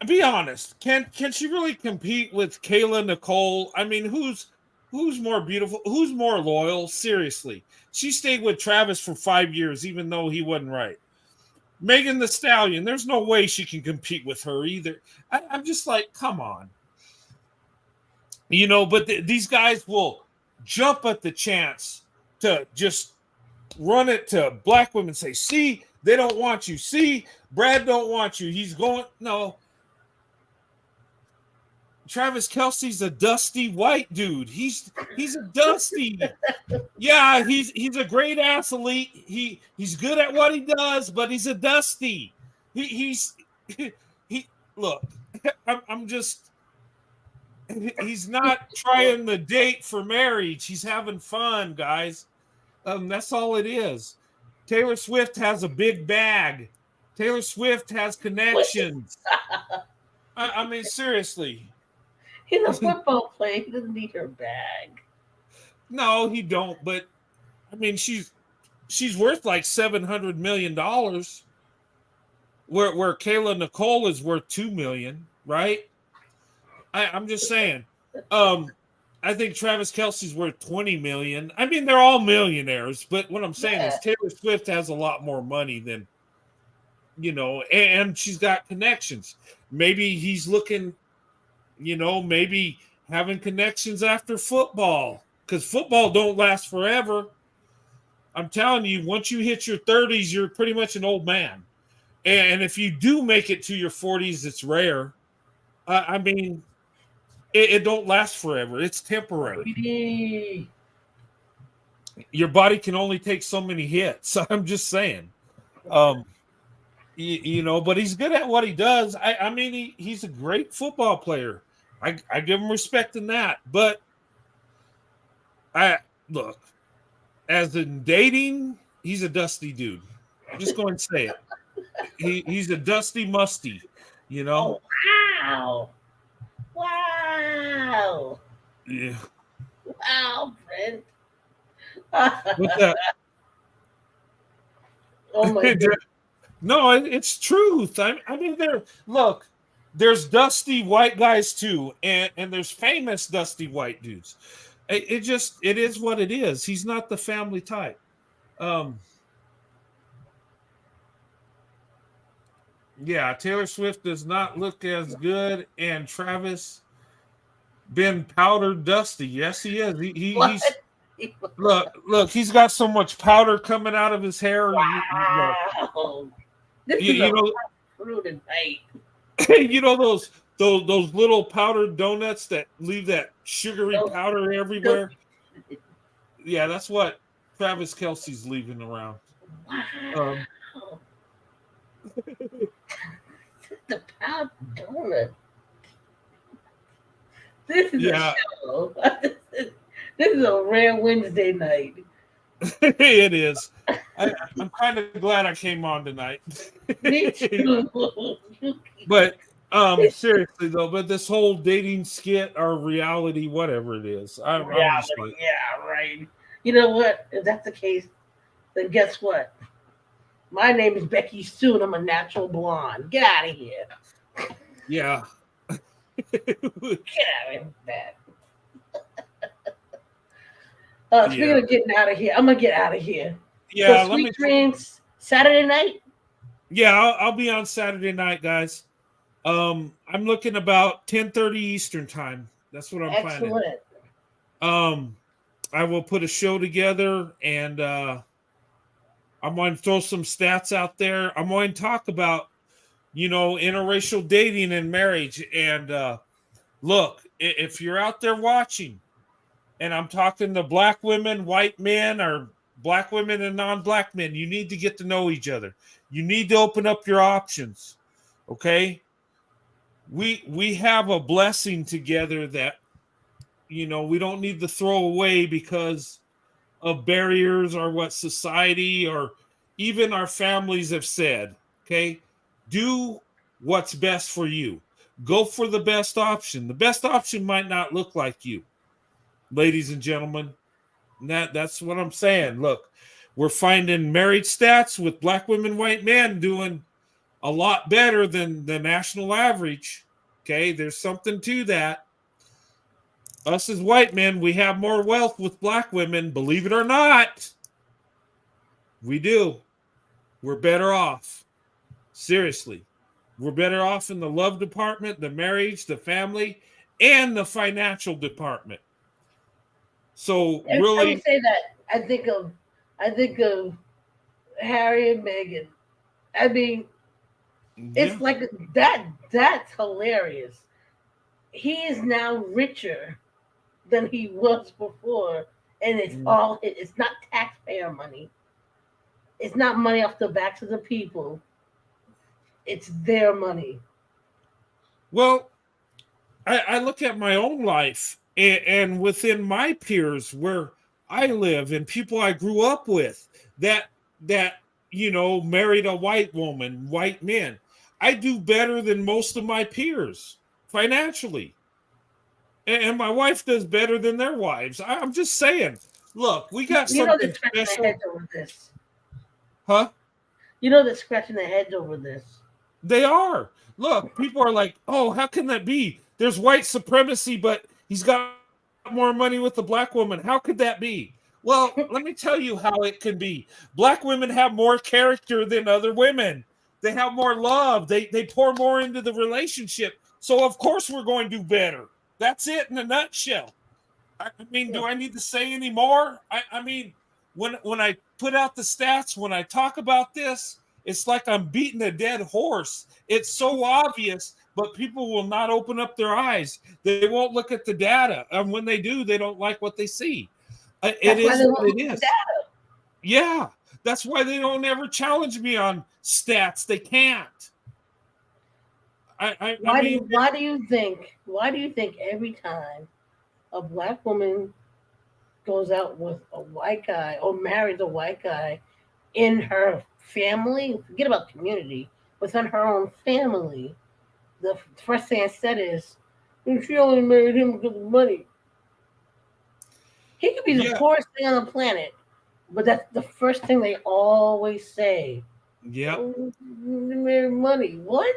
be honest. Can she really compete with Kayla Nicole? I mean, who's more beautiful? Who's more loyal? Seriously, she stayed with Travis for 5 years, even though he wasn't right. Megan the Stallion, there's no way she can compete with her either. I'm just like, come on, But these guys will jump at the chance to just run it to black women. Say, see, they don't want you. See, Brad don't want you. He's going no. Travis Kelsey's a dusty white dude. He's a dusty. Yeah, he's a great athlete. He's good at what he does, but he's a dusty. He's look. I'm just. He's not trying to date for marriage. He's having fun, guys. That's all it is. Taylor Swift has a big bag. Taylor Swift has connections. I mean, seriously. He's a football player. He doesn't need her bag. No, he don't. But I mean, she's worth like $700 million, where Kayla Nicole is worth $2 million, right? I'm just saying. I think Travis Kelsey's worth $20 million. I mean, they're all millionaires, but what I'm saying is Taylor Swift has a lot more money than, and she's got connections. Maybe he's looking, maybe having connections after football, because football don't last forever. I'm telling you, once you hit your 30s, you're pretty much an old man. And if you do make it to your 40s, it's rare. I mean, it don't last forever. It's temporary. Your body can only take so many hits. I'm just saying. But he's good at what he does. I mean, he's a great football player. I give him respect in that. But look, as in dating, he's a dusty dude. I'm just going to say it. He's a dusty musty, Oh, wow. Wow. Yeah. Wow, friend. What's that? Oh my God. No, it's truth. I mean, there's dusty white guys too, and there's famous dusty white dudes. It is what it is. He's not the family type. Um, yeah, Taylor Swift does not look as good, and Travis been powdered dusty. Yes, he is. He's look. He's got so much powder coming out of his hair. Wow. This is You a know, fruited night. you know those little powdered donuts that leave that sugary powder everywhere. Yeah, that's what Travis Kelsey's leaving around. Wow. The powdered donut. This is a show. This is a rare Wednesday night. It is. I'm kind of glad I came on tonight. Me too. But seriously though, but this whole dating skit or reality, whatever it is, I'm just like, yeah, right. You know what? If that's the case, then guess what? My name is Becky Sue, and I'm a natural blonde. Get out of here. yeah. Get out of that. Speaking of getting out of here, I'm gonna get out of here. Yeah, so sweet dreams. Saturday night. Yeah, I'll be on Saturday night, guys. I'm looking about 10:30 Eastern time. That's what I'm planning. I will put a show together, and I'm going to throw some stats out there. I'm going to talk about, interracial dating and marriage. And look, if you're out there watching, and I'm talking to black women, white men, or black women and non-black men, you need to get to know each other. You need to open up your options. Okay? We have a blessing together that, we don't need to throw away because of barriers or what society or even our families have said. Okay? Do what's best for you. Go for the best option. The best option might not look like you, ladies and gentlemen. That's what I'm saying. Look, we're finding marriage stats with black women, white men doing a lot better than the national average. Okay, there's something to that. Us as white men, we have more wealth with black women, believe it or not. We do. We're better off. Seriously. We're better off in the love department, the marriage, the family, and the financial department. So every really, time you say that, I think of Harry and Meghan. I mean, it's like that. That's hilarious. He is now richer than he was before, and it's all. It's not taxpayer money. It's not money off the backs of the people. It's their money. Well, I look at my own life and within my peers where I live and people I grew up with that married a white woman, white men. I do better than most of my peers financially. And my wife does better than their wives. I'm just saying, look, we got something special. Over this. Huh? They're scratching their heads over this. They are. Look, people are like, oh, how can that be? There's white supremacy, but he's got more money with the black woman. How could that be? Well, let me tell you how it can be. Black women have more character than other women. They have more love. They pour more into the relationship. So, of course, we're going to do better. That's it in a nutshell. I mean, do I need to say any more? I mean, when I put out the stats, when I talk about this, it's like I'm beating a dead horse. It's so obvious, but people will not open up their eyes. They won't look at the data. And when they do, they don't like what they see. It is what it is. Yeah. That's why they don't ever challenge me on stats. They can't. Why do you think every time a black woman goes out with a white guy or marries a white guy in her family, forget about community, within her own family, the first thing I said is, she only married him because of money. He could be the poorest thing on the planet, but that's the first thing they always say. Yeah. Married money. What?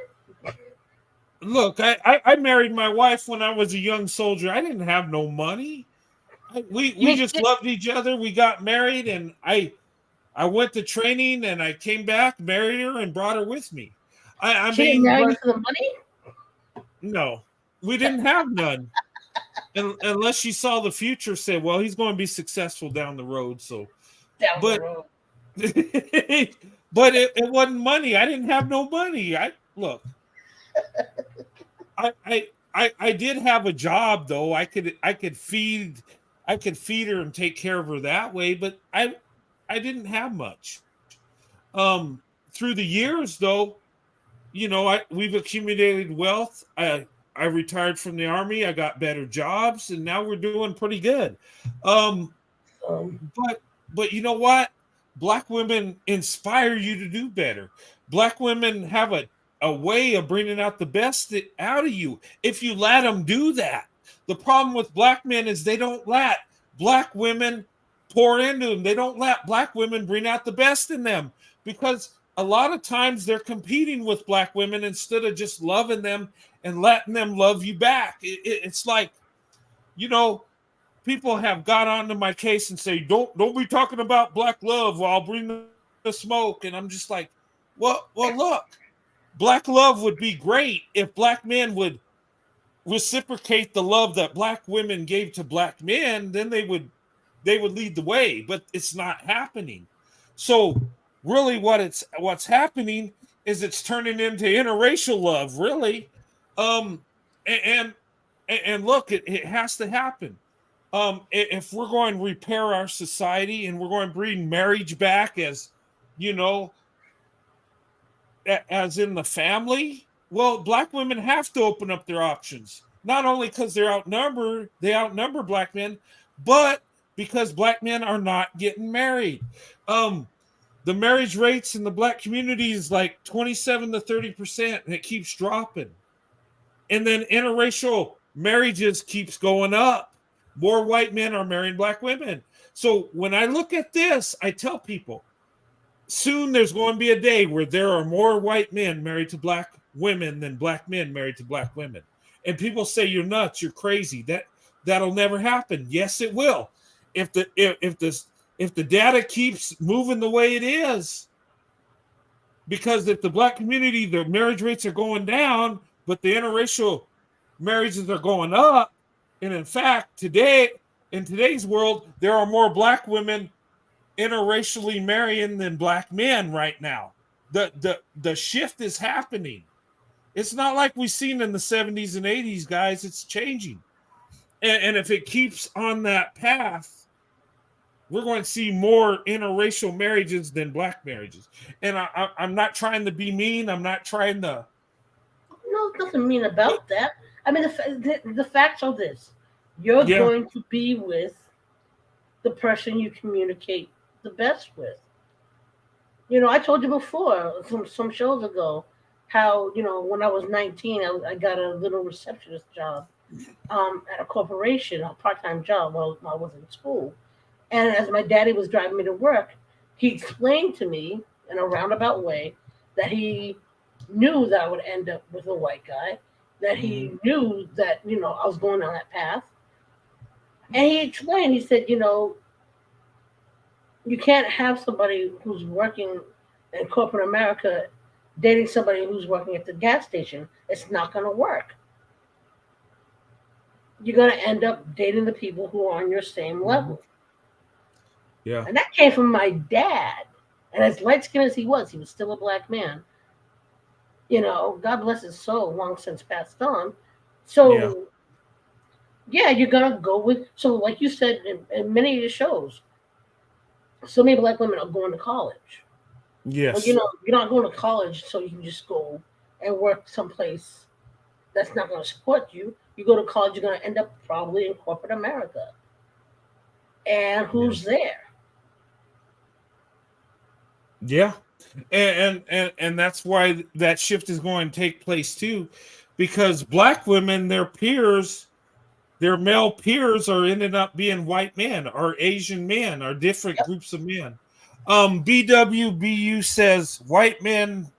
Look, I married my wife when I was a young soldier. I didn't have no money. We just loved each other. We got married, and I went to training, and I came back, married her, and brought her with me. I She didn't mean, marry you but for the money? no, we didn't have none. Unless she saw the future, said, "Well, he's going to be successful down the road." So, Down but the road. but it wasn't money. I didn't have no money. I look. I did have a job though. I could feed her and take care of her that way, but I didn't have much. Through the years though, we've accumulated wealth. I retired from the army. I got better jobs, and now we're doing pretty good. Um, but you know what? Black women inspire you to do better. Black women have a way of bringing out the best out of you if you let them do that. The problem with black men is they don't let black women pour into them. They don't let black women bring out the best in them, because a lot of times they're competing with black women instead of just loving them and letting them love you back. It's like, people have got onto my case and say, don't be talking about black love, or I'll bring the smoke. And I'm just like, well, look, black love would be great if black men would reciprocate the love that black women gave to black men. Then they would lead the way, but it's not happening. So really what's happening is it's turning into interracial love, really. And look, it has to happen. If we're going to repair our society and we're going to bring marriage back, as as in the family, well, black women have to open up their options, not only because they outnumber black men, but because black men are not getting married. The marriage rates in the black community is like 27 to 30%, and it keeps dropping. And then interracial marriages keeps going up. More white men are marrying black women. So when I look at this, I tell people, soon there's going to be a day where there are more white men married to black women than black men married to black women. And people say, you're nuts, you're crazy. That'll never happen. Yes, it will. If the data keeps moving the way it is, because if the black community, the marriage rates are going down, but the interracial marriages are going up. And in fact, in today's world, there are more black women interracially marrying than black men right now. The shift is happening. It's not like we've seen in the 70s and 80s, guys. It's changing. And if it keeps on that path, we're going to see more interracial marriages than black marriages. And I'm not trying to be mean. I'm not trying to. No, nothing mean about that. I mean, the facts are this: you're going to be with the person you communicate the best with. I told you before some shows ago how when I was 19, I got a little receptionist job at a corporation, a part-time job while I was in school. And as my daddy was driving me to work, he explained to me in a roundabout way that he knew that I would end up with a white guy, that he knew that, I was going on that path. And he explained, he said, you can't have somebody who's working in corporate America dating somebody who's working at the gas station. It's not going to work. You're going to end up dating the people who are on your same level. Yeah. And that came from my dad. And as light-skinned as he was still a black man. God bless his soul, long since passed on. So, you're going to go with... So, like you said in many of your shows, so many black women are going to college. Yes. Well, you're not going to college so you can just go and work someplace that's not going to support you. You go to college, you're going to end up probably in corporate America. And who's there? Yeah. And that's why that shift is going to take place too, because black women, their male peers are ending up being white men or Asian men or different groups of men. BWBU says white men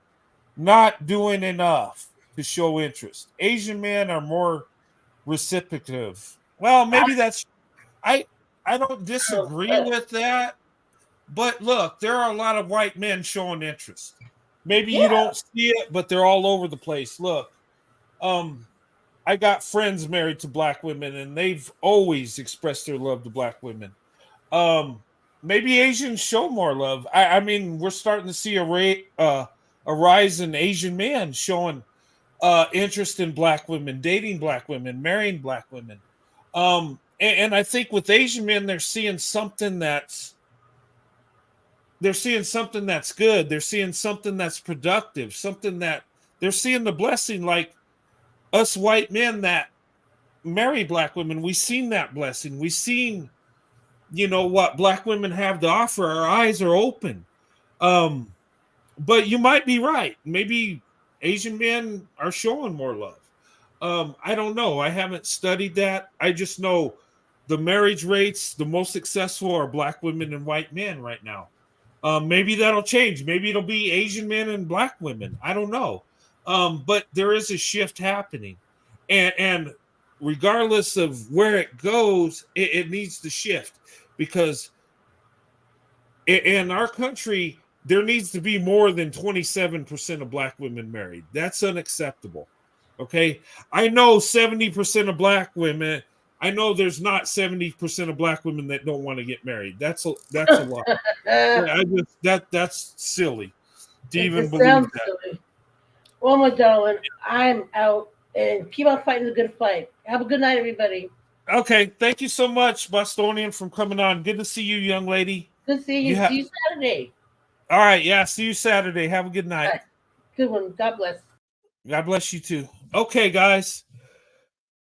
not doing enough to show interest. Asian men are more reciprocative. Well, maybe that's I don't disagree with that. But look, there are a lot of white men showing interest. Maybe you don't see it, but they're all over the place. Look, I got friends married to black women, and they've always expressed their love to black women. Maybe Asians show more love. I mean, we're starting to see a rise in Asian men showing interest in black women, dating black women, marrying black women. And I think with Asian men, they're seeing something that's good. They're seeing something that's productive, something that they're seeing the blessing, like us white men that marry black women. We've seen that blessing. We've seen, what black women have to offer. Our eyes are open. But you might be right. Maybe Asian men are showing more love. I don't know. I haven't studied that. I just know the marriage rates, the most successful are black women and white men right now. Maybe that'll change. Maybe it'll be Asian men and black women. I don't know. But there is a shift happening. And regardless of where it goes, it needs to shift, because in our country, there needs to be more than 27% of black women married. That's unacceptable. Okay. I know 70% of black women. I know there's not 70% of black women that don't want to get married. That's a lot. That's silly to even believe that. Silly. Well, my darling, I'm out, and keep on fighting the good fight. Have a good night, everybody. Okay. Thank you so much, Bostonian, for coming on. Good to see you, young lady. Good seeing you. See you Saturday. All right. Yeah. See you Saturday. Have a good night. Right. Good one. God bless. God bless you too. Okay, guys.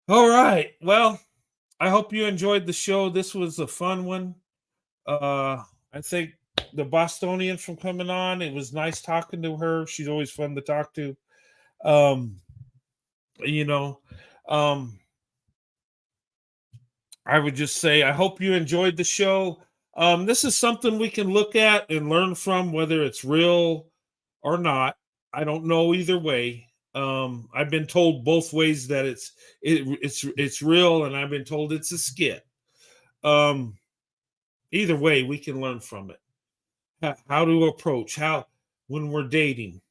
All right. Well, I hope you enjoyed the show. This was a fun one. I think the Bostonian from coming on, it was nice talking to her. She's always fun to talk to. I would just say I hope you enjoyed the show. This is something we can look at and learn from, whether it's real or not. I don't know either way. I've been told both ways that it's real, and I've been told it's a skit. Either way, we can learn from it. How to approach, when we're dating,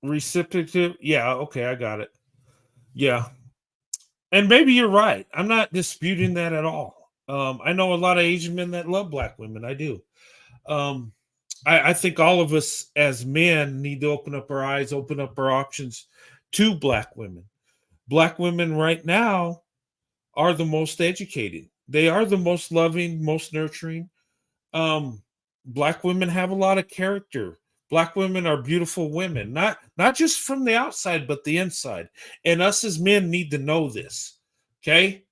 reciprocative. Yeah, okay, I got it. Yeah, and maybe you're right. I'm not disputing that at all. I know a lot of Asian men that love black women. I do. I think all of us as men need to open up our eyes, open up our options to black women. Black women right now are the most educated. They are the most loving, most nurturing. Black women have a lot of character. Black women are beautiful women, not just from the outside, but the inside. And us as men need to know this. Okay.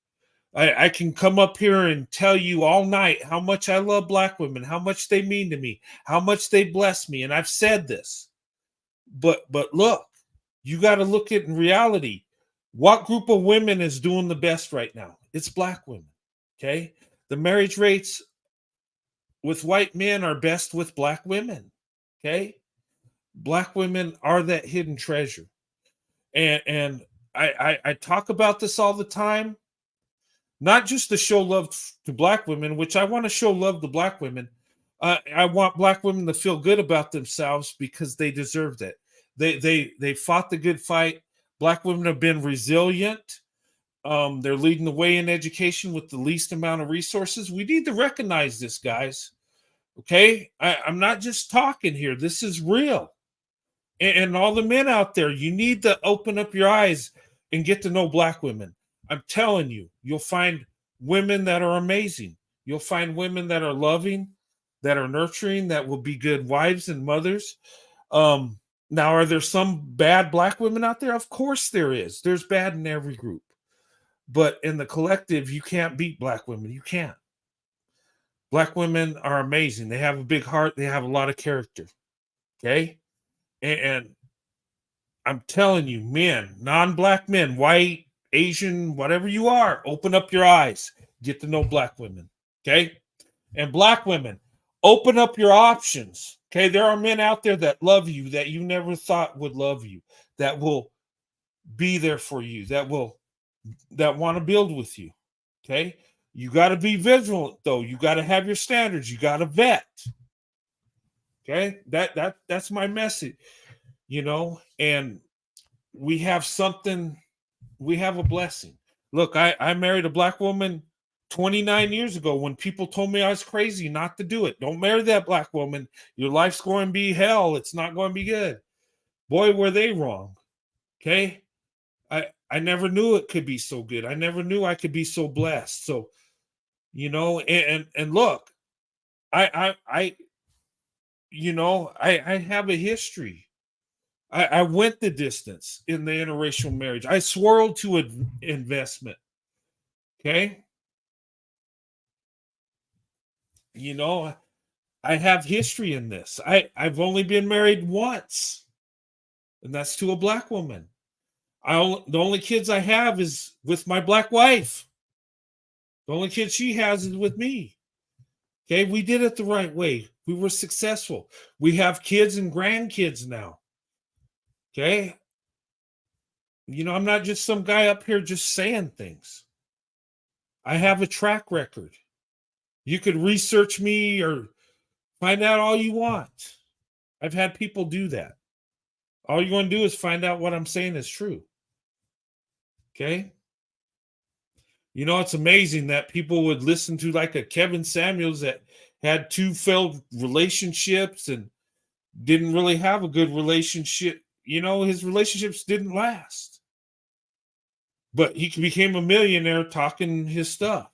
I can come up here and tell you all night how much I love black women, how much they mean to me, how much they bless me. And I've said this, but look, you got to look at in reality. What group of women is doing the best right now? It's black women. Okay. The marriage rates with white men are best with black women. Okay. Black women are that hidden treasure. And I talk about this all the time. Not just to show love to black women, which I want to show love to black women. I want black women to feel good about themselves because they deserved it. They fought the good fight. Black women have been resilient. They're leading the way in education with the least amount of resources. We need to recognize this, guys. Okay? I'm not just talking here. This is real. And all the men out there, you need to open up your eyes and get to know black women. I'm telling you, you'll find women that are amazing. You'll find women that are loving, that are nurturing, that will be good wives and mothers. Now, are there some bad black women out there? Of course there is. There's bad in every group. But in the collective, you can't beat black women. You can't. Black women are amazing. They have a big heart. They have a lot of character. Okay? And I'm telling you, men, non-black men, white, Asian, whatever you are, open up your eyes. Get to know black women. Okay? And black women, open up your options. Okay? There are men out there that love you that you never thought would love you, that will be there for you, that want to build with you. Okay. You got to be vigilant though. You got to have your standards. You got to vet. Okay. That's my message, and we have something, we have a blessing. Look, I married a black woman 29 years ago when people told me I was crazy not to do it. Don't marry that black woman. Your life's going to be hell. It's not going to be good. Boy, were they wrong. Okay. I never knew it could be so good. I never knew I could be so blessed. So, and look, I have a history. I went the distance in the interracial marriage. I swirled to an investment. Okay. I have history in this. I've only been married once, and that's to a black woman. The only kids I have is with my black wife. The only kid she has is with me. Okay, we did it the right way. We were successful. We have kids and grandkids now. Okay. I'm not just some guy up here just saying things. I have a track record. You could research me or find out all you want. I've had people do that. All you're going to do is find out what I'm saying is true. Okay. It's amazing that people would listen to like a Kevin Samuels that had 2 failed relationships and didn't really have a good relationship. His relationships didn't last. But he became a millionaire talking his stuff.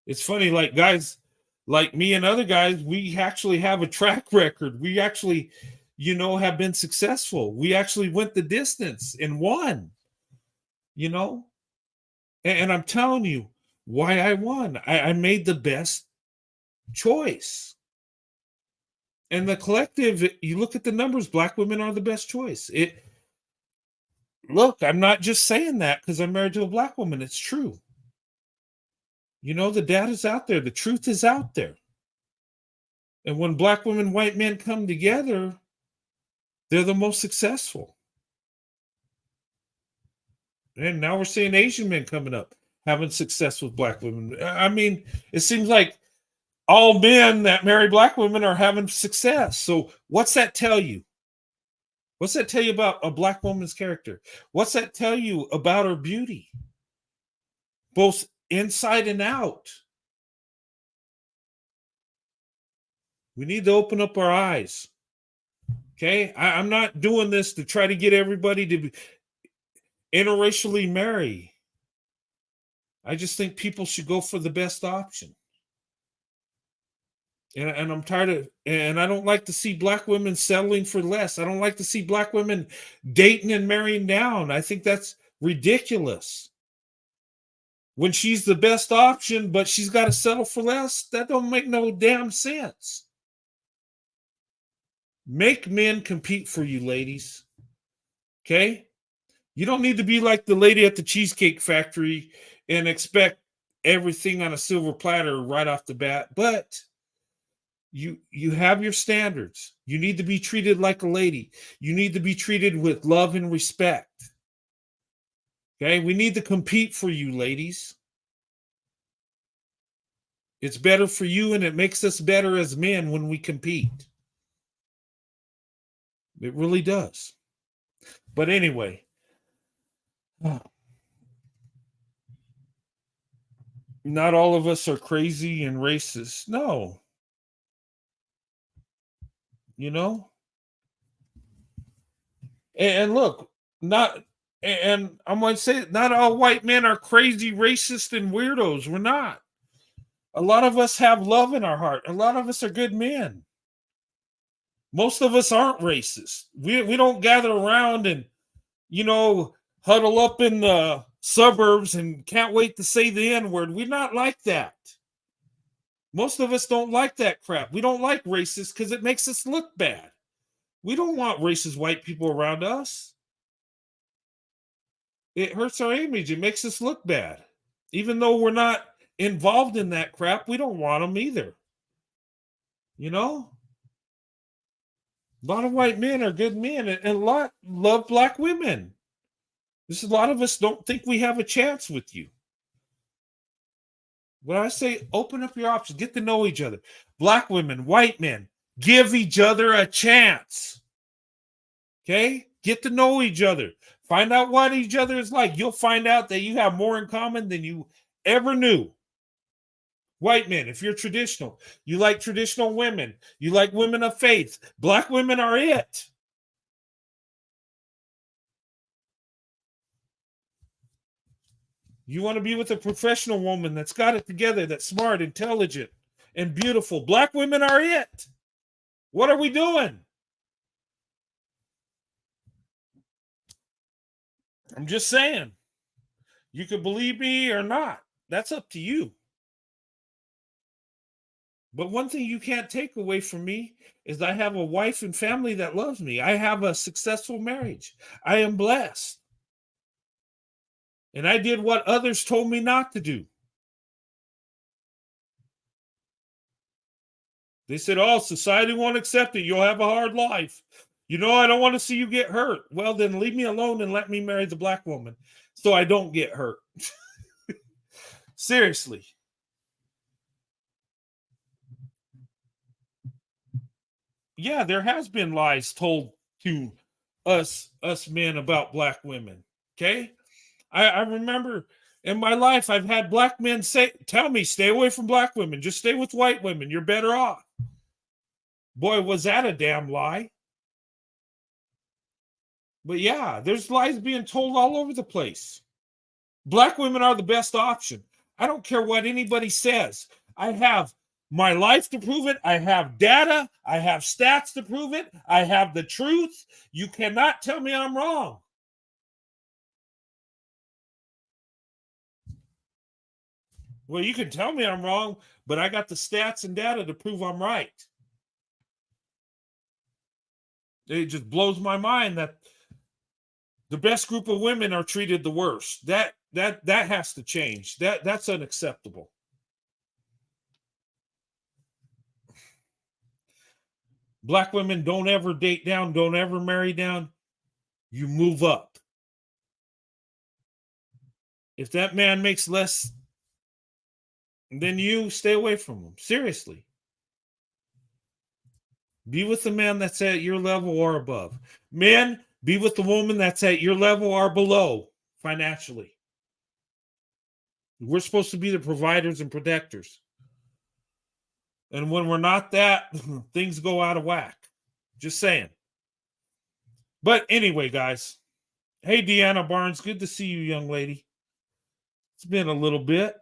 It's funny, like guys like me and other guys, we actually have a track record. We actually, have been successful. We actually went the distance and won, and I'm telling you why I won. I made the best choice. And the collective, you look at the numbers, black women are the best choice. Look, I'm not just saying that because I'm married to a black woman. It's true. The data's out there. The truth is out there. And when black women, white men come together, they're the most successful. And now we're seeing Asian men coming up, having success with black women. I mean, it seems like all men that marry black women are having success. So what's that tell you? What's that tell you about a black woman's character? What's that tell you about her beauty? Both inside and out. We need to open up our eyes. Okay? I'm not doing this to try to get everybody to interracially marry. I just think people should go for the best option. And I'm tired of, and I don't like to see black women settling for less. I don't like to see black women dating and marrying down. I think that's ridiculous. When she's the best option, but she's got to settle for less, that don't make no damn sense. Make men compete for you, ladies. Okay? You don't need to be like the lady at the Cheesecake Factory and expect everything on a silver platter right off the bat, but you have your standards. You need to be treated like a lady. You need to be treated with love and respect. Okay? We need to compete for you, ladies. It's better for you, and it makes us better as men when we compete. It really does. But anyway, not all of us are crazy and racist. No. And look, and I'm going to say, not all white men are crazy, racist, and weirdos. We're not. A lot of us have love in our heart. A lot of us are good men. Most of us aren't racist. We don't gather around and, huddle up in the suburbs and can't wait to say the N-word. We're not like that. Most of us don't like that crap. We don't like racist because it makes us look bad. We don't want racist white people around us. It hurts our image. It makes us look bad. Even though we're not involved in that crap, we don't want them either. A lot of white men are good men, and a lot love black women. A lot of us don't think we have a chance with you. When I say open up your options, get to know each other. Black women, white men, give each other a chance. Okay? Get to know each other. Find out what each other is like. You'll find out that you have more in common than you ever knew. White men, if you're traditional, you like traditional women, you like women of faith. Black women are it. You want to be with a professional woman that's got it together, that's smart, intelligent, and beautiful. Black women are it. What are we doing? I'm just saying. You can believe me or not. That's up to you. But one thing you can't take away from me is I have a wife and family that loves me. I have a successful marriage. I am blessed. And I did what others told me not to do. They said, oh, society won't accept it. You'll have a hard life. You know, I don't want to see you get hurt. Well, then leave me alone and let me marry the black woman so I don't get hurt. Seriously. Yeah, there has been lies told to us men about black women. Okay. I remember in my life, I've had black men tell me, stay away from black women. Just stay with white women. You're better off. Boy, was that a damn lie. But yeah, there's lies being told all over the place. Black women are the best option. I don't care what anybody says. I have my life to prove it. I have data. I have stats to prove it. I have the truth. You cannot tell me I'm wrong. Well, you can tell me I'm wrong, but I got the stats and data to prove I'm right. It just blows my mind that the best group of women are treated the worst. That has to change. That's unacceptable. Black women don't ever date down, don't ever marry down. You move up. If that man makes less than you, stay away from him. Seriously. Be with the man that's at your level or above. Men, be with the woman that's at your level or below financially. We're supposed to be the providers and protectors. And when we're not that, things go out of whack. Just saying. But anyway, guys. Hey, Deanna Barnes. Good to see you, young lady. It's been a little bit.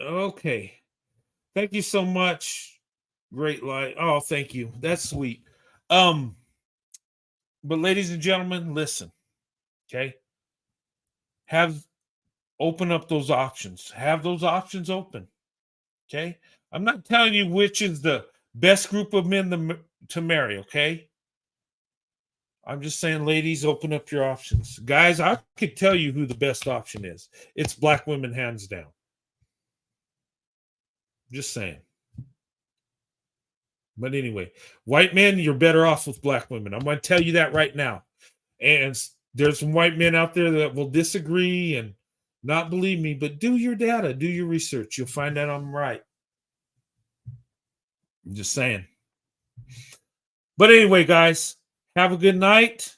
Okay. Thank you so much. Great light. Oh, thank you. That's sweet. But ladies and gentlemen, listen. Okay. Open up those options. Have those options open. Okay. I'm not telling you which is the best group of men to marry. Okay. I'm just saying, ladies, open up your options. Guys, I could tell you who the best option is. It's black women, hands down. Just saying. But anyway, white men, you're better off with black women. I'm going to tell you that right now. And there's some white men out there that will disagree and not believe me, but do your data, do your research. You'll find out I'm right. I'm just saying. But anyway, guys, have a good night.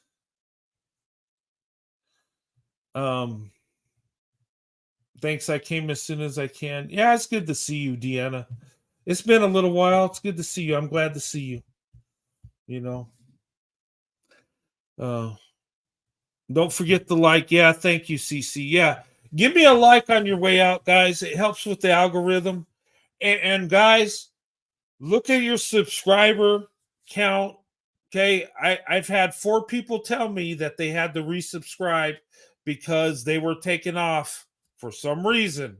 Thanks. I came as soon as I can. Yeah, it's good to see you, Deanna. It's been a little while. It's good to see you. I'm glad to see you. You know. Don't forget the like. Yeah, thank you, CC. Yeah. Give me a like on your way out, guys. It helps with the algorithm. And guys, look at your subscriber count. Okay. I've had 4 people tell me that they had to resubscribe because they were taken off for some reason.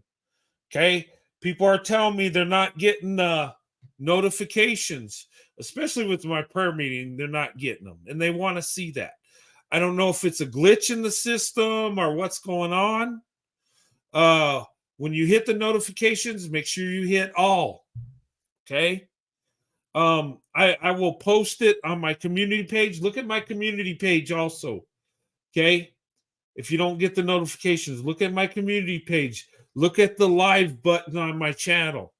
Okay. People are telling me they're not getting notifications, especially with my prayer meeting. They're not getting them, and they want to see that. I don't know if it's a glitch in the system or what's going on. When you hit the notifications, make sure you hit all. Okay. I will post it on my community page. Look at my community page also. Okay. If you don't get the notifications, look at my community page. Look at the live button on my channel.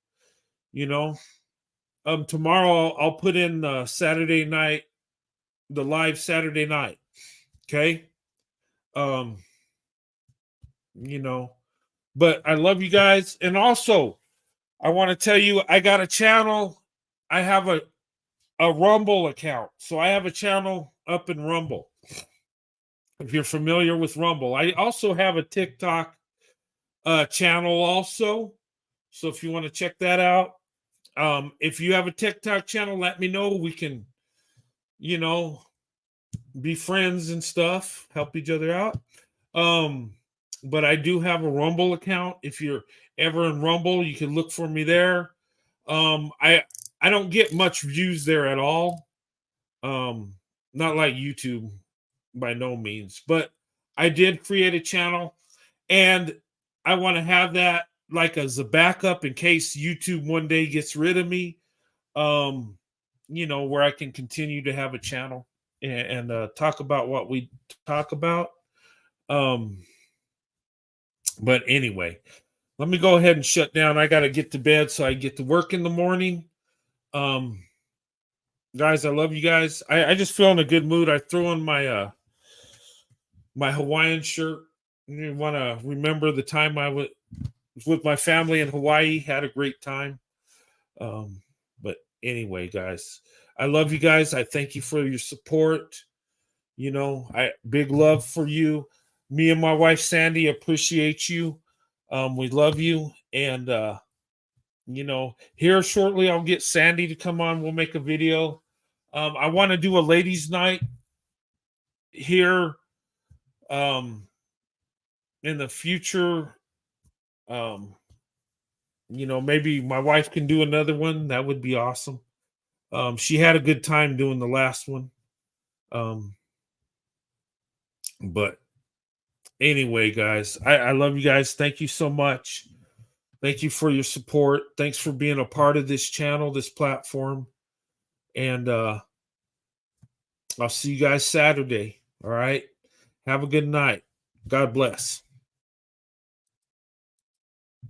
You know, tomorrow I'll put in Saturday night, the live Saturday night. Okay. You know, but I love you guys. And also, I want to tell you, I got a channel. I have a Rumble account. So I have a channel up in Rumble. If you're familiar with Rumble, I also have a TikTok channel also. So if you want to check that out, if you have a TikTok channel, let me know. We can, you know, be friends and stuff, help each other out. But I do have a Rumble account. If you're ever in Rumble, you can look for me there. I don't get much views there at all. Not like YouTube by no means, but I did create a channel and I want to have that like as a backup in case YouTube one day gets rid of me. You know, where I can continue to have a channel and talk about what we talk about. But anyway, let me go ahead and shut down. I got to get to bed so I get to work in the morning. Guys, I love you guys. I just feel in a good mood. I threw on my my Hawaiian shirt. You want to remember the time I was with my family in Hawaii. Had a great time. But anyway, guys, I love you guys. I thank you for your support. You know, big love for you. Me and my wife Sandy appreciate you. We love you, and you know, here shortly I'll get Sandy to come on. We'll make a video. I want to do a ladies' night here in the future. You know, maybe my wife can do another one. That would be awesome. She had a good time doing the last one. But anyway, guys, I love you guys. Thank you so much. Thank you for your support. Thanks for being a part of this channel, this platform. And I'll see you guys Saturday. All right. Have a good night. God bless.